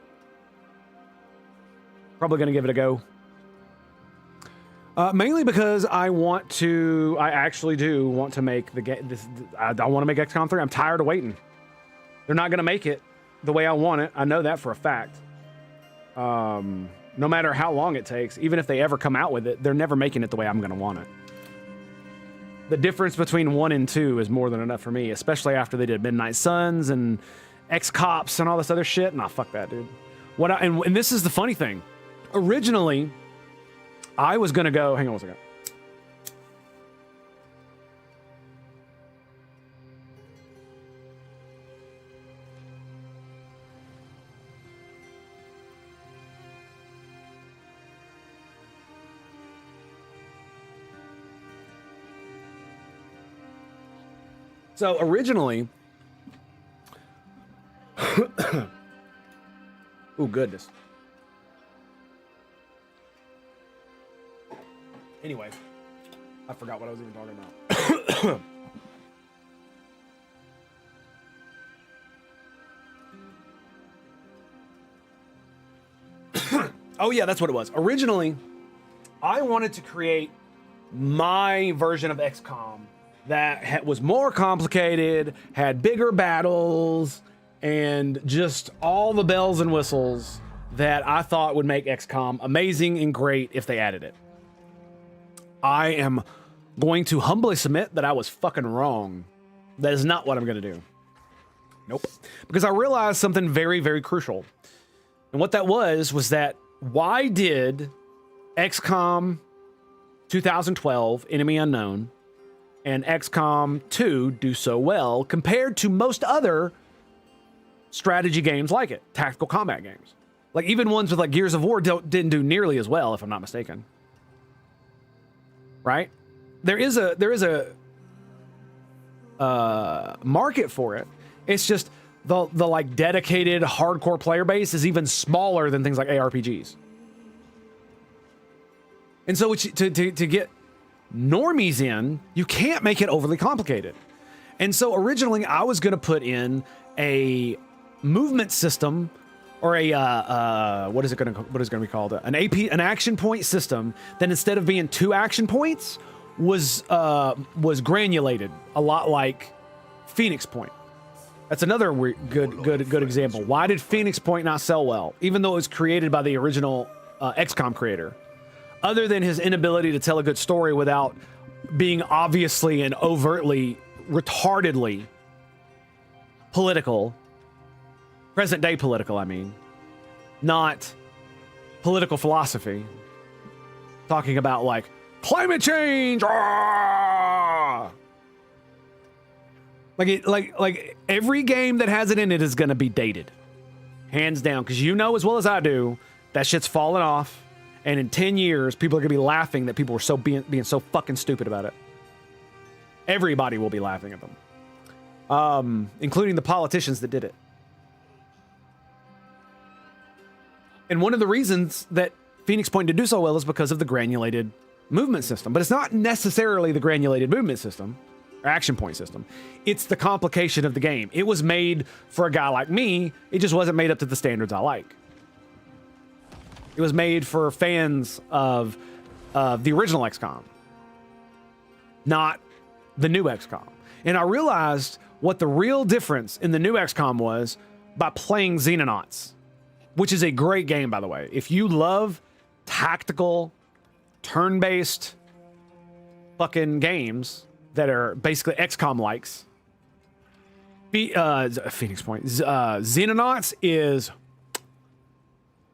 Probably gonna give it a go. Mainly because I actually do want to make the game. I want to make XCOM 3. I'm tired of waiting. They're not gonna make it the way I want it. I know that for a fact. No matter how long it takes, even if they ever come out with it, they're never making it the way I'm gonna want it. The difference between 1 and 2 is more than enough for me, especially after they did Midnight Suns and X-Cops and all this other shit. Nah, fuck that, dude. And this is the funny thing. Originally, I was gonna go... Hang on one second. So originally, oh goodness. Anyway, I forgot what I was even talking about. Oh yeah, that's what it was. Originally, I wanted to create my version of XCOM that was more complicated, had bigger battles, and just all the bells and whistles that I thought would make XCOM amazing and great if they added it. I am going to humbly submit that I was fucking wrong. That is not what I'm going to do. Nope. Because I realized something very, very crucial. And what that was that why did XCOM 2012, Enemy Unknown, and XCOM 2 do so well compared to most other strategy games like it, tactical combat games. Like even ones with like Gears of War didn't do nearly as well, if I'm not mistaken. Right? There is a market for it. It's just the like dedicated hardcore player base is even smaller than things like ARPGs. And so to get normies in, you can't make it overly complicated. And so originally I was going to put in a movement system or a what is it going to be called? An action point system that instead of being 2 action points was granulated, a lot like Phoenix Point. That's another good example. Why did Phoenix Point not sell well, even though it was created by the original XCOM creator? Other than his inability to tell a good story without being obviously and overtly, retardedly political, present day political, I mean, not political philosophy, talking about like climate change, like every game that has it in it is going to be dated, hands down, because you know as well as I do that shit's falling off. And in 10 years, people are going to be laughing that people were being so fucking stupid about it. Everybody will be laughing at them, including the politicians that did it. And one of the reasons that Phoenix Point did do so well is because of the granulated movement system. But it's not necessarily the granulated movement system or action point system. It's the complication of the game. It was made for a guy like me. It just wasn't made up to the standards I like. It was made for fans of the original XCOM, not the new XCOM. And I realized what the real difference in the new XCOM was by playing Xenonauts, which is a great game, by the way. If you love tactical, turn-based fucking games that are basically XCOM-likes, Phoenix Point, Xenonauts is...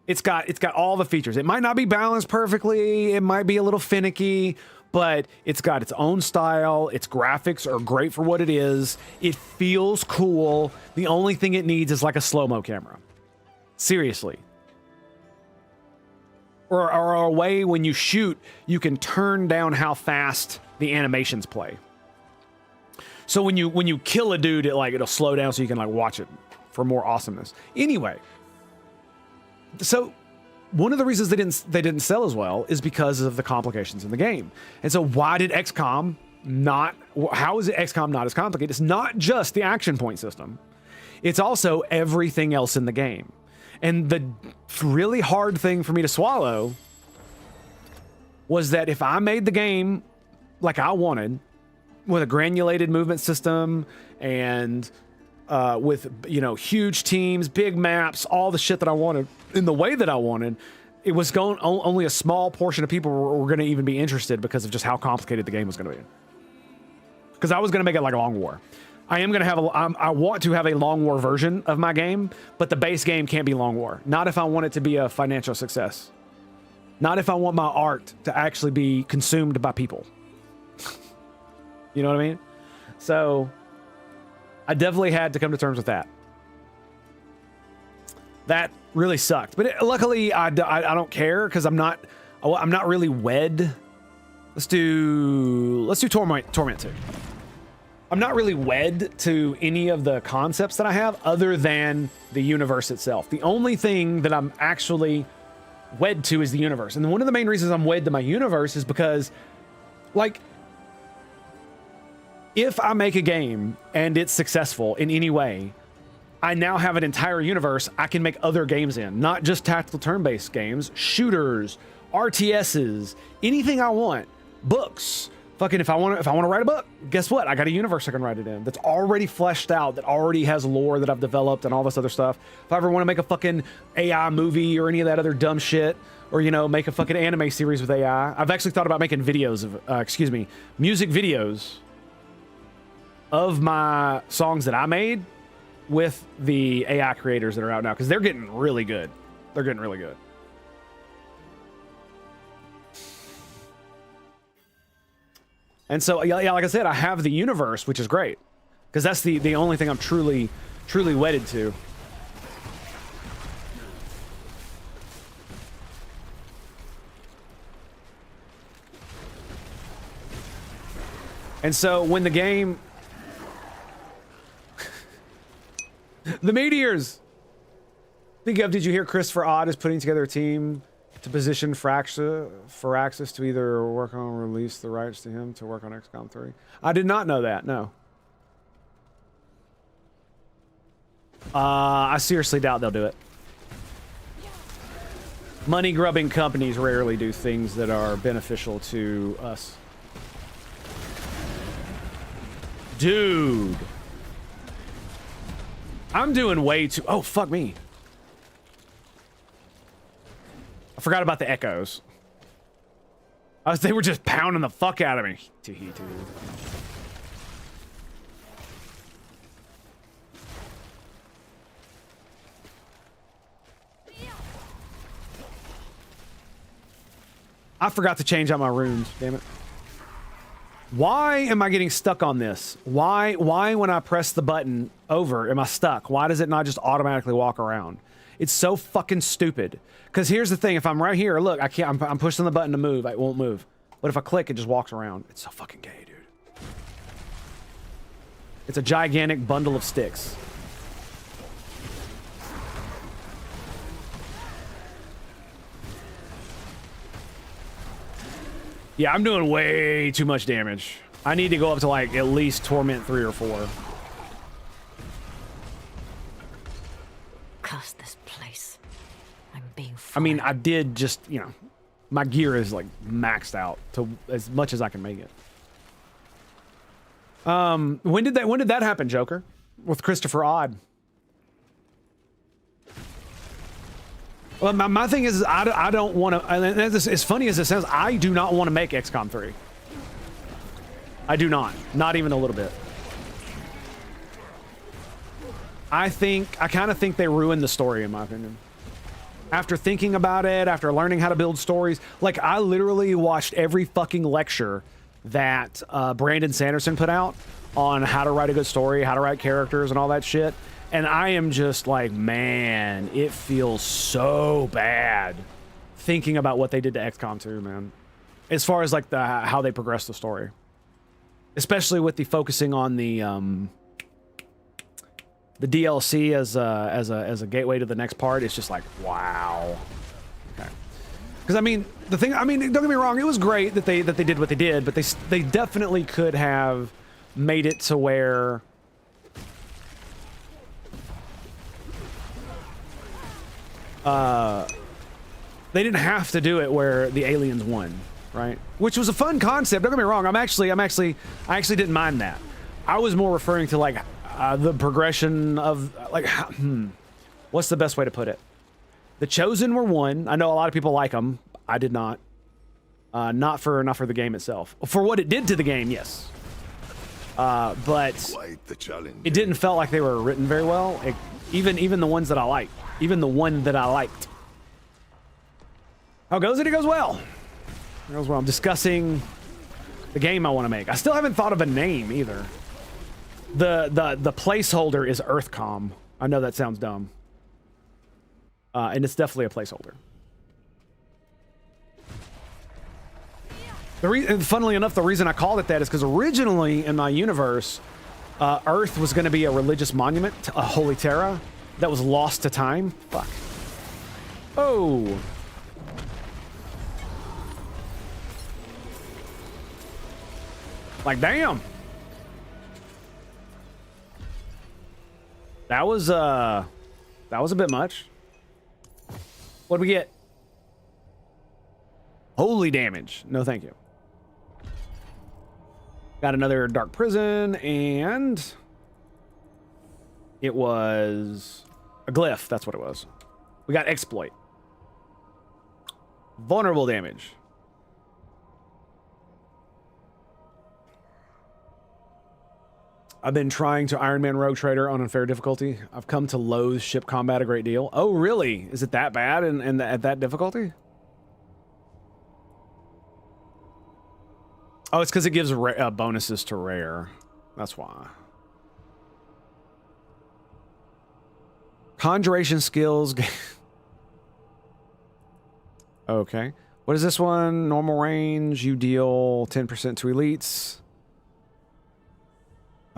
It's got all the features. It might not be balanced perfectly. It might be a little finicky, but it's got its own style. Its graphics are great for what it is. It feels cool. The only thing it needs is like a slow-mo camera. Seriously. Or a way when you shoot, you can turn down how fast the animations play. So when you kill a dude, it'll slow down so you can like watch it for more awesomeness. Anyway. So one of the reasons they didn't sell as well is because of the complications in the game. And so why did XCOM not, how is XCOM not as complicated? It's not just the action point system. It's also everything else in the game. And the really hard thing for me to swallow was that if I made the game like I wanted, with a granulated movement system and with, huge teams, big maps, all the shit that I wanted in the way that I wanted, it was only a small portion of people were going to even be interested because of just how complicated the game was going to be. Because I was going to make it like a Long War. I want to have a Long War version of my game, but the base game can't be Long War. Not if I want it to be a financial success. Not if I want my art to actually be consumed by people. You know what I mean? So I definitely had to come to terms with that. That really sucked, but luckily I don't care because I'm not really wed. Let's do Torment 2. I'm not really wed to any of the concepts that I have other than the universe itself. The only thing that I'm actually wed to is the universe. And one of the main reasons I'm wed to my universe is because, like, if I make a game and it's successful in any way, I now have an entire universe I can make other games in, not just tactical turn-based games, shooters, RTSs, anything I want, books. Fucking if I want to write a book, guess what? I got a universe I can write it in that's already fleshed out, that already has lore that I've developed and all this other stuff. If I ever want to make a fucking AI movie or any of that other dumb shit, or, make a fucking anime series with AI, I've actually thought about making videos of, music videos of my songs that I made with the AI creators that are out now, because they're getting really good. They're getting really good. And so, yeah, like I said, I have the universe, which is great, because that's the only thing I'm truly wedded to. And so when the game... The meteors! Think of, did you hear Christopher Odd is putting together a team to position Firaxis to either work on or release the rights to him to work on XCOM 3? I did not know that, no. I seriously doubt they'll do it. Money-grubbing companies rarely do things that are beneficial to us. Dude. I'm doing way too... Oh, fuck me. I forgot about the echoes. They were just pounding the fuck out of me. I forgot to change out my runes, damn it. Why am I getting stuck on this? Why when I press the button over am I stuck? Why does it not just automatically walk around? It's so fucking stupid. Because here's the thing, if I'm right here, look, I can't, I'm pushing the button to move, it won't move. But if I click, it just walks around. It's so fucking gay, dude. It's a gigantic bundle of sticks. Yeah, I'm doing way too much damage. I need to go up to like at least Torment 3 or 4. Curse this place. I'm being I mean, fired. I did just, you know, my gear is like maxed out to as much as I can make it. When did that happen, Joker? With Christopher Odd? Well, my thing is, I don't want to, as funny as it sounds, I do not want to make XCOM 3. I do not. Not even a little bit. I kind of think they ruined the story, in my opinion. After thinking about it, after learning how to build stories, like, I literally watched every fucking lecture that Brandon Sanderson put out on how to write a good story, how to write characters, and all that shit. And I am just like, man, it feels so bad thinking about what they did to XCOM 2, man. As far as like how they progressed the story, especially with the focusing on the DLC as a gateway to the next part. It's just like, wow. Okay. Because I mean, don't get me wrong, it was great that they did what they did, but they definitely could have made it to where they didn't have to do it where the aliens won, right? Which was a fun concept. Don't get me wrong. I actually didn't mind that. I was more referring to like the progression of like, what's the best way to put it? The Chosen were one. I know a lot of people like them. I did not. Not for the game itself. For what it did to the game, yes. But Quite the challenge. it didn't felt like they were written very well. Even the ones that I liked. Even the one that I liked. How goes it? It goes well. It goes well. I'm discussing the game I want to make. I still haven't thought of a name either. The placeholder is EarthCom. I know that sounds dumb. And it's definitely a placeholder. Funnily enough, the reason I called it that is because originally in my universe, Earth was going to be a religious monument, a holy terra, that was lost to time. Fuck. Oh. Like, damn. That was a bit much. What'd we get? Holy damage. No, thank you. Got another dark prison, and it was a glyph. That's what it was. We got exploit. Vulnerable damage. I've been trying to Iron Man Rogue Trader on unfair difficulty. I've come to loathe ship combat a great deal. Oh, really? Is it that bad at that difficulty? Oh, it's because it gives bonuses to rare. That's why. Conjuration skills. Okay. What is this one? Normal range. You deal 10% to elites.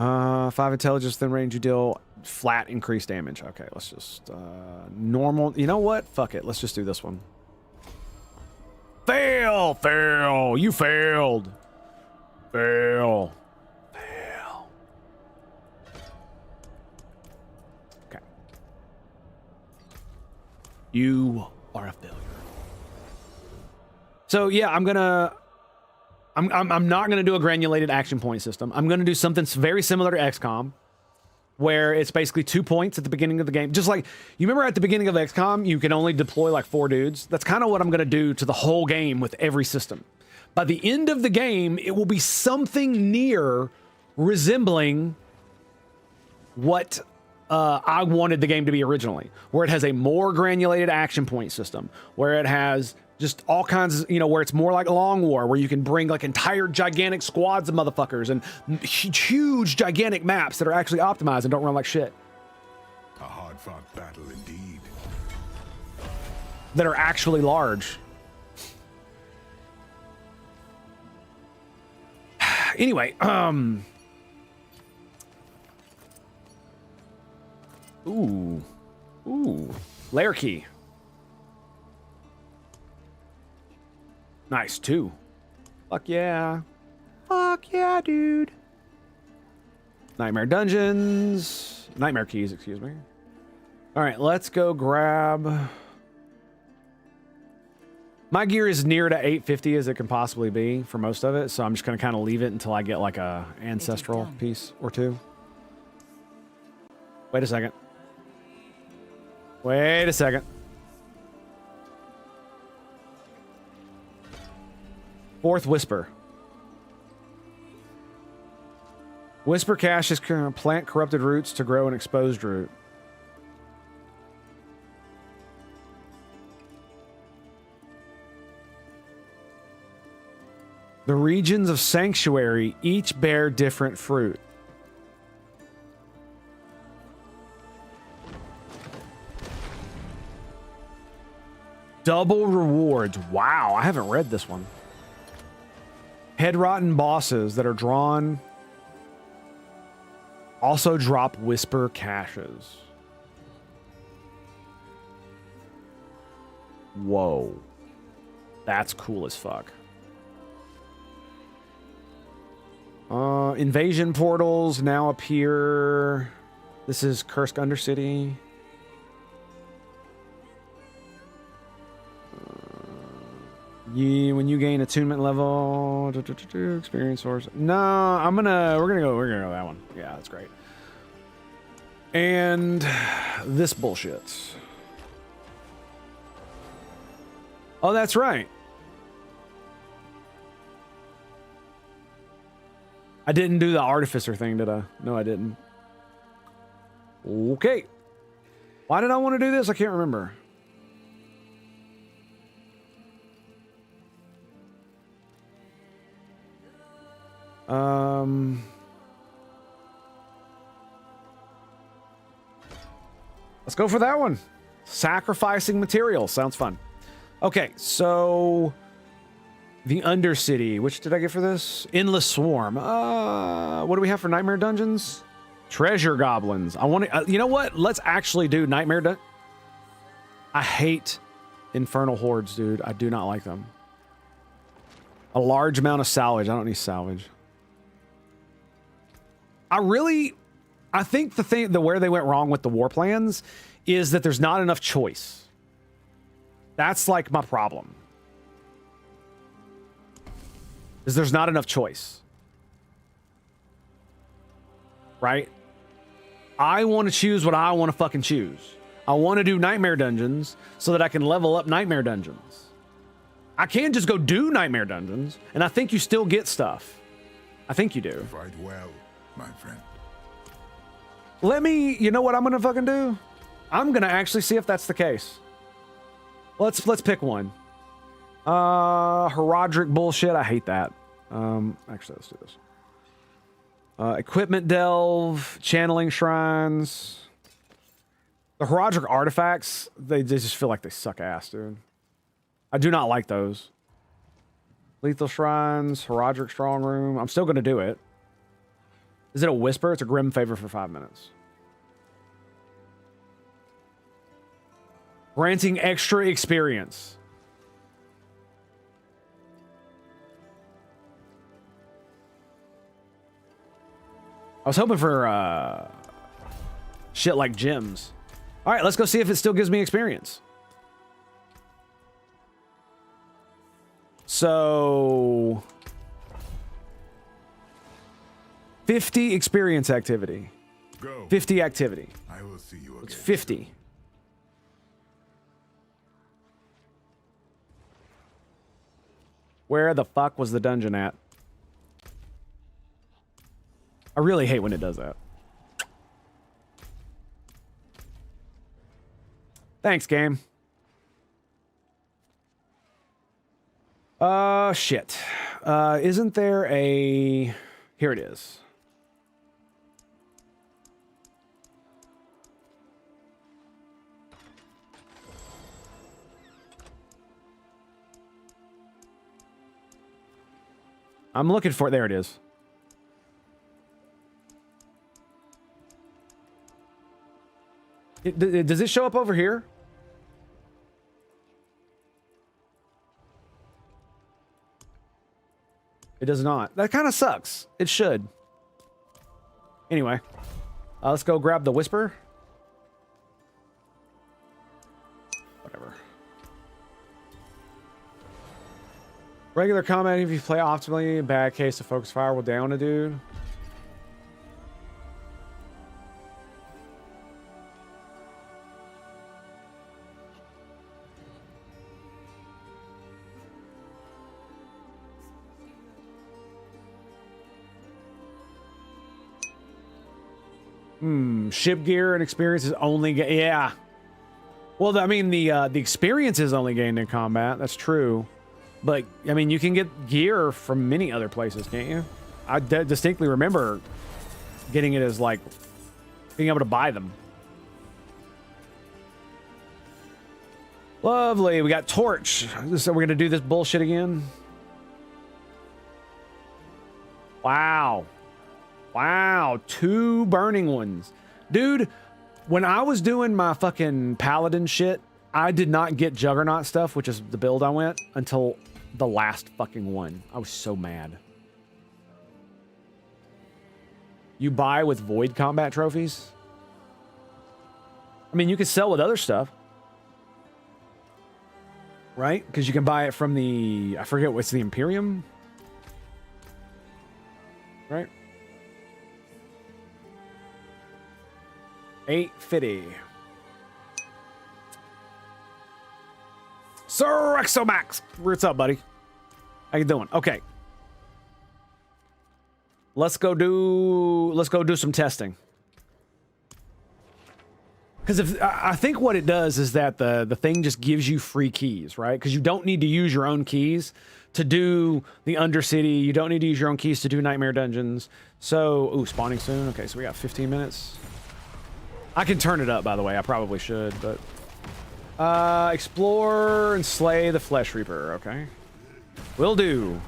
5 intelligence, then range you deal flat increased damage. Okay, let's just normal. You know what? Fuck it. Let's just do this one. Fail! Fail! You failed! Fail! Fail. Okay. You are a failure. So yeah, I'm not gonna do a granulated action point system. I'm gonna do something very similar to XCOM, where it's basically 2 points at the beginning of the game. Just like, you remember at the beginning of XCOM, you can only deploy like 4 dudes? That's kind of what I'm going to do to the whole game with every system. By the end of the game, it will be something near resembling what I wanted the game to be originally, where it has a more granulated action point system, where it has just all kinds of, you know, where it's more like Long War, where you can bring like entire gigantic squads of motherfuckers and huge gigantic maps that are actually optimized and don't run like shit. A hard-fought battle indeed. That are actually large. Anyway, ooh, lair key. Nice, 2. Fuck yeah. Fuck yeah, dude. Nightmare dungeons. Nightmare keys, excuse me. All right, let's go grab... My gear is near to 850 as it can possibly be for most of it, so I'm just going to kind of leave it until I get like a ancestral piece or 2. Wait a second. Wait a second. 4th Whisper. Whisper caches plant corrupted roots to grow an exposed root. The regions of Sanctuary each bear different fruit. Double rewards. Wow, I haven't read this one. Head rotten bosses that are drawn also drop whisper caches. Whoa. That's cool as fuck. Invasion portals now appear. This is Kursk Undercity. When you gain attunement level, experience source. No, we're gonna go that one. Yeah, that's great. And this bullshit. Oh, that's right. I didn't do the artificer thing, did I? No, I didn't. Okay. Why did I want to do this? I can't remember. Let's go for that one. Sacrificing materials. Sounds fun. Okay, so the Undercity. Which did I get for this? Endless Swarm. What do we have for Nightmare Dungeons? Treasure Goblins. I want to... you know what? Let's actually do Nightmare Dungeons. I hate Infernal Hordes, dude. I do not like them. A large amount of salvage. I don't need salvage. I think where they went wrong with the war plans is that there's not enough choice. That's like my problem. Is there's not enough choice. Right? I want to choose what I want to fucking choose. I want to do Nightmare Dungeons so that I can level up Nightmare Dungeons. I can't just go do Nightmare Dungeons, and I think you still get stuff. I think you do. Fight well, my friend. You know what I'm gonna fucking do? I'm gonna actually see if that's the case. Let's pick one. Herodric bullshit. I hate that. Actually, let's do this. Equipment delve, channeling shrines. The Herodric artifacts, they just feel like they suck ass, dude. I do not like those. Lethal shrines, Herodric strong room. I'm still gonna do it. Is it a whisper? It's a grim favor for 5 minutes. Granting extra experience. I was hoping for shit like gems. All right, let's go see if it still gives me experience. So 50 experience activity. Go. 50 activity. I will see you again. It's 50. Where the fuck was the dungeon at? I really hate when it does that. Thanks, game. Shit. Isn't there a... Here it is. I'm looking for it. There it is. Does it show up over here? It does not. That kind of sucks. It should. Anyway, let's go grab the whisper. Whatever. Regular combat, if you play optimally, in bad case, the focus fire will down a dude. Ship gear and experience is only yeah. Well, I mean the experience is only gained in combat. That's true, but I mean you can get gear from many other places, can't you? I distinctly remember getting it as like being able to buy them. Lovely. We got torch. So we're gonna do this bullshit again. Wow. Wow, 2 burning ones. Dude, when I was doing my fucking paladin shit, I did not get Juggernaut stuff, which is the build I went, until the last fucking one. I was so mad. You buy with void combat trophies? I mean, you can sell with other stuff. Right? Because you can buy it from the... I forget what's the Imperium? Right? 850. Sir Exomax, what's up, buddy? How you doing? Okay. Let's go do some testing. Because if I think what it does is that the thing just gives you free keys, right? Because you don't need to use your own keys to do the Undercity. You don't need to use your own keys to do Nightmare Dungeons. So, ooh, spawning soon. Okay, so we got 15 minutes. I can turn it up, by the way. I probably should, but... explore and slay the Flesh Reaper. Okay. Will do.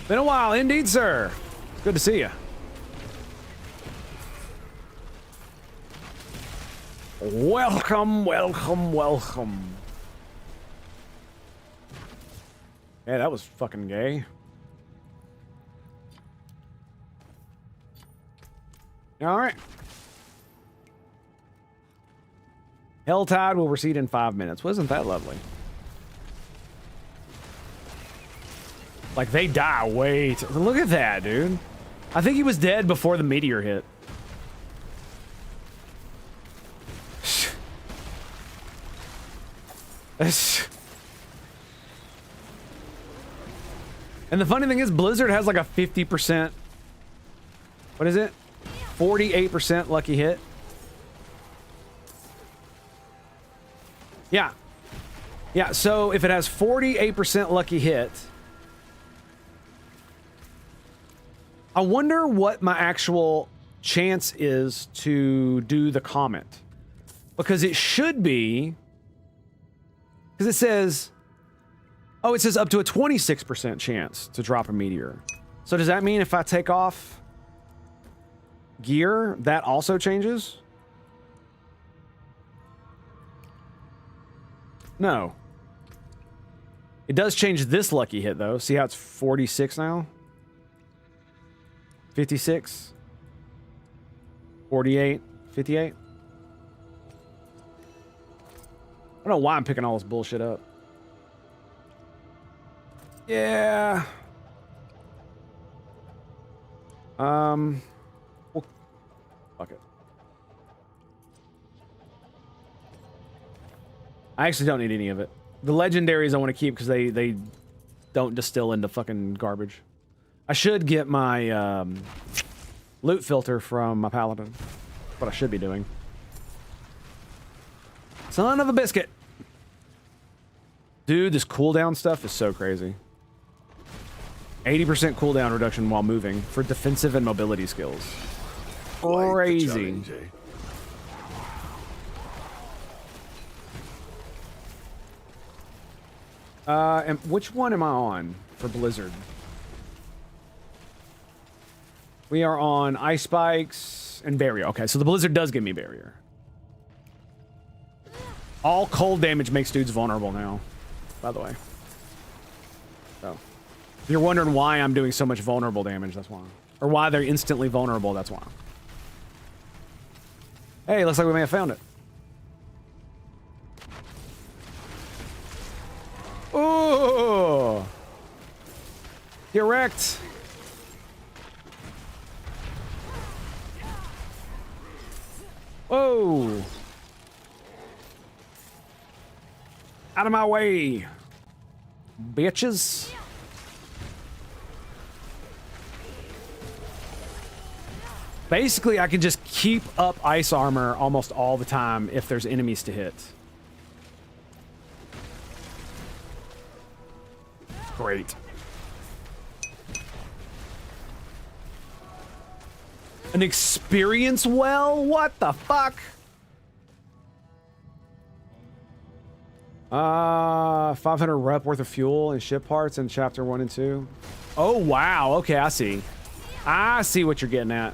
Been a while, indeed, sir. Good to see you. Welcome, welcome, welcome. Yeah, that was fucking gay. All right. Helltide will recede in 5 minutes. Wasn't that lovely? Like, they die way too... Look at that, dude. I think he was dead before the meteor hit. And the funny thing is, Blizzard has like a 50%... What is it? 48% lucky hit. Yeah. Yeah, so if it has 48% lucky hit... I wonder what my actual chance is to do the comment. Because it should be... Because it says... Oh, it says up to a 26% chance to drop a meteor. So does that mean if I take off gear, that also changes? No. It does change this lucky hit, though. See how it's 46 now? 56? 48? 58? I don't know why I'm picking all this bullshit up. Yeah. Well, fuck it. I actually don't need any of it. The legendaries I want to keep because they don't distill into fucking garbage. I should get my loot filter from my paladin. That's what I should be doing. Son of a biscuit. Dude, this cooldown stuff is so crazy. 80% cooldown reduction while moving for defensive and mobility skills. Crazy. And which one am I on for Blizzard? We are on Ice Spikes and Barrier. Okay, so the Blizzard does give me Barrier. All cold damage makes dudes vulnerable now, by the way. So, if you're wondering why I'm doing so much vulnerable damage, that's why. Or why they're instantly vulnerable, that's why. Hey, looks like we may have found it. Oh! Get wrecked. Whoa! Out of my way, bitches. Basically, I can just keep up ice armor almost all the time if there's enemies to hit. Great. An experience well? What the fuck? 500 rep worth of fuel and ship parts in chapter 1 and 2. Oh, wow. Okay, I see. I see what you're getting at.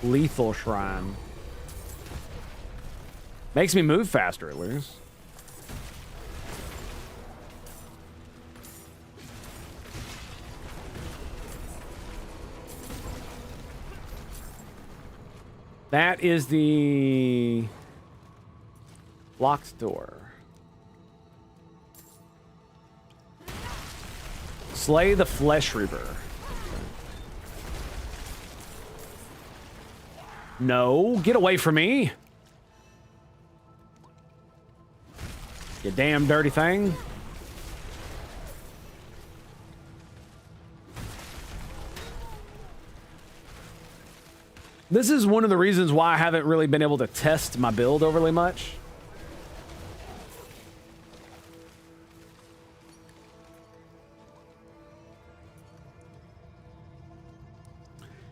Lethal Shrine. Makes me move faster, at least. That is the locked door. Slay the Flesh Reaper. No, get away from me. You damn dirty thing. This is one of the reasons why I haven't really been able to test my build overly much.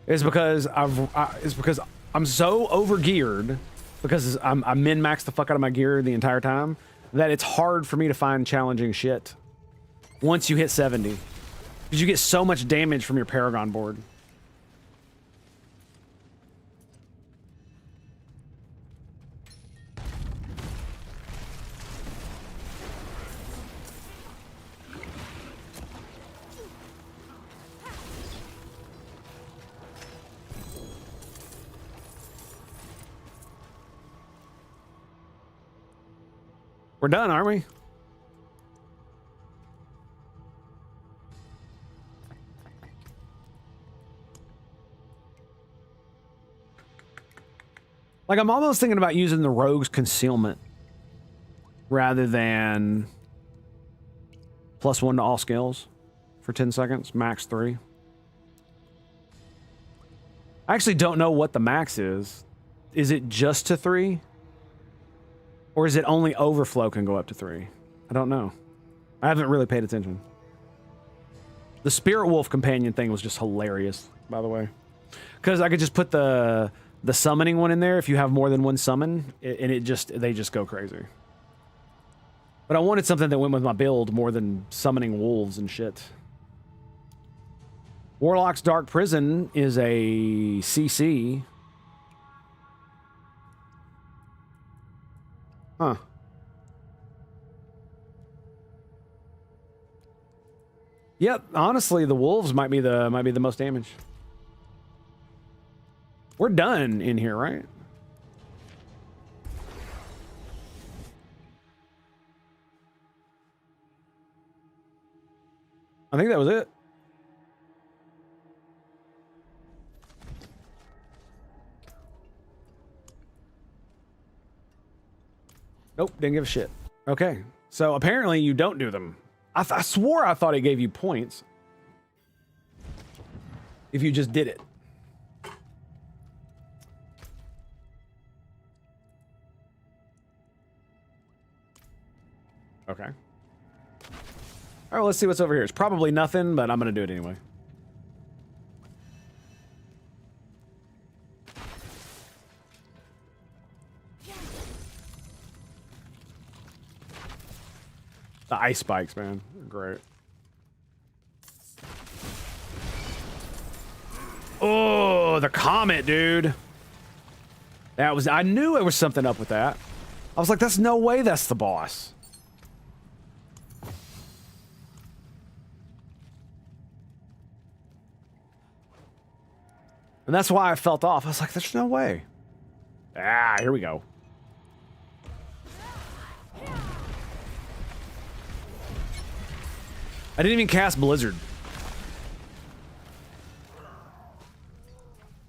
It's because I'm so overgeared because I min-max the fuck out of my gear the entire time that it's hard for me to find challenging shit once you hit 70 because you get so much damage from your Paragon board. We're done, aren't we? Like, I'm almost thinking about using the Rogue's Concealment rather than +1 to all skills for 10 seconds, max 3. I actually don't know what the max is. Is it just to 3? Or is it only overflow can go up to 3? I don't know. I haven't really paid attention. The Spirit Wolf companion thing was just hilarious, by the way. Because I could just put the summoning one in there if you have more than one summon, and they just go crazy. But I wanted something that went with my build more than summoning wolves and shit. Warlock's Dark Prison is a CC. Huh. Yep, honestly, the wolves might be the most damage. We're done in here, right? I think that was it. Nope, didn't give a shit. Okay, so apparently you don't do them. I swore I thought it gave you points if you just did it. Okay. All right, well, let's see what's over here. It's probably nothing, but I'm going to do it anyway. The ice spikes, man. They're great. Oh, the comet, dude. That was... I knew there was something up with that. I was like, that's no way that's the boss. And that's why I felt off. I was like, there's no way. Ah, here we go. I didn't even cast Blizzard.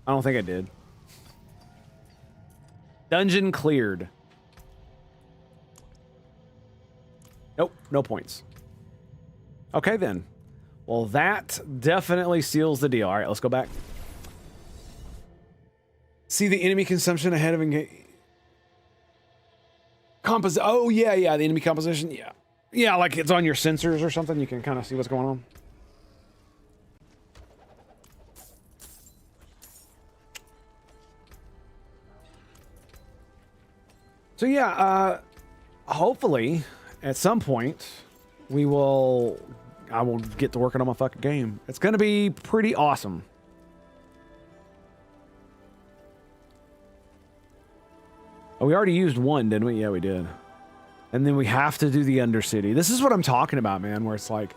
I don't think I did. Dungeon cleared. Nope, no points. Okay, then. Well, that definitely seals the deal. All right, let's go back. See the enemy consumption ahead of engage. Oh, yeah, the enemy composition, yeah. Yeah, like it's on your sensors or something. You can kind of see what's going on. So yeah, hopefully at some point I will get to working on my fucking game. It's gonna be pretty awesome. Oh, we already used one, didn't we? Yeah, we did. And then we have to do the Undercity. This is what I'm talking about, man, where it's like...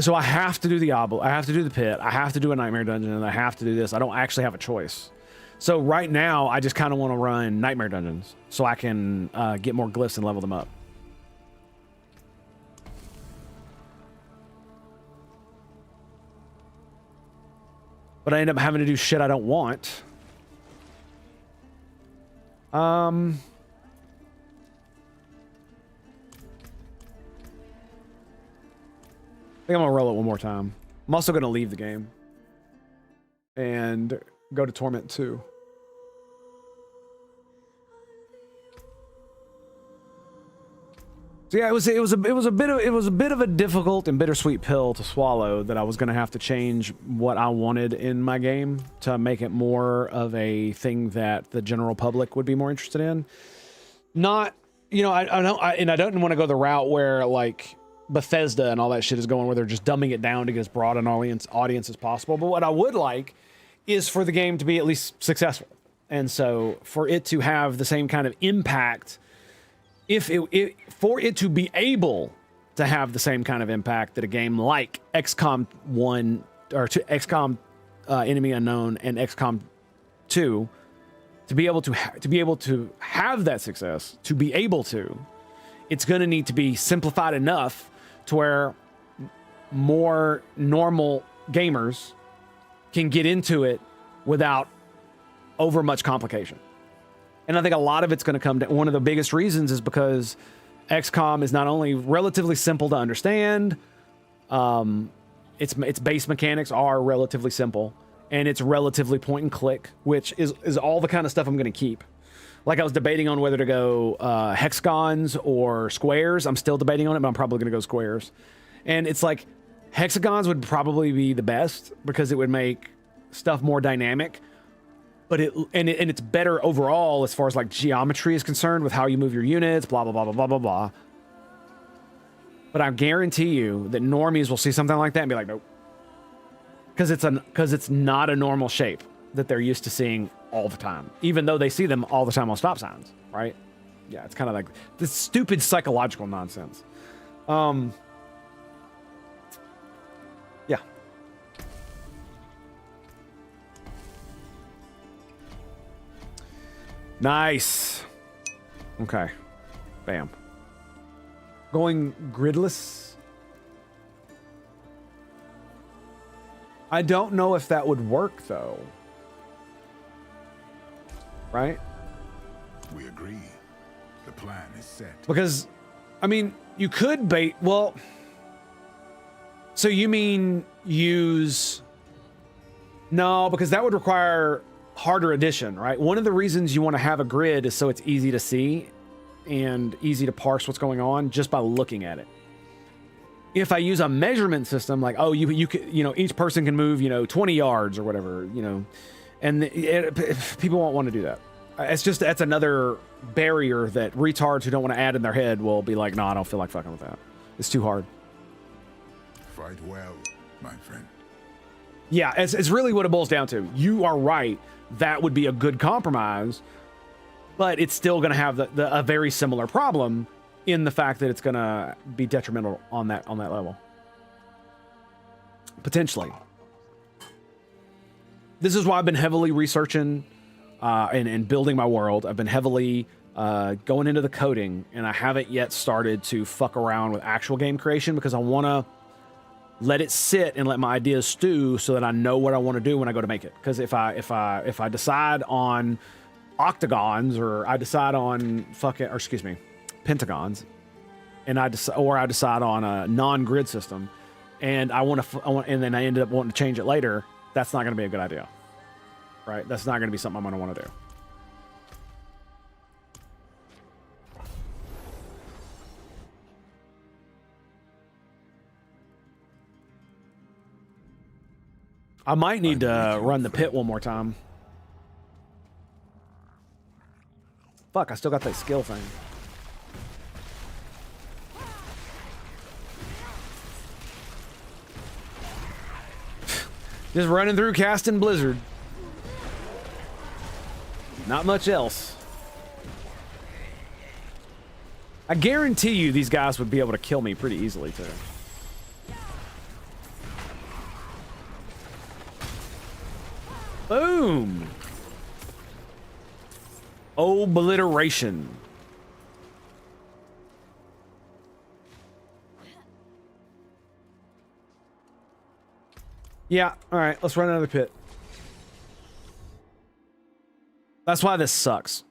So I have to do the Diablo, I have to do the Pit, I have to do a Nightmare Dungeon, and I have to do this. I don't actually have a choice. So right now, I just kind of want to run Nightmare Dungeons so I can get more glyphs and level them up. But I end up having to do shit I don't want. I think I'm gonna roll it one more time. I'm also gonna leave the game and go to Torment 2. So yeah, it was a bit of a difficult and bittersweet pill to swallow that I was gonna have to change what I wanted in my game to make it more of a thing that the general public would be more interested in. Not, you know, I don't want to go the route where like Bethesda and all that shit is going, where they're just dumbing it down to get as broad an audience as possible. But what I would like is for the game to be at least successful, and so for it to have the same kind of impact. For it to be able to have the same kind of impact that a game like XCOM 1 or XCOM Enemy Unknown and XCOM 2 to be able to have that success, it's going to need to be simplified enough to where more normal gamers can get into it without over much complication. And I think a lot of it's going to come down. One of the biggest reasons is because XCOM is not only relatively simple to understand, its base mechanics are relatively simple, and it's relatively point and click, which is all the kind of stuff I'm going to keep. Like I was debating on whether to go hexagons or squares. I'm still debating on it, but I'm probably going to go squares. And it's like hexagons would probably be the best because it would make stuff more dynamic. But it's better overall as far as like geometry is concerned with how you move your units, blah, blah, blah, blah, blah, blah, blah. But I guarantee you that normies will see something like that and be like, nope. Because it's not a normal shape that they're used to seeing all the time, even though they see them all the time on stop signs, right? Yeah, it's kind of like this stupid psychological nonsense. Yeah. Nice. Okay. Bam. Going gridless. I don't know if that would work though. Right? We agree. The plan is set. Because, I mean, you could bait. Well, so you mean use. No, because that would require harder addition, right? One of the reasons you want to have a grid is so it's easy to see and easy to parse what's going on just by looking at it. If I use a measurement system, like, oh, you each person can move, 20 yards or whatever, and people won't want to do that. That's another barrier that retards who don't want to add in their head will be like, no, I don't feel like fucking with that. It's too hard. Fight well, my friend. Yeah, it's really what it boils down to. You are right. That would be a good compromise, but it's still going to have a very similar problem in the fact that it's going to be detrimental on that level. Potentially. This is why I've been heavily researching and building my world. I've been heavily going into the coding, and I haven't yet started to fuck around with actual game creation because I want to let it sit and let my ideas stew so that I know what I want to do when I go to make it. Because if I decide on octagons or I decide on pentagons, and I decide on a non-grid system, and and then I ended up wanting to change it later, that's not going to be a good idea, right? That's not going to be something I'm going to want to do. I might need to run the pit one more time. Fuck, I still got that skill thing. Just running through casting Blizzard. Not much else. I guarantee you these guys would be able to kill me pretty easily too. Boom! Obliteration. Yeah, alright, let's run another pit. That's why this sucks.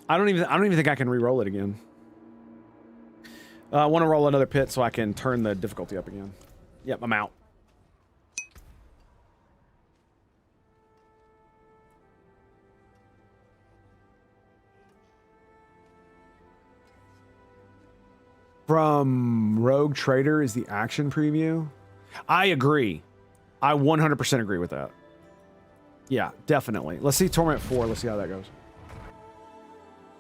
I don't even think I can re-roll it again. I want to roll another pit so I can turn the difficulty up again. Yep, I'm out. From Rogue Trader is the action preview. I agree. I 100% agree with that. Yeah, definitely. Let's see Torment 4. Let's see how that goes.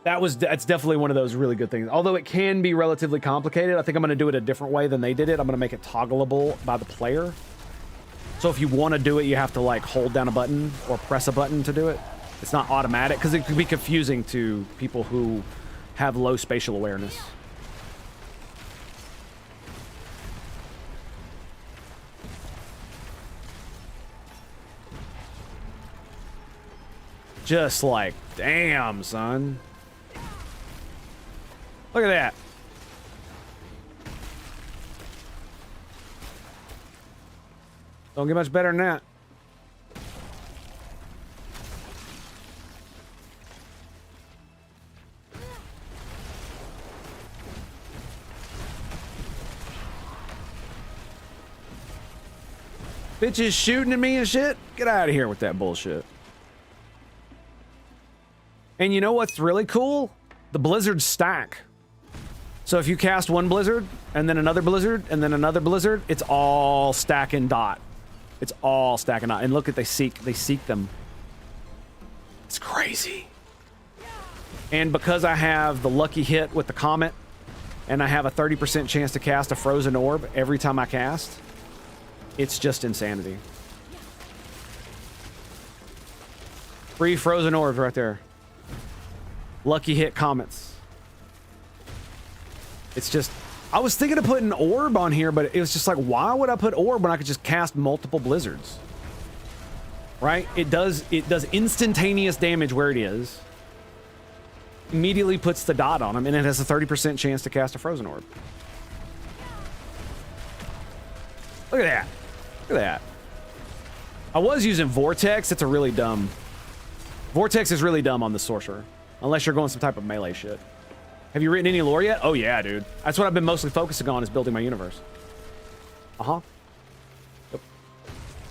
That's definitely one of those really good things. Although it can be relatively complicated, I think I'm going to do it a different way than they did it. I'm going to make it toggleable by the player. So if you want to do it, you have to like hold down a button or press a button to do it. It's not automatic because it could be confusing to people who have low spatial awareness. Just like, damn, son. Look at that. Don't get much better than that. Bitches shooting at me and shit? Get out of here with that bullshit. And you know what's really cool? The blizzards stack. So if you cast one blizzard, and then another blizzard, and then another blizzard, it's all stacking dot. It's all stacking dot. And look at they seek them. It's crazy. And because I have the lucky hit with the comet, and I have a 30% chance to cast a frozen orb every time I cast, it's just insanity. 3 frozen orbs right there. Lucky hit comets. It's just, I was thinking of putting an orb on here, but it was just like, why would I put orb when I could just cast multiple blizzards? Right? It does instantaneous damage where it is. Immediately puts the dot on him, and it has a 30% chance to cast a frozen orb. Look at that. Look at that. I was using Vortex. It's a really dumb. Vortex is really dumb on the sorcerer. Unless you're going some type of melee shit. Have you written any lore yet? Oh yeah, dude. That's what I've been mostly focusing on, is building my universe. Uh-huh. Yep.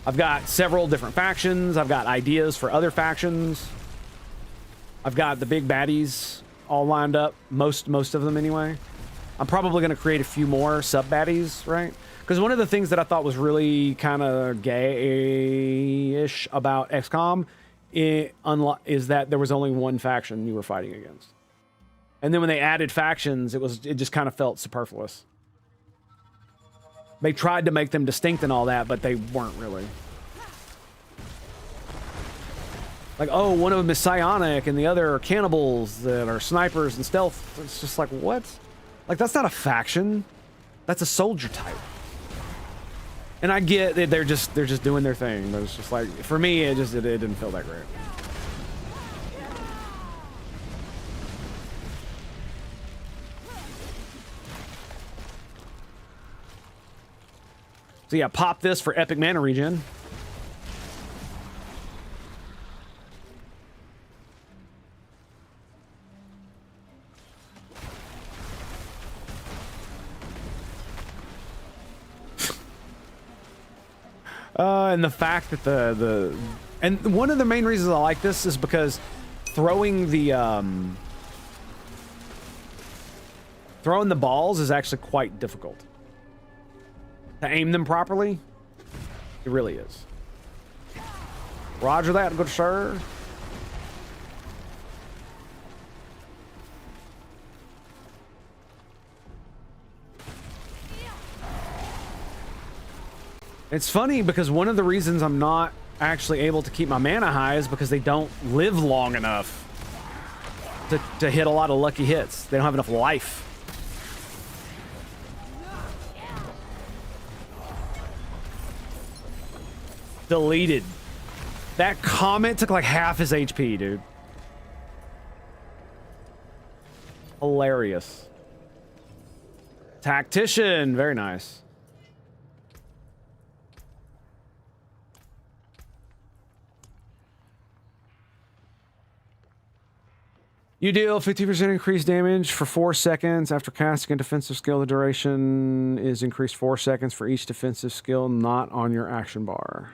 I've got several different factions. I've got ideas for other factions. I've got the big baddies all lined up. Most of them anyway. I'm probably going to create a few more sub-baddies, right? Because one of the things that I thought was really kind of gay-ish about XCOM is that there was only one faction you were fighting against. And then when they added factions, it just kind of felt superfluous. They tried to make them distinct and all that, but they weren't really. Like, oh, one of them is psionic and the other are cannibals that are snipers and stealth. It's just like, what? Like, that's not a faction. That's a soldier type. And I get that they're just doing their thing, but it's just like, for me, it didn't feel that great. So yeah, pop this for epic mana regen. And the fact that and one of the main reasons I like this is because throwing the balls is actually quite difficult. To aim them properly, it really is. Roger that, good sir. It's funny because one of the reasons I'm not actually able to keep my mana high is because they don't live long enough to hit a lot of lucky hits. They don't have enough life. Deleted. That comment took like half his HP, dude. Hilarious. Tactician. Very nice. You deal 50% increased damage for 4 seconds after casting a defensive skill. The duration is increased 4 seconds for each defensive skill not on your action bar.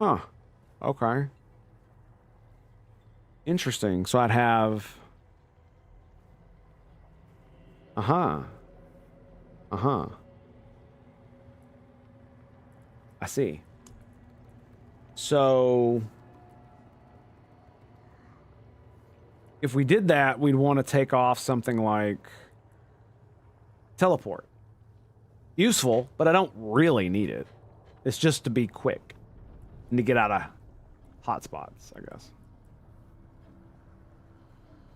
Huh. Okay. Interesting. So I'd have... Uh-huh. Uh-huh. I see. So... if we did that, we'd want to take off something like... teleport. Useful, but I don't really need it. It's just to be quick. And to get out of hot spots, I guess.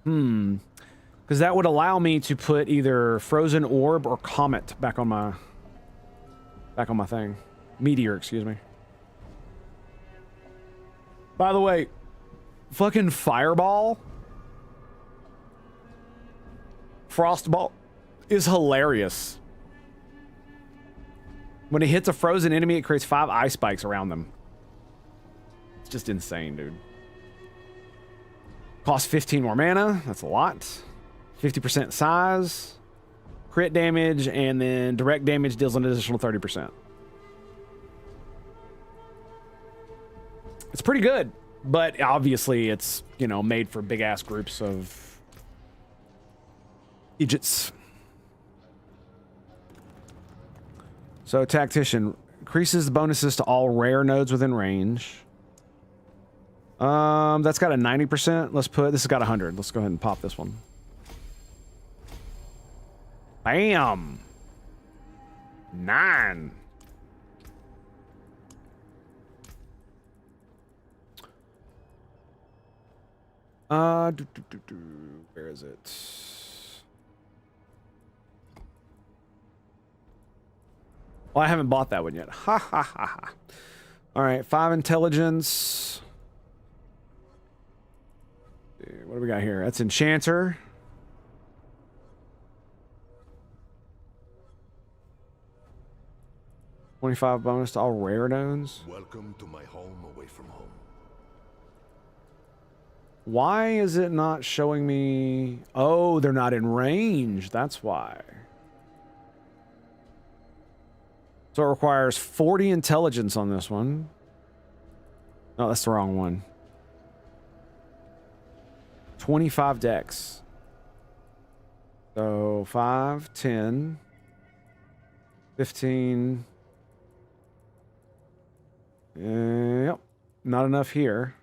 Because that would allow me to put either Frozen Orb or Comet back on my thing. Meteor, excuse me. By the way, fucking Fireball, Frostball is hilarious. When it hits a frozen enemy, it creates 5 ice spikes around them. It's just insane, dude. Costs 15 more mana. That's a lot. 50% size. Crit damage, and then direct damage deals an additional 30%. It's pretty good, but obviously it's, you know, made for big-ass groups of idiots. So, Tactician increases the bonuses to all rare nodes within range. That's got a 90%. Let's put this has got 100. Let's go ahead and pop this one. Bam. 9. Where is it? Well, I haven't bought that one yet. Ha ha ha ha. All right, 5 intelligence. What do we got here? That's Enchanter. $25 bonus to all rare nodes. Welcome to my home away from home. Why is it not showing me? Oh, they're not in range. That's why. So it requires 40 intelligence on this one. No, that's the wrong one. 25 dex. So 5, 10, 15. Yep. Not enough here.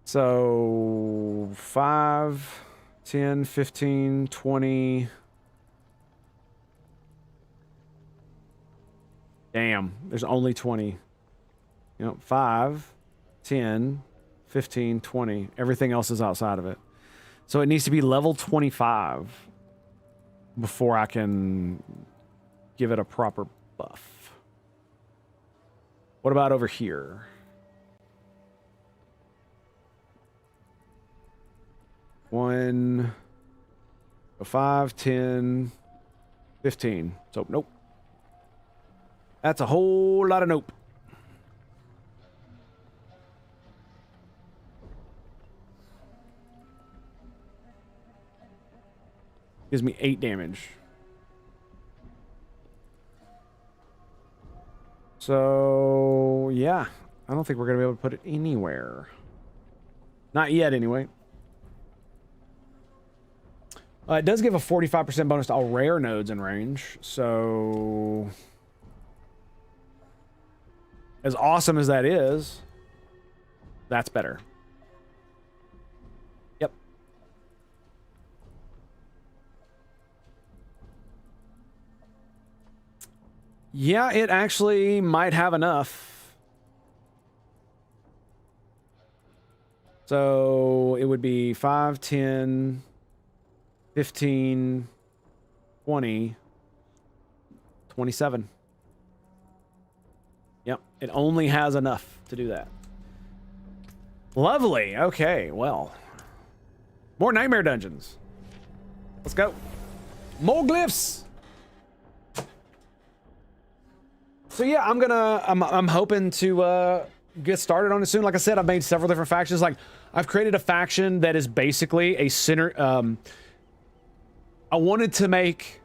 So 5, 10, 15, 20. Damn, there's only 20. You know, 5, 10, 15, 20. Everything else is outside of it. So it needs to be level 25 before I can give it a proper buff. What about over here? One, 5, 10, 15. So, nope. That's a whole lot of nope. Gives me 8 damage. So, yeah. I don't think we're going to be able to put it anywhere. Not yet, anyway. It does give a 45% bonus to all rare nodes in range, so as awesome as that is, that's better. Yep. Yeah, it actually might have enough. So it would be 5, 10... 15, 20, 27. Yep, it only has enough to do that. Lovely. Okay, well. More nightmare dungeons. Let's go. More glyphs. So yeah, I'm hoping to get started on it soon. Like I said, I've made several different factions. Like I've created a faction that is basically a center I wanted to make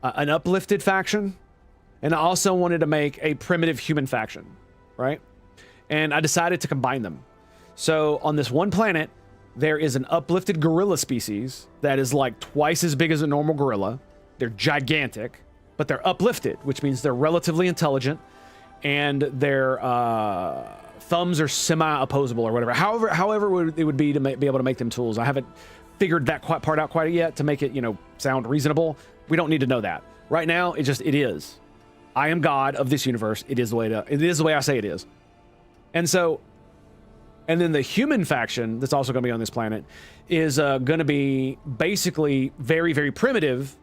an uplifted faction, and I also wanted to make a primitive human faction, right? And I decided to combine them. So on this one planet, there is an uplifted gorilla species that is like twice as big as a normal gorilla. They're gigantic, but they're uplifted, which means they're relatively intelligent, and their thumbs are semi-opposable or whatever. However it would be to be able to make them tools. I haven't figured that part out quite yet to make it, you know, sound reasonable. We don't need to know that. Right now, it is. I am God of this universe. It is the way I say it is. And so, and then the human faction that's also going to be on this planet is going to be basically very, very primitive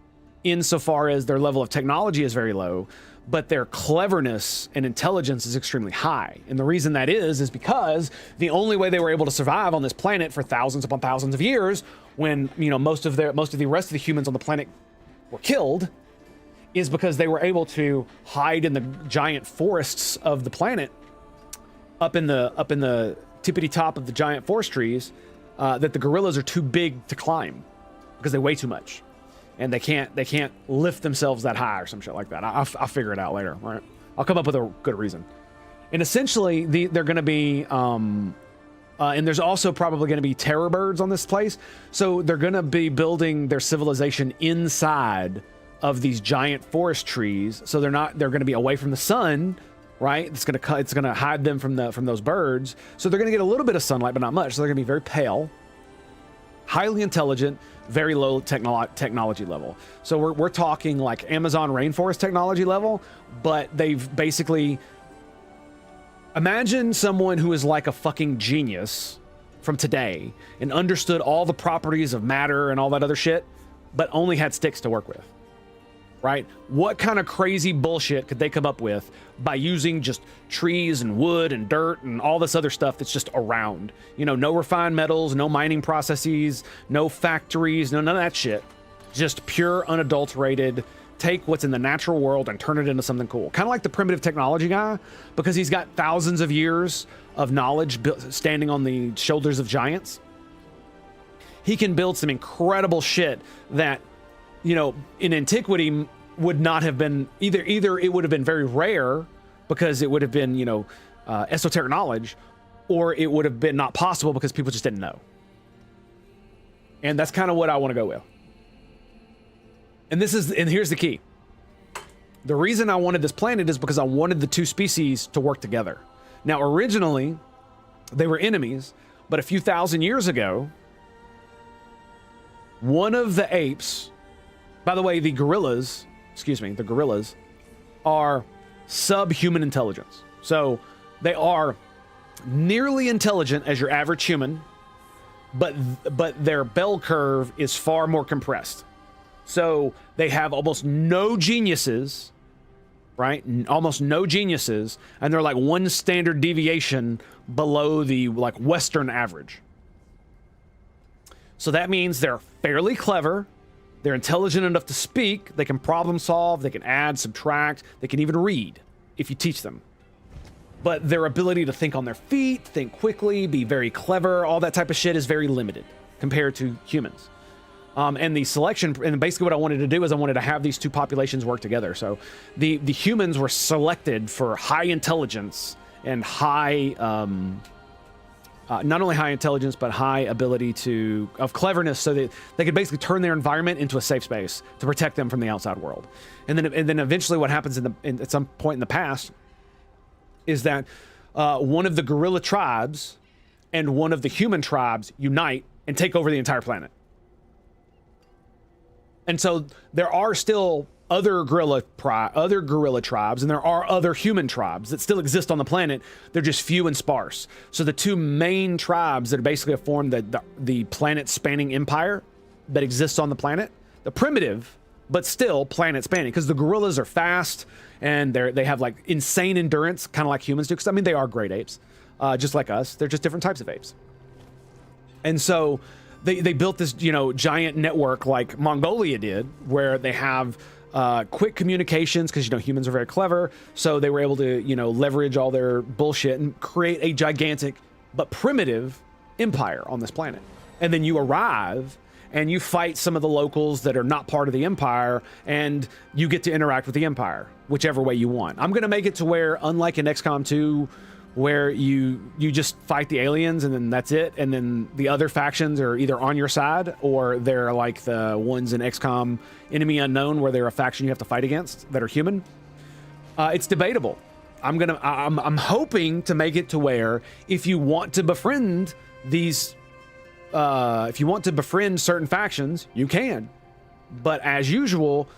insofar as their level of technology is very low, but their cleverness and intelligence is extremely high. And the reason that is because the only way they were able to survive on this planet for thousands upon thousands of years, when, you know, most of the rest of the humans on the planet were killed, is because they were able to hide in the giant forests of the planet, up in the tippity top of the giant forest trees, that the gorillas are too big to climb because they weigh too much. And they can't lift themselves that high or some shit like that. I'll figure it out later. All right, I'll come up with a good reason. And essentially, they're going to be, and there's also probably going to be terror birds on this place. So they're going to be building their civilization inside of these giant forest trees, so they're going to be away from the sun, right? It's going to hide them from those birds. So they're going to get a little bit of sunlight, but not much. So they're going to be very pale, highly intelligent, very low technology level. So we're talking like Amazon rainforest technology level, but they've basically, imagine someone who is like a fucking genius from today and understood all the properties of matter and all that other shit, but only had sticks to work with, right? What kind of crazy bullshit could they come up with by using just trees and wood and dirt and all this other stuff that's just around? You know, no refined metals, no mining processes, no factories, none of that shit. Just pure, unadulterated, take what's in the natural world and turn it into something cool. Kind of like the primitive technology guy, because he's got thousands of years of knowledge standing on the shoulders of giants. He can build some incredible shit that, you know, in antiquity would not have been either it would have been very rare because it would have been, you know, esoteric knowledge, or it would have been not possible because people just didn't know. And that's kind of what I want to go with. And here's the key. The reason I wanted this planet is because I wanted the two species to work together. Now, originally, they were enemies, but a few thousand years ago, one of the apes, by the way, the gorillas are subhuman intelligence. So they are nearly intelligent as your average human, but their bell curve is far more compressed. So they have almost no geniuses, right? Almost no geniuses, and they're like one standard deviation below the like Western average. So that means they're fairly clever, they're intelligent enough to speak, they can problem solve, they can add, subtract, they can even read if you teach them. But their ability to think on their feet, think quickly, be very clever, all that type of shit is very limited compared to humans. And the selection, and basically what I wanted to do is I wanted to have these two populations work together. So the humans were selected for high intelligence and high, not only high intelligence, but high ability of cleverness, so that they could basically turn their environment into a safe space to protect them from the outside world. And then eventually what happens at some point in the past is that one of the gorilla tribes and one of the human tribes unite and take over the entire planet. And so there are still other gorilla tribes, and there are other human tribes that still exist on the planet. They're just few and sparse. So the two main tribes that basically have formed the planet-spanning empire that exists on the planet, the primitive, but still planet-spanning, because the gorillas are fast and they have like insane endurance, kind of like humans do. Because I mean, they are great apes, just like us. They're just different types of apes. And so they built this, you know, giant network like Mongolia did, where they have quick communications, because, you know, humans are very clever. So they were able to, you know, leverage all their bullshit and create a gigantic but primitive empire on this planet. And then you arrive and you fight some of the locals that are not part of the empire, and you get to interact with the empire whichever way you want. I'm going to make it to where, unlike in XCOM 2, where you just fight the aliens and then that's it, and then the other factions are either on your side or they're like the ones in XCOM Enemy Unknown, where they're a faction you have to fight against that are human. It's debatable. I'm hoping to make it to where if you want to befriend these, if you want to befriend certain factions, you can. But as usual,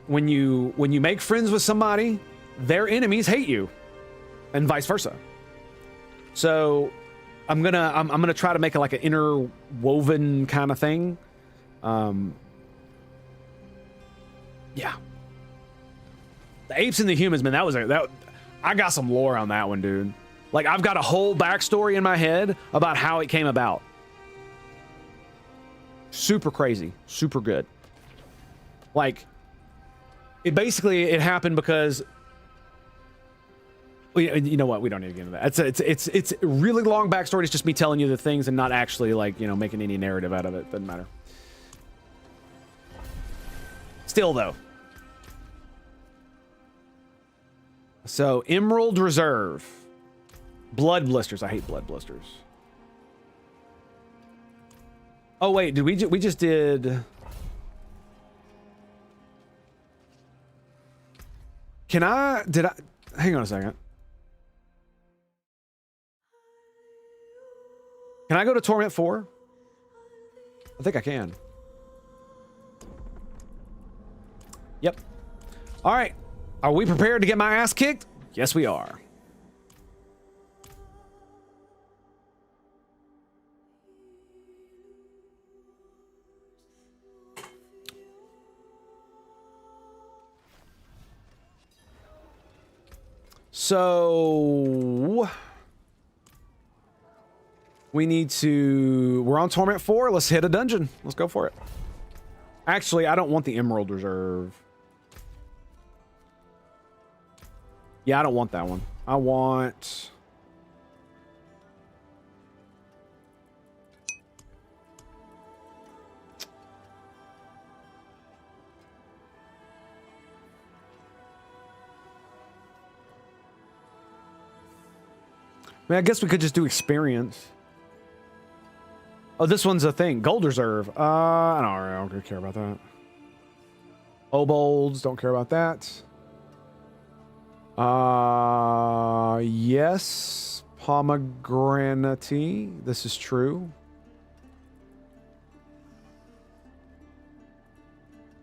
when you make friends with somebody, their enemies hate you, and vice versa. So I'm gonna try to make it like an interwoven kind of thing. Yeah. The apes and the humans, man, I got some lore on that one, dude. Like, I've got a whole backstory in my head about how it came about. Super crazy, super good. Like, it happened because, you know what? We don't need to get into that. It's a really long backstory. It's just me telling you the things and not actually, like, you know, making any narrative out of it. Doesn't matter. Still, though. So, Emerald Reserve. Blood blisters. I hate blood blisters. Oh, wait. We just did... Can I... Hang on a second. Can I go to Torment 4? I think I can. Yep. All right. Are we prepared to get my ass kicked? Yes, we are. So we need to... We're on Torment 4. Let's hit a dungeon. Let's go for it. Actually, I don't want the Emerald Reserve. Yeah, I don't want that one. I want... I mean, I guess we could just do experience. Oh, this one's a thing. Gold Reserve. I don't really care about that. Obolds, don't care about that. Yes. Pomegranate. This is true.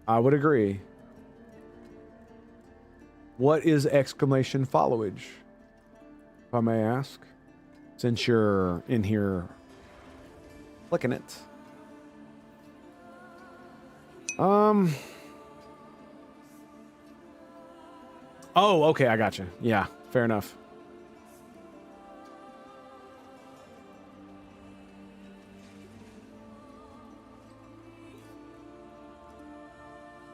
I would agree. What is exclamation followage, if I may ask? Since you're in here clicking it. Oh, okay, I got you. Yeah, fair enough.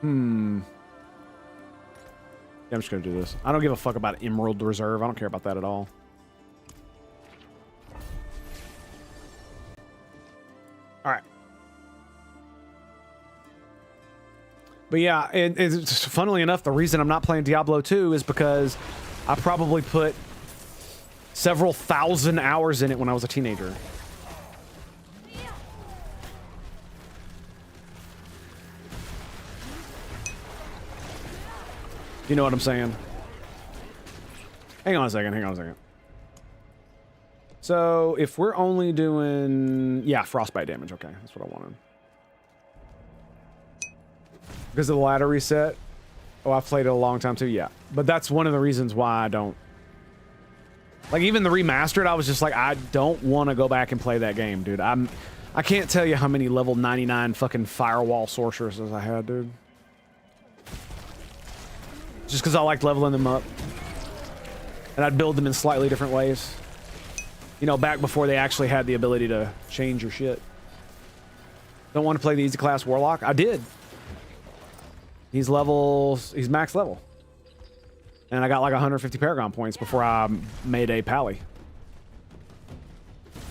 Yeah, I'm just gonna do this. I don't give a fuck about Emerald Reserve. I don't care about that at all. All right. But yeah, it's funnily enough, the reason I'm not playing Diablo 2 is because I probably put several thousand hours in it when I was a teenager. You know what I'm saying? Hang on a second. So, if we're only doing... Yeah, frostbite damage. Okay, that's what I wanted. Because of the ladder reset? Oh, I've played it a long time too? Yeah. But that's one of the reasons why I don't... Like, even the remastered, I was just like, I don't want to go back and play that game, dude. I can't tell you how many level 99 fucking firewall sorceresses I had, dude. Just because I liked leveling them up. And I'd build them in slightly different ways. You know, back before they actually had the ability to change your shit. Don't want to play the easy class warlock? I did. He's max level. And I got like 150 Paragon points before I made a pally.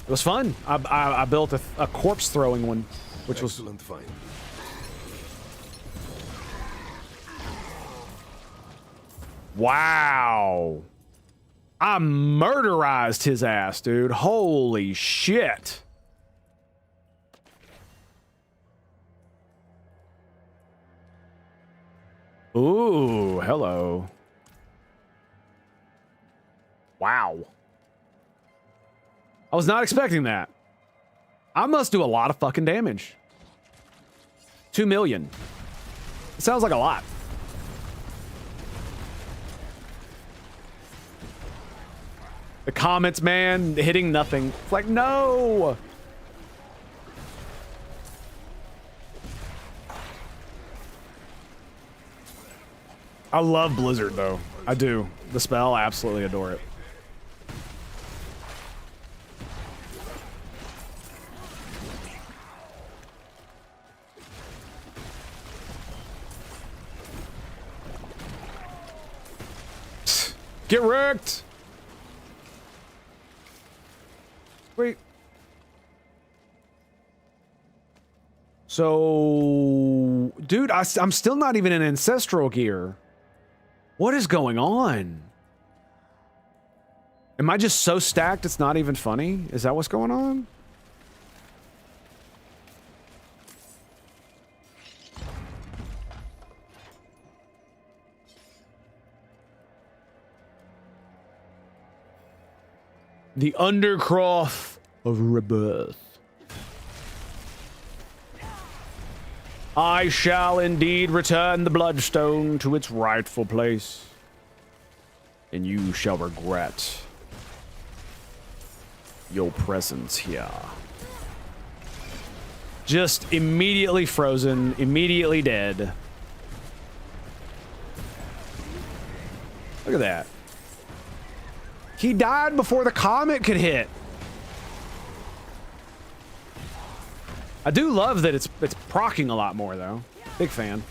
It was fun. I built a corpse throwing one, which was... Excellent find. Wow. I murderized his ass, dude. Holy shit. Ooh, hello. Wow. I was not expecting that. I must do a lot of fucking damage. 2 million. It sounds like a lot. The comments, man, hitting nothing. It's like, no! I love Blizzard, though. I do. The spell, I absolutely adore it. Get wrecked! Wait. So, dude, I'm still not even in ancestral gear. What is going on? Am I just so stacked it's not even funny? Is that what's going on? The Undercroft of Rebirth. I shall indeed return the Bloodstone to its rightful place, and you shall regret your presence here. Just immediately frozen, immediately dead. Look at that. He died before the comet could hit. I do love that it's proccing a lot more though. Big fan.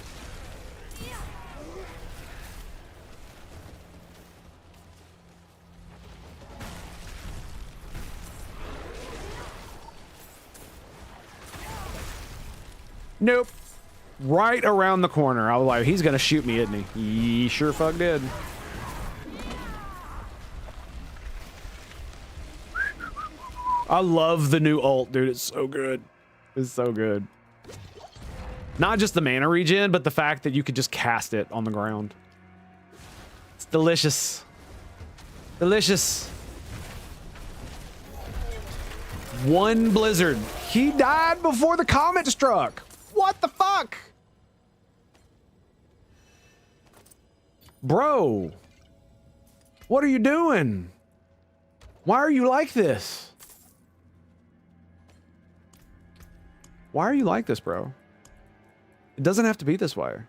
Nope. Right around the corner. I was like, he's gonna shoot me, isn't he? He sure fuck did. I love the new ult, dude. It's so good. It's so good. Not just the mana regen, but the fact that you could just cast it on the ground. It's delicious. Delicious. One blizzard. He died before the comet struck. What the fuck? Bro. What are you doing? Why are you like this? Why are you like this, bro? It doesn't have to be this way.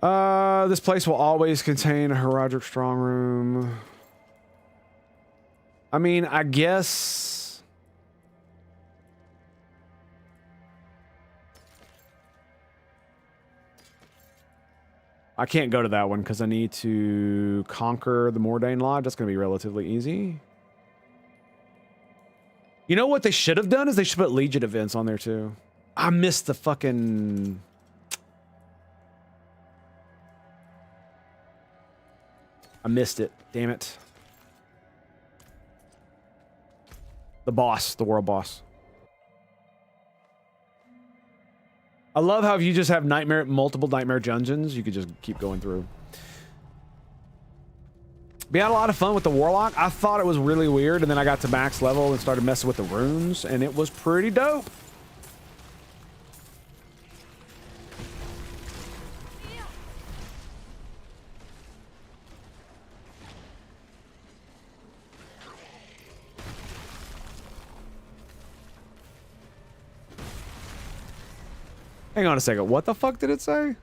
This place will always contain a Herodic strong room. I mean, I guess... I can't go to that one because I need to conquer the Mordain Lodge. That's going to be relatively easy. You know what they should have done is they should put Legion events on there too. I missed the fucking... I missed it. Damn it. The boss. The world boss. I love how if you just have multiple nightmare dungeons, you could just keep going through. We had a lot of fun with the Warlock. I thought it was really weird, and then I got to max level and started messing with the runes, and it was pretty dope. Hang on a second. What the fuck did it say?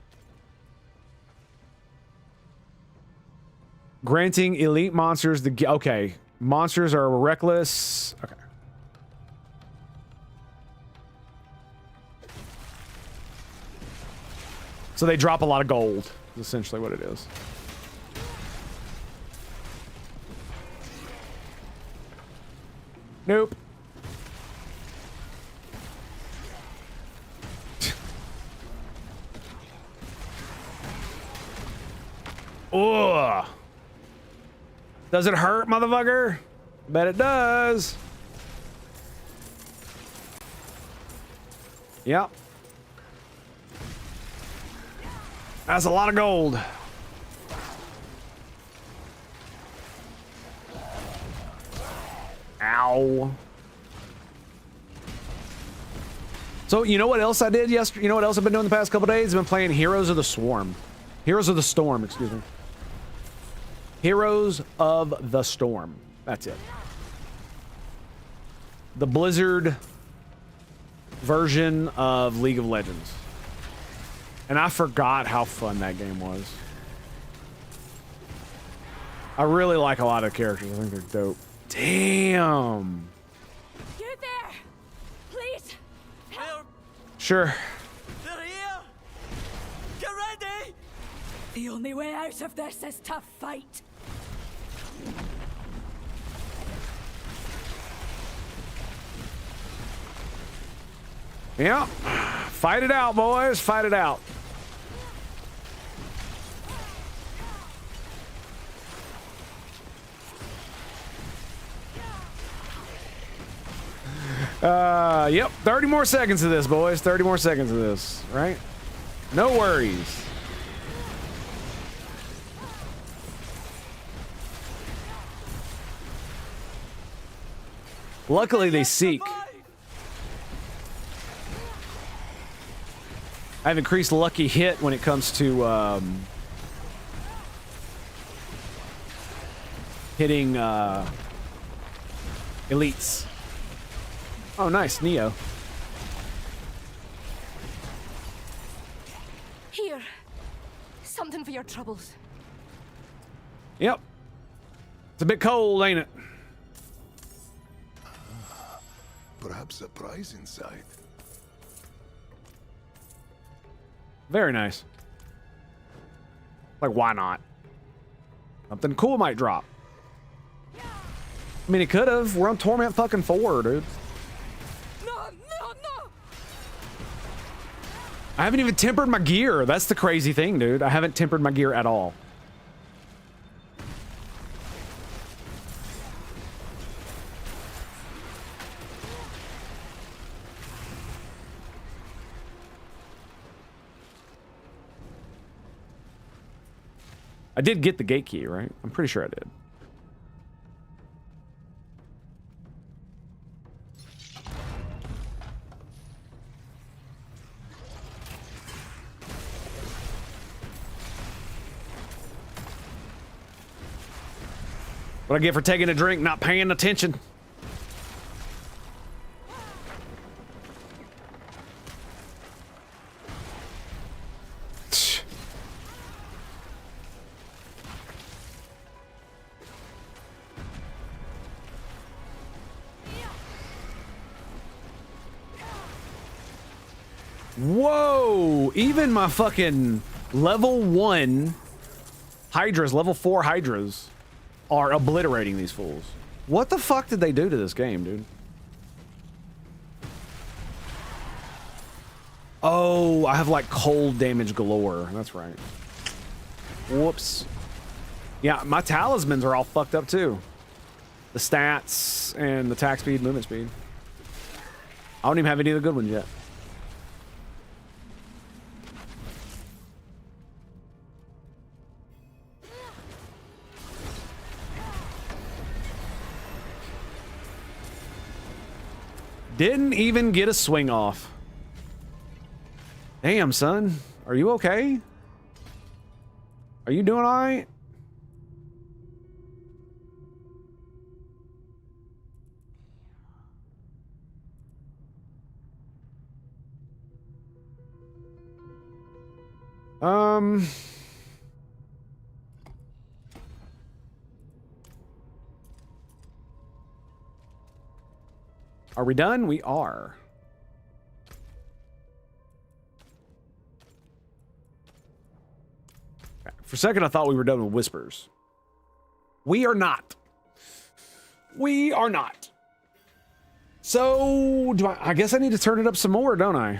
Granting elite monsters the... Okay. Monsters are reckless. Okay. So they drop a lot of gold. Is essentially what it is. Nope. Ugh. Does it hurt, motherfucker? Bet it does. Yep. That's a lot of gold. Ow. So, you know what else I did yesterday? You know what else I've been doing the past couple days? I've been playing Heroes of the Swarm. Heroes of the Storm, excuse me. Heroes of the Storm. That's it. The Blizzard version of League of Legends. And I forgot how fun that game was. I really like a lot of characters. I think they're dope. Damn. You there! Please! Help! Sure. They're here! Get ready! The only way out of this is to fight. Yeah. Fight it out, boys. Fight it out. Yep. 30 more seconds of this, boys. 30 more seconds of this, right? No worries. Luckily, they seek. I have increased lucky hit when it comes to hitting elites. Oh, nice, Neo. Here. Something for your troubles. Yep. It's a bit cold, ain't it? Perhaps a prize inside. Very nice. Like, why not? Something cool might drop. I mean, it could have. We're on Torment fucking 4, dude. No, no, no! I haven't even tempered my gear. That's the crazy thing, dude. I haven't tempered my gear at all. I did get the gate key, right? I'm pretty sure I did. What I get for taking a drink, not paying attention. Whoa! Even my fucking level 1 Hydras, level 4 Hydras, are obliterating these fools. What the fuck did they do to this game, dude? Oh, I have like cold damage galore. That's right. Whoops. Yeah, my talismans are all fucked up too. The stats and the attack speed, movement speed. I don't even have any of the good ones yet. Didn't even get a swing off. Damn, son. Are you okay? Are you doing all right? Are we done? We are. For a second, I thought we were done with whispers. We are not. We are not. So, I guess I need to turn it up some more, don't I?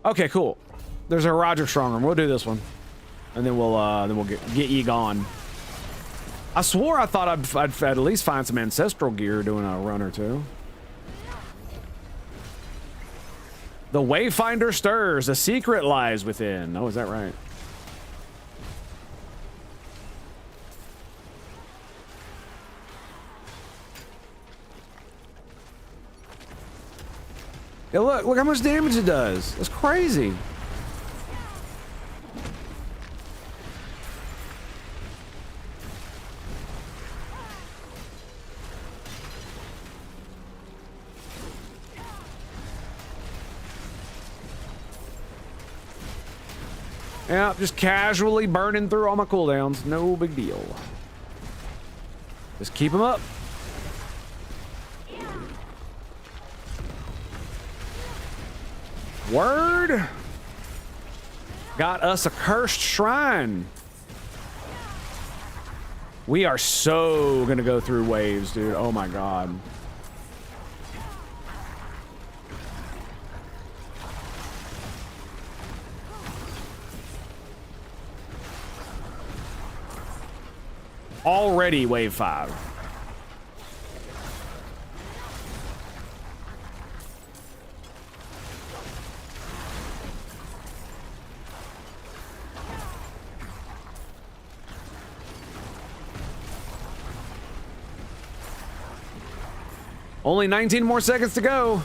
Okay, cool. There's a Roger Strongroom. We'll do this one. And then we'll get ye gone. I swore I thought I'd at least find some ancestral gear doing a run or two. The Wayfinder stirs. A secret lies within. Oh, is that right? Yeah, look how much damage it does. That's crazy. Yeah, just casually burning through all my cooldowns. No big deal. Just keep them up. Word. Got us a cursed shrine. We are so gonna go through waves, dude. Oh my god. Already wave 5. Only 19 more seconds to go.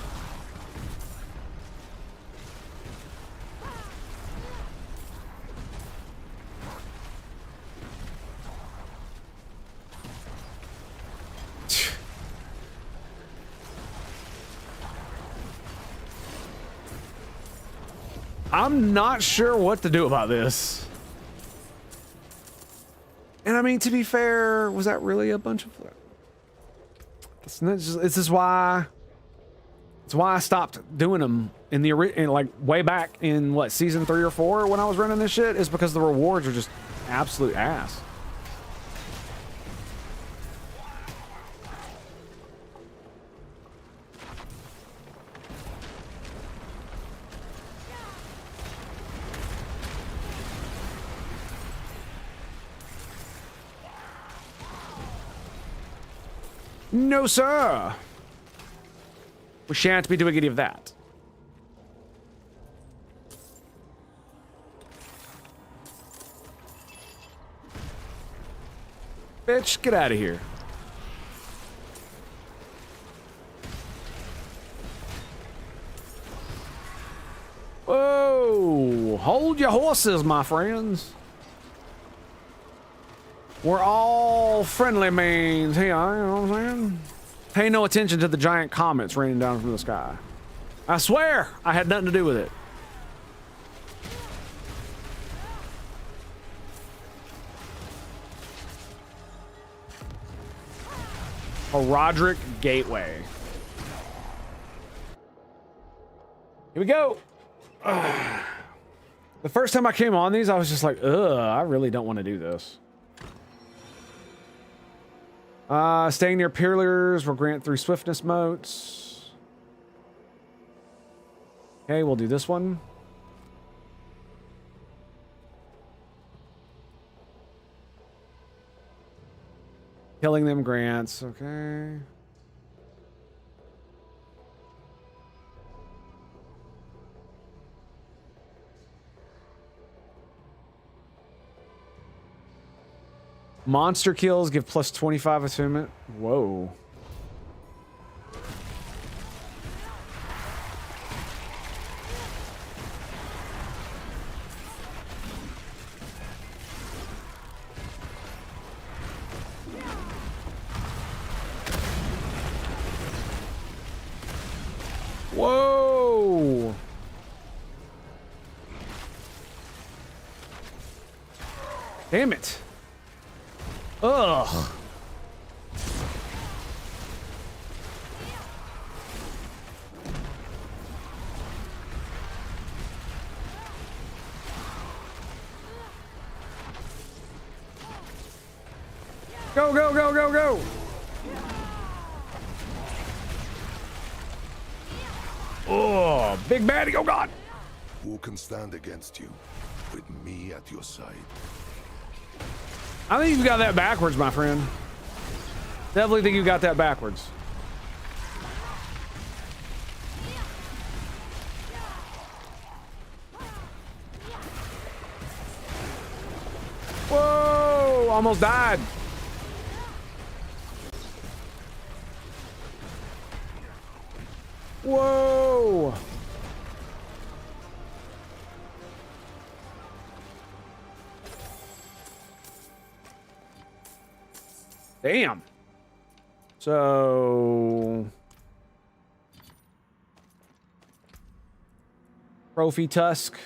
I'm not sure what to do about this. And I mean, to be fair, was that really a bunch of... This is why... It's why I stopped doing them in the like way back in what, season 3 or 4 when I was running this shit, is because the rewards are just absolute ass. No, sir. We shan't be doing any of that. Bitch, get out of here. Whoa, hold your horses, my friends. We're all friendly means here, you know what I'm saying? Pay no attention to the giant comets raining down from the sky. I swear I had nothing to do with it. A Roderick Gateway. Here we go. The first time I came on these, I was just like, ugh, I really don't want to do this. Staying near pillars will grant 3 swiftness motes. Okay, we'll do this one. Killing them grants, okay. Monster kills give plus 25 attunement. Whoa. Whoa. Damn it. Ugh. Go, go, go, go, go. Oh, big baddie. Oh, God. Who can stand against you with me at your side? I think you got that backwards, my friend. Definitely think you got that backwards. Whoa! Almost died. Whoa! Damn. So... Trophy Tusk.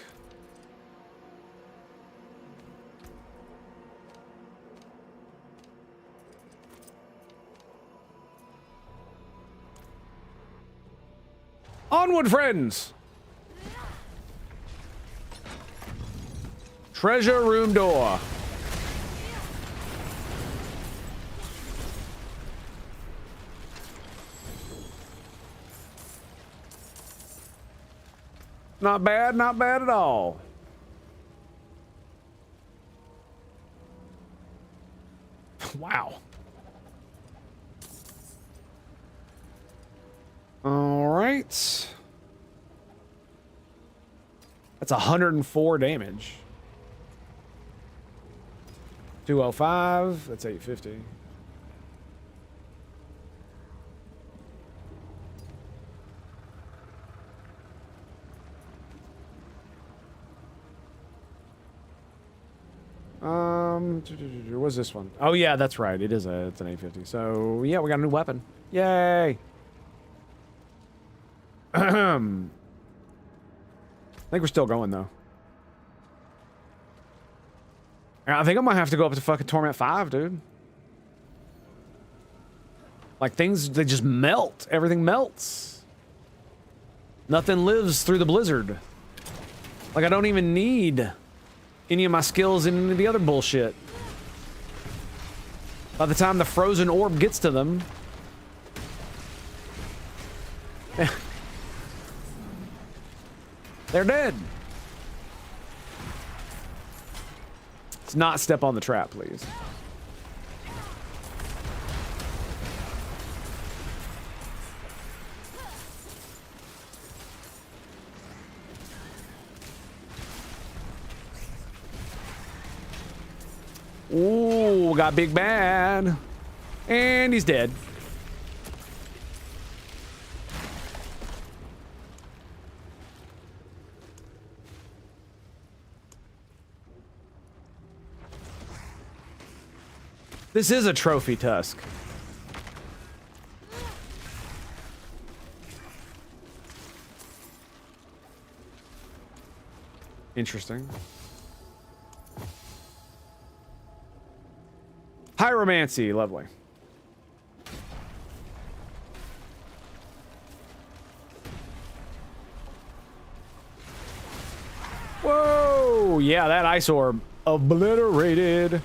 Onward, friends! Treasure room door. Not bad at all. Wow. All right. That's 104 damage. 205. That's 850. What's this one? Oh yeah, that's right. It's an 850. So yeah, we got a new weapon. Yay! I think we're still going though. I think I might have to go up to fucking Torment 5, dude. Like things, they just melt. Everything melts. Nothing lives through the blizzard. Like I don't even need any of my skills in any of the other bullshit. By the time the frozen orb gets to them, they're dead. Let's not step on the trap, please. Ooh, got Big Bad. And he's dead. This is a trophy tusk. Interesting. Pyromancy, lovely. Whoa! Yeah, that ice orb obliterated.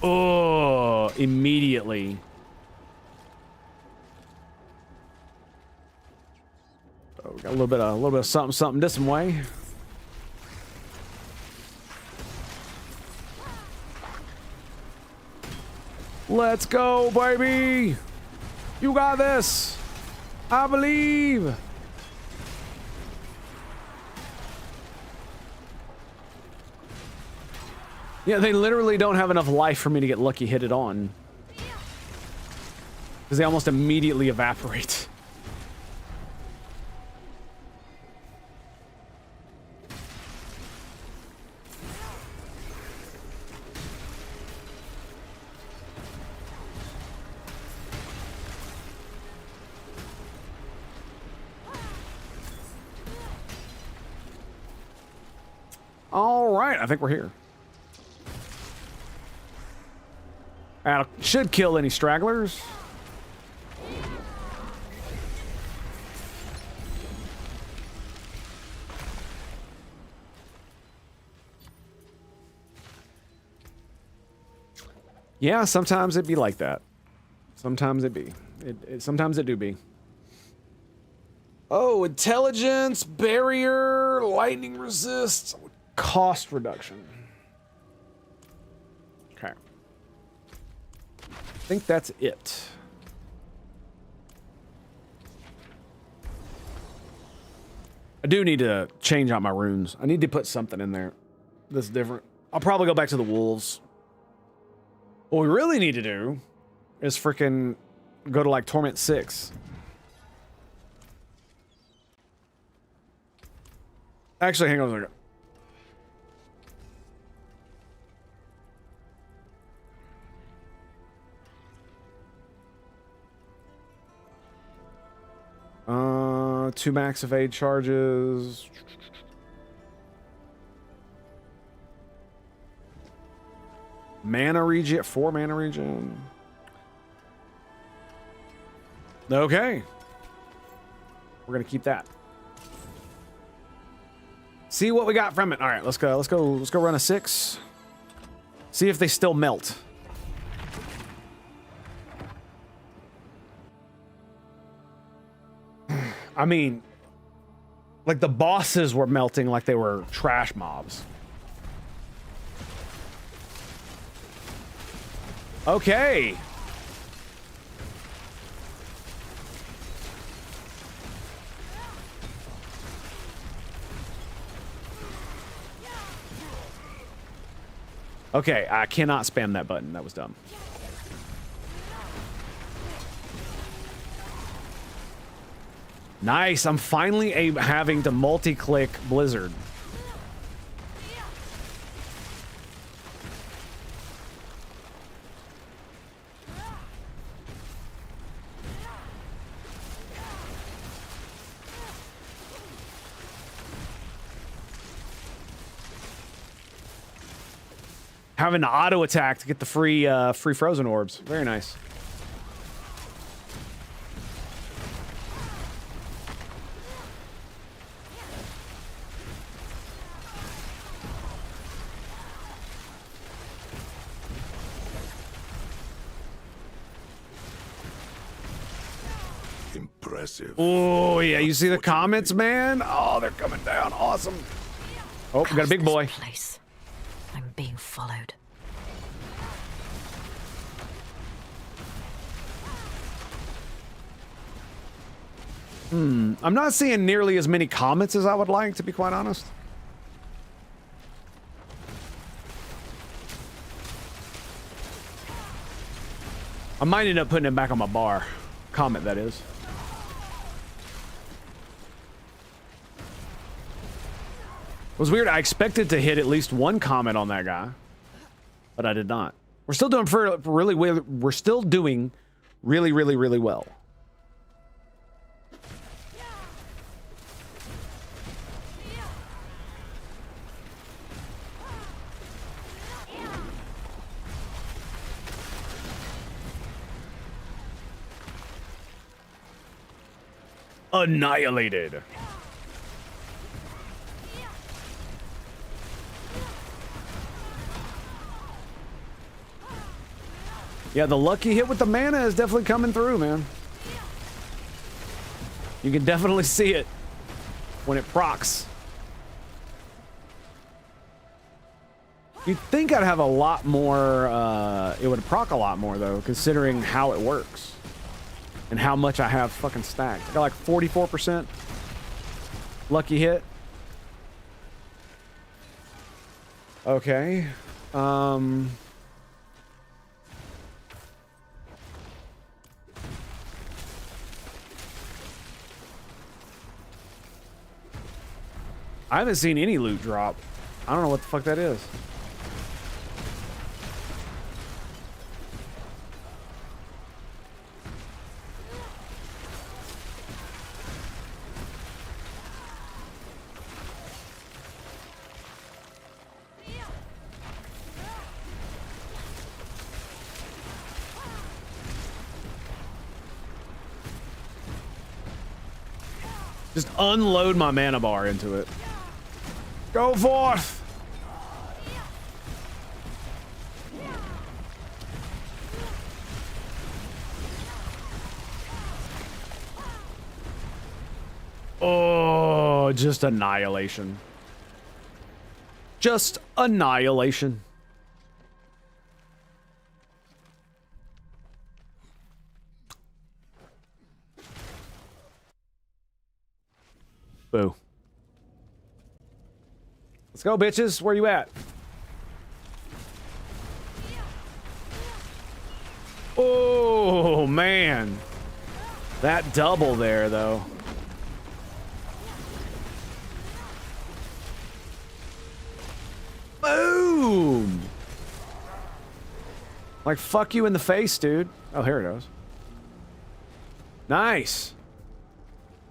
Oh, immediately. Oh, we got a little bit of something this way. Let's go, baby! You got this! I believe! Yeah, they literally don't have enough life for me to get lucky hit it on. Because they almost immediately evaporate. All right, I think we're here. That should kill any stragglers. Yeah, sometimes it be like that. Sometimes it be. Sometimes it do be. Oh, intelligence, barrier, lightning resist, cost reduction. Okay. I think that's it. I do need to change out my runes. I need to put something in there that's different. I'll probably go back to the wolves. What we really need to do is freaking go to like Torment 6. Actually, hang on a second. Two max evade charges. Mana regen, 4 mana regen. Okay. We're gonna keep that. See what we got from it. All right, let's go run a 6. See if they still melt. I mean, like the bosses were melting like they were trash mobs. Okay. Okay, I cannot spam that button. That was dumb. Nice. I'm finally having to multi-click Blizzard. Having to auto attack to get the free frozen orbs. Very nice. Impressive. Oh yeah, you see the comments, man? Oh, they're coming down. Awesome. Oh, we got a big boy. Place. I'm being followed. I'm not seeing nearly as many comments as I would like, to be quite honest. I might end up putting it back on my bar. Comment, that is. It was weird. I expected to hit at least one comment on that guy, but I did not. We're still doing really well. We're still doing really, really, really well. Annihilated. Yeah, the lucky hit with the mana is definitely coming through, man. You can definitely see it when it procs. You'd think I'd have a lot more, it would proc a lot more, though, considering how it works. And how much I have fucking stacked. I got like 44% lucky hit. Okay. I haven't seen any loot drop. I don't know what the fuck that is. Just unload my mana bar into it. Go forth! Oh, just annihilation. Just annihilation. Boo. Let's go, bitches. Where you at? Oh, man. That double there, though. Boom! Like, fuck you in the face, dude. Oh, here it goes. Nice.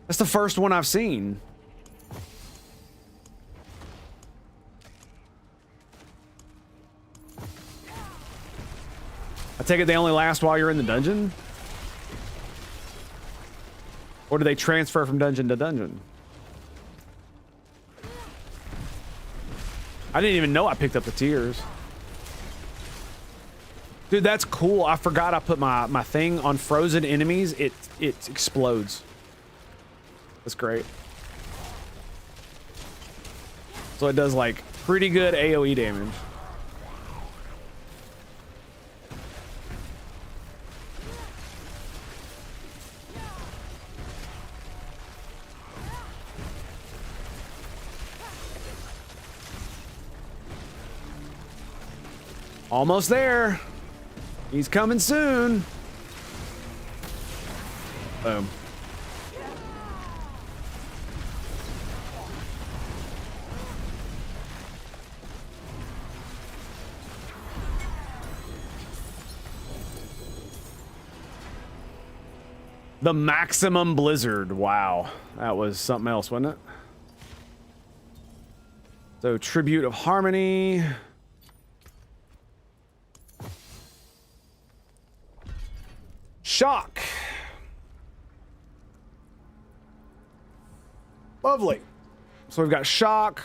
That's the first one I've seen. I take it they only last while you're in the dungeon? Or do they transfer from dungeon to dungeon? I didn't even know I picked up the tiers. Dude, that's cool. I forgot I put my thing on frozen enemies. It explodes. That's great. So it does like pretty good AoE damage. Almost there. He's coming soon. Boom. The maximum blizzard. Wow. That was something else, wasn't it? So, tribute of harmony. Shock. Lovely. So we've got shock.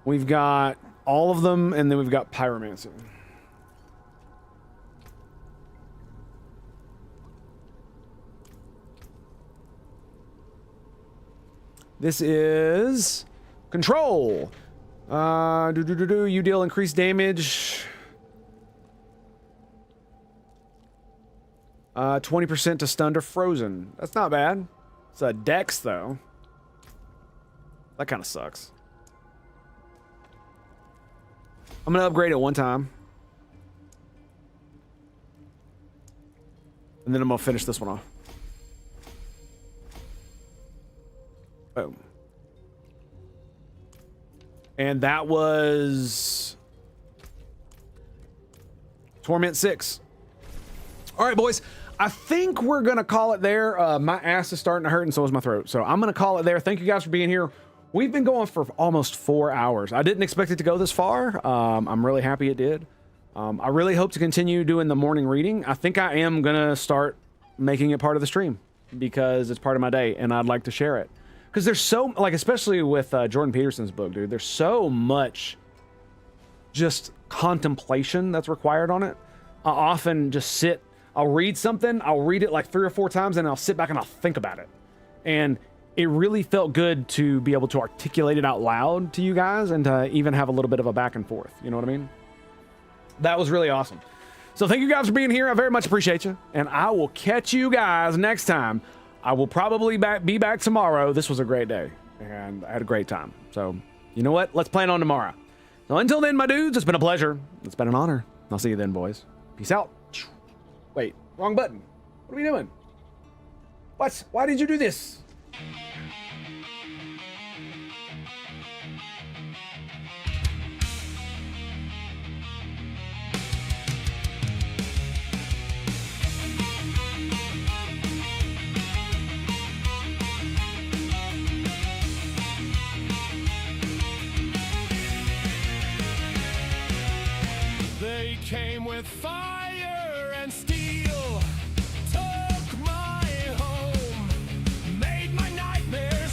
We've got all of them, and then we've got pyromancy. This is control. You deal increased damage. 20% to stunned or frozen. That's not bad. It's a dex, though. That kind of sucks. I'm going to upgrade it one time. And then I'm going to finish this one off. Boom. And that was Torment 6. All right, boys. I think we're going to call it there. My ass is starting to hurt, and so is my throat. So I'm going to call it there. Thank you guys for being here. We've been going for almost 4 hours. I didn't expect it to go this far. I'm really happy it did. I really hope to continue doing the morning reading. I think I am going to start making it part of the stream because it's part of my day, and I'd like to share it. Because there's so, like, especially with Jordan Peterson's book, dude, there's so much just contemplation that's required on it. I often just sit, I'll read something, I'll read it like 3 or 4 times, and I'll sit back and I'll think about it. And it really felt good to be able to articulate it out loud to you guys and to even have a little bit of a back and forth. You know what I mean? That was really awesome. So thank you guys for being here. I very much appreciate you. And I will catch you guys next time. I will probably be back tomorrow. This was a great day, and I had a great time. So, you know what? Let's plan on tomorrow. So until then, my dudes, it's been a pleasure. It's been an honor. I'll see you then, boys. Peace out. Wait, wrong button. What are we doing? What? Why did you do this? They came with fire and steel, took my home, made my nightmares